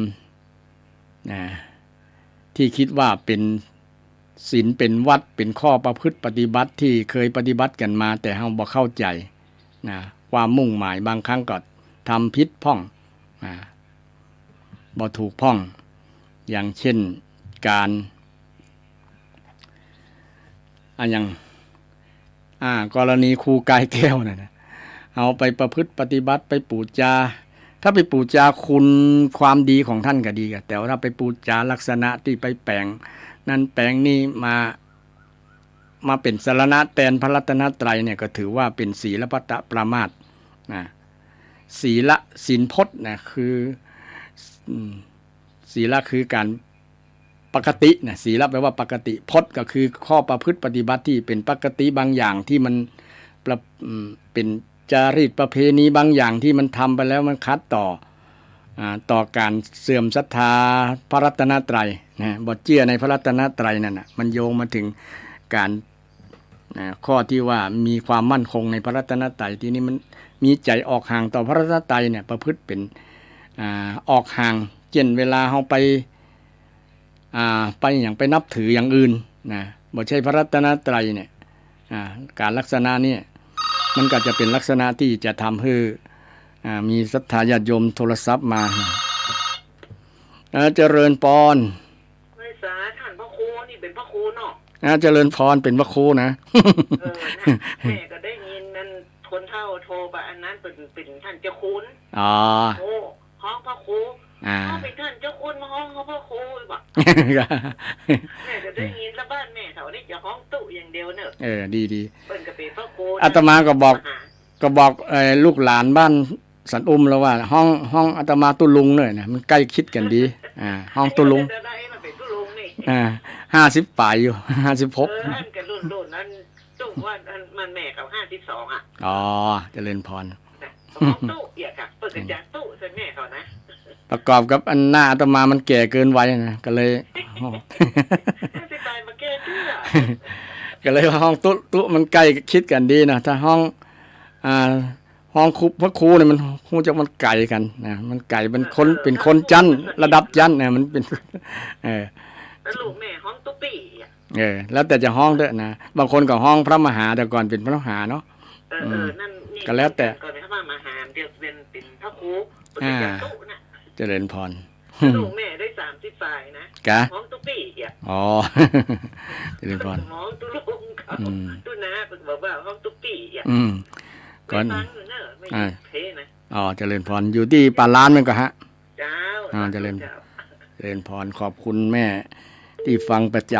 นะที่คิดว่าเป็นศีลเป็นวัดเป็นข้อประพฤติปฏิบัติที่เคยปฏิบัติกันมาแต่เฮาบ่เข้าใจนะความมุ่งหมายบางครั้งก็ทำผิดพ้องบ่ถูกพ้องอย่างเช่นการอย่างกรณีครูกายแก้วนะเอาไปประพฤติปฏิบัติไปปูจาถ้าไปปูจาคุณความดีของท่านก็ดีแต่ว่าถ้าไปปูจาลักษณะที่ไปแปลงนั่นแปลงนี้มาเป็นสรณะแทนพระรัตนตรัยเนี่ยก็ถือว่าเป็นศีลพรตปรามาสนะศีลพจน์นะคือศีลคือการปกตินะศีลแปลว่าปกติพจน์ก็คือข้อประพฤติปฏิบัติที่เป็นปกติบางอย่างที่มันเป็นจารีตประเพณีบางอย่างที่มันทำไปแล้วมันขัดต่อการเสื่อมศรัทธาพระรัตนตรัยนะบ่เชื่อในพระรัตนตรัยนั่นน่ะมันโยงมาถึงการข้อที่ว่ามีความมั่นคงในพระรัตนตรัยที่นี้มันมีใจออกห่างต่อพระรัตนตรัยเนี่ยประพฤติเป็นออกห่างเช่นเวลาเฮาไปอย่างไปนับถืออย่างอื่นนะบ่ใช่พระรัตนตรัยเนี่ยการลักษณะนี้มันก็จะเป็นลักษณะที่จะทำให้มีศรัทธาญาติโยมโทรศัพท์มาเจริญพรไม่สาท่านพระครูนี่เป็นพระครูเนาะเจริญพรเป็นพระครูนะแม่ก็ได้ยินนั่นคนเฒ่าโทรไปอันนั้นเป็นท่านเจ้าคุณโอ้ห้องพระครูเขาเป็นท่านเจ้าคุณมาห้องเขาพระครูบอกแม่ก็ได้ยินแล้วบ้านแม่แถวนี้จะห้องตู้อย่างเดียวเนอะดีเป็นกระเป็นพระครูอาตมาก็บอกลูกหลานบ้านสันอุ้มแล้วว่าห้องอาตมาตุลุงเนี่ยนะมันใกล้คิดกันดีห้องตุลุง50 ปลายอยู่56อันกับรุ่นนั้นตู้ว่ามันแม่กับ52เจริญพรตู้เอียค่ะเปิดจากตู้ใส่แม่เขานะประกอบกับอันหน้าอาตมามันแก่เกินวัยนะก็เลยสิตายมาแก้เชื่อก็เลยห้องตู้มันใกล้คิดกันดีนะถ้าห้องพระครูเนี่ยมันคงจะมันไกลกันนะมันไกลเป็นคนจันระดับจันเนี่ยมันเป็นแล้วลูกแม่ห้องตุ๊ปี้แล้วแต่จะห้องด้วยนะบางคนก็ห้องพระมหาแต่ก่อนเป็นพระมหาเนาะนั่นก็แล้วแต่ก่อนเป็นพระมหาเดี๋ยวเป็นพระครูเป็นตู้นะเจริญพรลูกแม่ได้30 ฝ่ายนะห้องตุ๊ปี้เจริญพรห้องตุ๊ลุงเขาตุ๊นาเป็นบอกว่าห้องตุ๊ปี้ก่อนไม่เพนะเจริญพรอยู่ที่ป่าล้านมันก็ฮะเจ้าเจริญพรขอบคุณแม่ที่ฟังประจ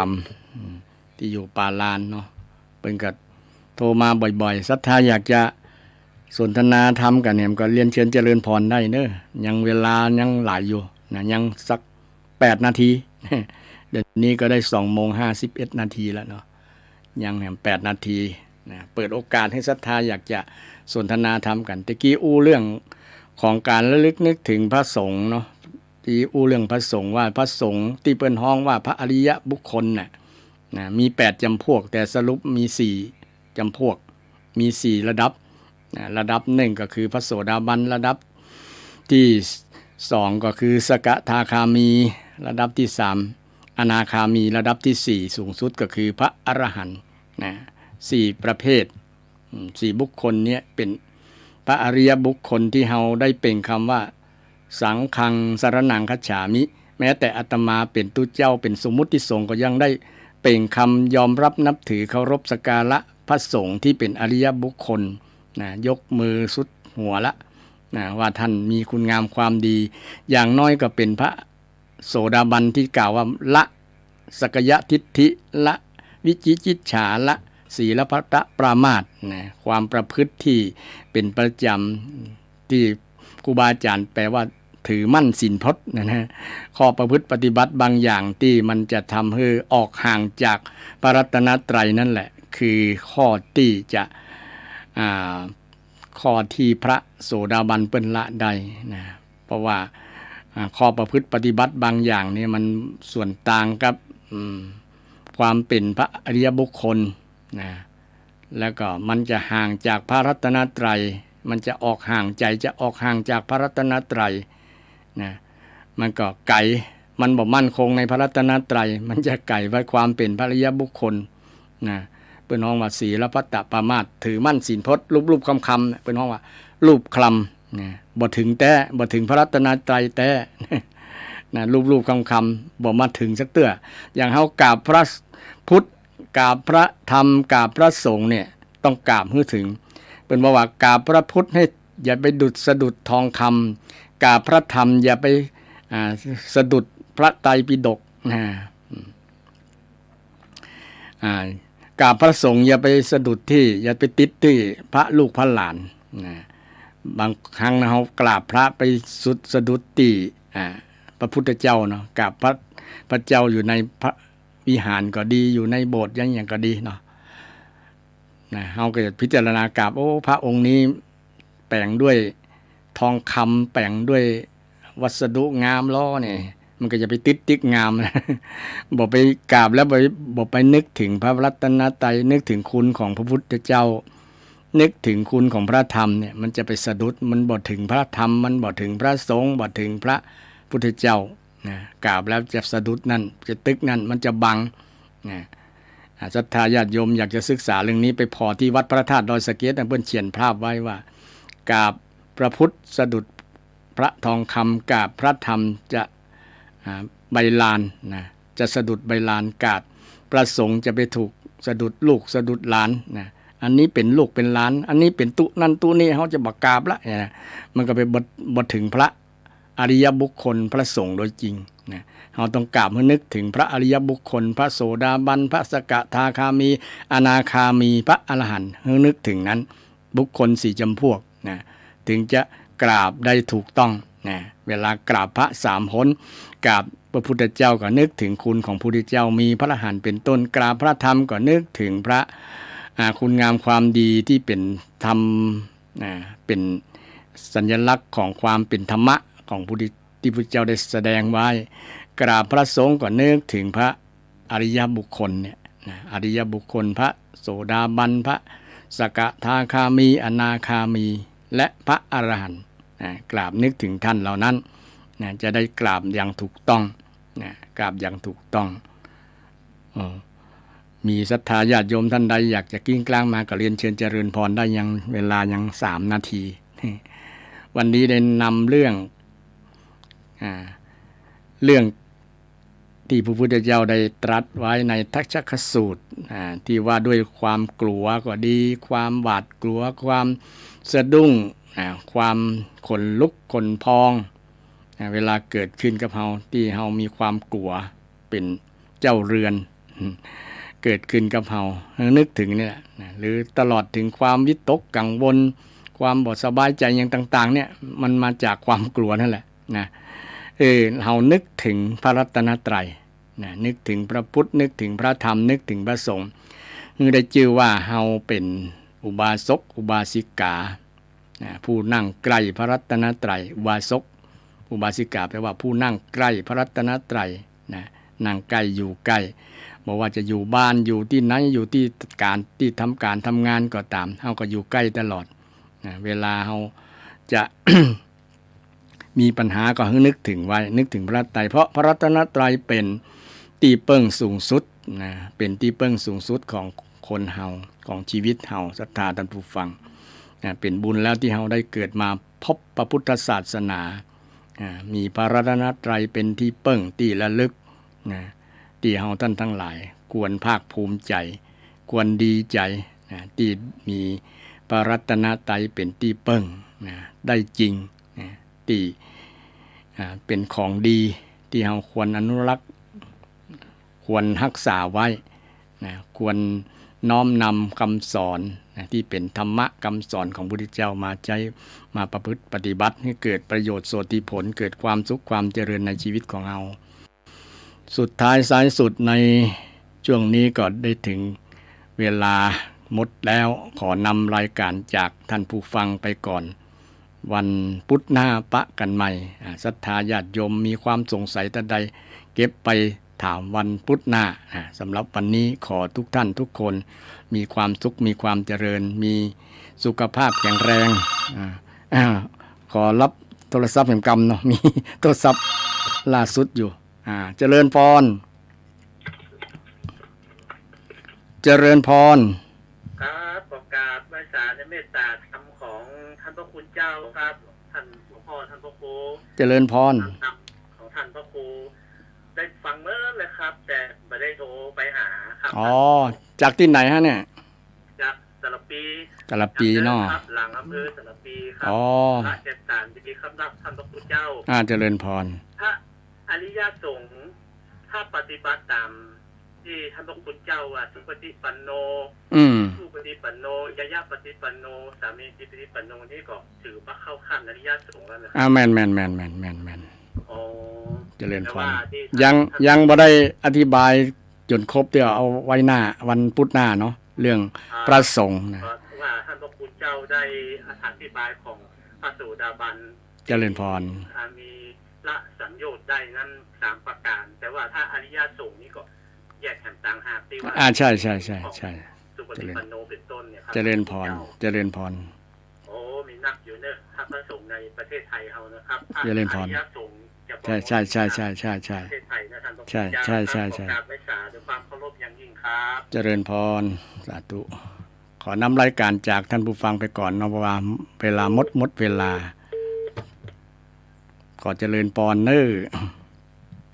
ำที่อยู่ป่าล้านเนาะ เพิ่นก็โทรมาบ่อยๆศรัทธาอยากจะสนทนาธรรมกันเนี่ยก็เรียนเชิญเจริญพรได้เนอะยังเวลายังหลายอยู่นะยังสัก8 นาที เดี๋ยวนี้ก็ได้2:51 นาทีแล้วเนาะยัง8 นาทีนะเปิดโอกาสให้ศรัทธาอยากจะสนทนาธรรมกันตะกี้เรื่องของการระลึกนึกถึงพระสงฆ์เนาะที่เรื่องพระสงฆ์ว่าพระสงฆ์ที่เปิ้นฮ้องว่าพระอริยบุคคลน่ะนะมี8จำพวกแต่สรุปมี4จำพวกมี4ระดับนะระดับ1ก็คือพระโสดาบันระดับที่2ก็คือสกทาคามีระดับที่3อนาคามีระดับที่4สูงสุดก็คือพระอรหันต์นะ4ประเภท4บุคคลเนี้ยเป็นพระอริยบุคคลที่เฮาได้เปล่งคำว่าสังฆังสรณังคัจฉามิแม้แต่อาตมาเป็นตุเจ้าเป็นสมมุติสงฆ์ก็ยังได้เปล่งคำยอมรับนับถือเคารพสักการะพระสงฆ์ที่เป็นอริยบุคคลนะยกมือสุดหัวละนะว่าท่านมีคุณงามความดีอย่างน้อยก็เป็นพระโสดาบันที่กล่าวว่าละสักยทิฏฐิละวิจิกิจฉาละศีลพัตตปรามาสนะความประพฤติที่เป็นประจำที่ครูบาอาจารย์แปลว่าถือมั่นศีลพจน์นะฮะข้อประพฤติปฏิบัติบางอย่างที่มันจะทำให้ออกห่างจากพระรัตนตรัยนั่นแหละคือข้อที่จะข้อที่พระโสดาบันเปิ้นละได้นะเพราะว่าข้อประพฤติปฏิบัติบางอย่างนี่มันส่วนต่างกับความเป็นพระอริยบุคคลนะแล้วก็มันจะห่างจากพระรัตนตรัยมันจะออกห่างใจจะออกห่างจากพระรัตนตรัยนะมันก็ไกลมันบ่มั่นคงในพระรัตนตรัยมันจะไกลไว้ความเป็นพระอริยบุคคลนะเปิ้นฮ้องว่าศีลพัตตปรามาสถือมั่นศีลพจน์รูปๆคำๆเปิ้นฮ้องว่ารูปคลำนะบ่ถึงแต่บ่ถึงพระรัตนตรัยแต่นะรูปๆคำๆบ่มาถึงสักเตื้ออย่างเฮากราบพระพุทธกราบพระธรรมกราบพระสงฆ์เนี่ยต้องกราบให้ถึงเป็นว่ากราบพระพุทธให้อย่าไปสะดุดทองคำกราบพระธรรมอย่าไปสะดุดพระไตรปิฎกกราบพระสงฆ์อย่าไปสะดุดที่อย่าไปติดที่พระลูกพระหลานบางครั้งเรากราบพระไปสะดุดที่พระพุทธเจ้าเนาะกราบพระเจ้าอยู่ในพระวิหารก็ดีอยู่ในโบสถ์อย่างก็ดีเนาะเฮาก็จะพิจารณากราบพระองค์นี้แปลงด้วยทองคำแปลงด้วยวัสดุงามล้อเนี่ยมันก็จะไปติดงามนะบอกไปกราบแล้วบอกไปนึกถึงพระรัตนตรัยนึกถึงคุณของพระพุทธเจ้านึกถึงคุณของพระธรรมเนี่ยมันจะไปสะดุดมันบ่ถึงพระธรรมมันบ่ถึงพระสงฆ์บ่ถึงพระพุทธเจ้านะกราบแล้วจะสะดุดนั่นจะตึกนั่นมันจะบังนะศรัทธาญาติโยมอยากจะศึกษาเรื่องนี้ไปพอที่วัดพระธาตุดอยสะเก็ดเพิ่นเขียนภาพไว้ว่ากราบพระพุทธสะดุดพระทองคำกราบพระธรรมจะใบลานนะจะสะดุดใบลานกราบประสงค์จะไปถูกสะดุดลูกสะดุดหลานนะอันนี้เป็นลูกเป็นหลานอันนี้เป็นตุนั่นตุนี่เขาจะบักกราบละนะมันก็ไปบทถึงพระอริยบุคคลพระสงฆ์โดยจริงนะเราต้องกราบเพื่อนึกถึงพระอริยบุคคลพระโสดาบันพระสกทาคามีอนาคามีพระอรหันต์ให้นึกถึงนั้นบุคคล4จำพวกนะถึงจะกราบได้ถูกต้องนะเวลากราบพระ3หนกราบพระพุทธเจ้าก็นึกถึงคุณของพระพุทธเจ้ามีพระอรหันต์เป็นต้นกราบพระธรรมก็นึกถึงพระคุณงามความดีที่เป็นธรรมเป็นสัญลักษณ์ของความเป็นธรรมะของพระพุทธเจ้าได้แสดงไว้กราบพระสงฆ์ก็นึกถึงพระอริยบุคคลเนี่ยอริยบุคคลพระโสดาบันพระสกทาคามีอนาคามีและพระอรหันต์กราบนึกถึงท่านเหล่านั้นจะได้กราบอย่างถูกต้องกราบอย่างถูกต้องมีศรัทธาญาติโยมท่านใดอยากจะกิ้งกลางมาก็เรียนเชิญเจริญพรได้ยังเวลายัง3 นาทีวันนี้ได้นำเรื่องที่พระพุทธเจ้าได้ตรัสไว้ในทักษคสูตรที่ว่าด้วยความกลัวก็ดีความหวาดกลัวความสะดุ้งความขนลุกขนพองเวลาเกิดขึ้นกับเฮาที่เฮามีความกลัวเป็นเจ้าเรือน เกิดขึ้นกับเฮานึกถึงนี่แหละนะหรือตลอดถึงความวิตกกังวลความบ่สบายใจอย่างต่างๆเนี่ยมันมาจากความกลัวนั่นแหละนะเฮานึกถึงพระรัตนตรัยนะนึกถึงพระพุทธนึกถึงพระธรรมนึกถึงพระสงฆ์คือได้ชื่อว่าเฮาเป็นอุบาสกอุบาสิกาผู้นั่งใกล้พระรัตนตรัยอุบาสกอุบาสิกาแปลว่าผู้นั่งใกล้พระรัตนตรัยนะนั่งใกล้อยู่ใกล้บอกว่าจะอยู่บ้านอยู่ที่ไหนอยู่ที่การที่ทำการทำงานก็ตามเฮาก็อยู่ใกล้ตลอดนะเวลาเฮาจะ มีปัญหาก็นึกถึงไว้นึกถึงพระไตรเพราะพระรัตนตรัยเป็นที่เปิ้งสูงสุดนะเป็นที่เปิ้งสูงสุดของคนเฮาของชีวิตเฮาศรัทธาท่านผู้ฟังนะเป็นบุญแล้วที่เฮาได้เกิดมาพบพระพุทธศาสนามีพระรัตนตรัยเป็นที่เปิ้งที่ระลึกนะที่เฮาท่านทั้งหลายควรภาคภูมิใจควรดีใจนะที่มีพระรัตนตรัยเป็นที่เปิ้งนะได้จริงนะที่เป็นของดีที่เราควรอนุรักษ์ควรรักษาไว้นะควรน้อมนำคำสอนนะที่เป็นธรรมะคำสอนของพระพุทธเจ้ามาใช้มาประพฤติปฏิบัติให้เกิดประโยชน์โสติผลเกิดความสุขความเจริญในชีวิตของเราสุดท้ายสายสุดในช่วงนี้ก็ได้ถึงเวลาหมดแล้วขอนำรายการจากท่านผู้ฟังไปก่อนวันพุธหน้าปะกันใหม่ศรัทธาญาติโยมมีความสงสัยใดเก็บไปถามวันพุธหน้าสำหรับวันนี้ขอทุกท่านทุกคนมีความสุขมีความเจริญมีสุขภาพแข็งแรงขอรับโทรศัพท์แห่งกรรมเนาะมีโทรศัพท์ล่าสุดอยู่เจริญพรเจริญพรครับประกาศไว้สารเมตตาธรรมของท่านพระคุณเจ้าครับท่านหลวงพ่อท่านพระครูเจริญพรของท่านพระครูได้ฟังเมื่อเลยครับแต่ไม่ได้โทรไปหาครับจากที่ไหนฮะเนี่ยจากสระปีเนาะหลังอำเภอสระปีครับราชการดีคำนับท่านพระคุณเจ้าเจริญพรพระอริยสงฆ์ถ้าปฏิบัติตามที่ท่านพระคุณเจ้าสุปฏิปันโนผู้ปฏิปันโนยะยะปฏิปันโนสามีปฏิปันโนนี่ก็ถือว่าเข้าขั้นอริยสงฆ์แล้วนะแม่นเจริญพรยังบ่ได้อธิบายจนครบเดี๋ยวเอาไว้หน้าวันพุธหน้าเนาะเรื่องพระสงฆ์นะว่าท่านพระคุณเจ้าได้อธิบายของพระโสดาบันเจริญพรมีละสัญโยชน์ได้นั้น3ประการแต่ว่าถ้าอริยสงฆ์นี่ก็แยกแถมต่างหากที่ว่าใช่สุปฏิปันโนเป็นต้นเนี่ยครับเจริญพรโอ้มีนักอยู่เนอะถ้าพระสงฆ์ในประเทศไทยเฮานะครับเจริญพรใช่ประเทศไทยนะท่านต้องใช่การไว้สาด้วยความเคารพอย่างยิ่งครับเจริญพรสาธุขอนำรายการจากท่านผู้ฟังไปก่อนเนาะเพราะว่าเวลาหมดเวลาขอเจริญพรเนอะ